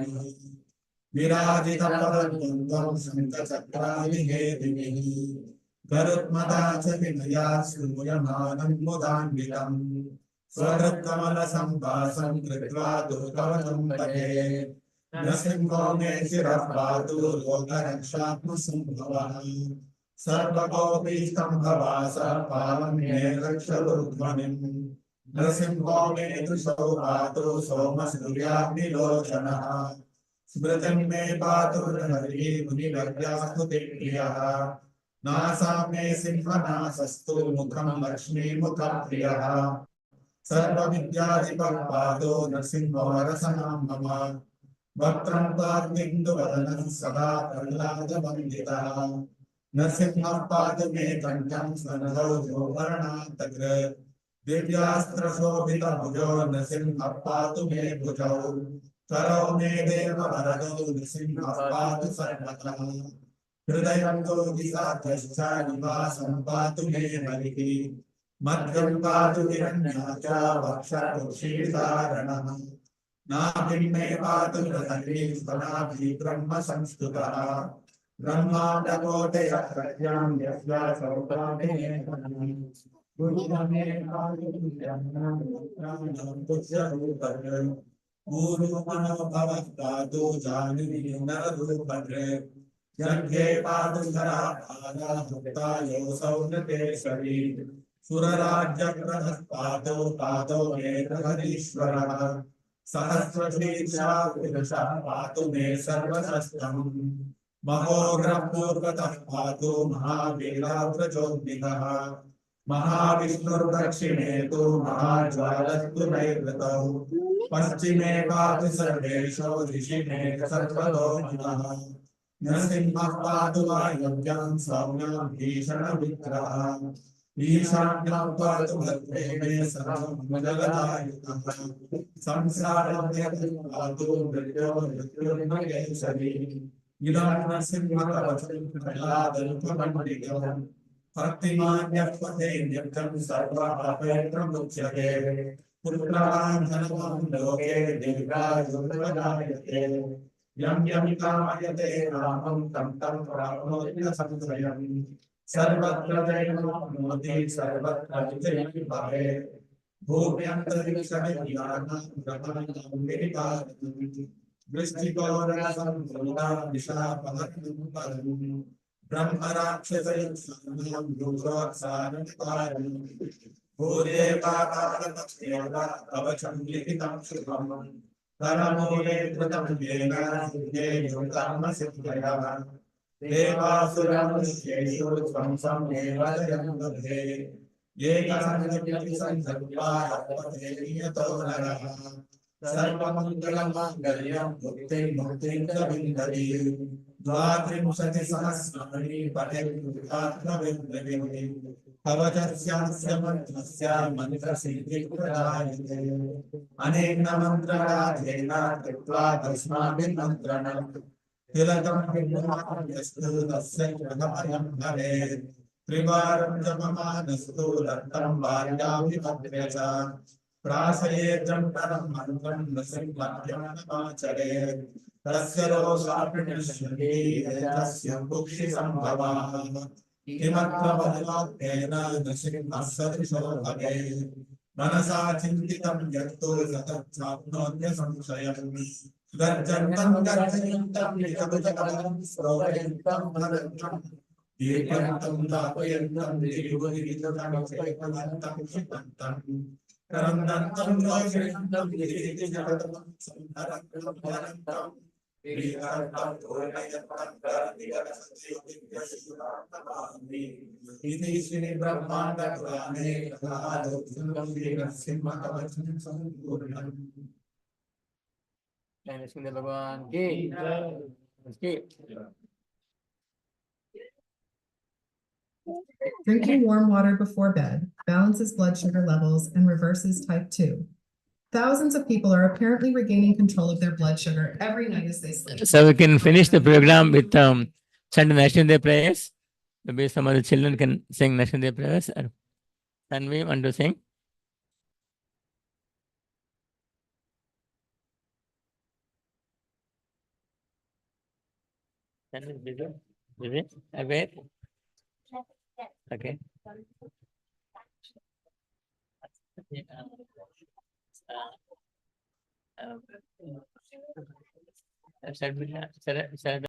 विराजितपरद्वन्द्वं शङ्खचक्रादिहेदिभिः गरुत्मता च विनया श्रूयमानं मुदान्वितम् स्वरकमलसम्भासं कृत्वा दुर्गवनं भजे नृसिंहो मे शिरः पातु लोकरक्षात्मसम्भवः सर्वगोपीस्तम्भवासः पावनं मे रक्षगुरुध्वनिम् नृसिंहो मे दृशौ पातु सोमसूर्याग्निलोचनः स्मृतिं मे पातु हरिः मुनिवर्यास्तु ते प्रियः नासा मे सिंहनासस्तु मुखं लक्ष्मीमुखप्रियः सर्वविद्याधिपः पादो नृसिंहो रसनां मम वक्त्रं पाद्मिन्दुवदनः सदा प्रह्लादवन्दितः नृसिंहः पातु मे कण्ठं स्कन्धौ जोपर्णान्तकृत् दिव्यास्त्रशोभितभुजो नृसिंहः पातु मे भुजौ करौ मे देववरदौ नृसिंहः पातु सर्वतः हृदयं योगिसाध्यश्च निवासं पातु मे हरिः मध्यं पातु हिरण्याच वक्षः नाभिं मे पातु हरिः स्वनाभिः ब्रह्म संस्तुतः ब्रह्माण्डकोटयः प्रज्ञां यस्या सौभाग्ये गुरुमे पातु पुष्यरूपः मूरुमनो भवः पातु जाह्नवी नररूपः यज्ञे पातु धराभागा भक्ता योऽसौ नृतेश्वरी सुरराज्यप्रदः पादौ मे प्रहरीश्वरः सहस्रशीर्षा पुरुषः पातु मे सर्वशस्त्रम् महोग्रः पूर्वतः पातु महावीराव्रजोद्भिदः महाविष्णुर्दक्षिणे तु महाज्वालस्तु नैऋतौ पश्चिमे पातु सर्वेषु ऋषिमे सर्वतो मनः नृसिंहः पातु वायव्यां सौम्यां भीषणविग्रहः ईशान्यां पातु भद्रे मे सर्वमङ्गलदायकः संसारं पातु मृत्युर्महेश्वरी इदं नृसिंहकवचं प्रह्लादरूपमण्डितम् भक्तिमान्यः पथेन्यर्थं सर्वपापैर्प्रमुच्यते पुत्रवान् धनवान् लोके दीर्घायुर्प्रदायते यं यं कामयते रामं तं तं प्राप्नोति न संशयम् सर्वत्र जयमाप्नोति सर्वत्र विजयं भवेत् भूम्यन्तरिक्षविज्ञानं ब्रह्माण्डं विकारणं वृष्टिगौरसंसृतादिशापहरणं परम् ब्रह्मराक्षसैः भूतोत्सारणकारणं भूते पातालमस्येव कवचं लिखितं शुभम् करमूले कृतं येन सिद्धेषु कर्मसिद्धयः देवासुरमनुष्येषु ध्वंसमेव जयं लभे ये कर्मण्यपि संसर्गाः पते नियतो नरः सर्वमङ्गलमाङ्गल्यं मुक्तिं च विन्दति द्वात्रिंशतिसहस्राणि पठेत्त्वात्मविद्महे कवचस्यास्य मन्त्रस्य मन्त्रसिद्धिप्रदायते अनेन मन्त्रराजेन कृत्वा तस्माभिर्मन्त्रणम् तिलकं विद्यमानस्तु तस्य ग्रहभयं भवेत् त्रिवारं जपमानस्तु दत्तं भार्याभिपत्रे च प्राशयेद्रं परं मन्त्रं नृसिंहमाचरेत् तस्य रोषाप्रणश्यति तस्य कुक्षिसम्भवाः किमर्थमनुवाक्येन नृसिंहसदृशो भवेत् मनसा चिन्तितं यत्तु सतत्प्राप्नोत्य संशयम् गर्जन्तं गर्जयन्तं निजभुजबलं श्रोवयन्तं वदन्तं दीर्घन्तं दापयन्तं दिग्विदितं चैतन्यं शिवन्तं करन्दन्तं रोषयन्तं गिरिजगतं संहरन्तं वदन्तं वीरन्तं पूर्णयन्तं करनिगरसंसिद्धिर्यशिवान्तमामि इति श्रीब्रह्माण्डपुराणे कथादोक्तं वीरसिंहकवचं सम्पूर्णम् नरसिंह भगवान की Drinking warm water before bed balances blood sugar levels and reverses type 2. Thousands of people are apparently regaining control of their blood sugar every night as they sleep. So we can finish the program with chanting National Day prayers. Maybe some of the children can sing National Day prayers. Can we want to sing? Can we busy? Busy? Aware? Okay. Shall we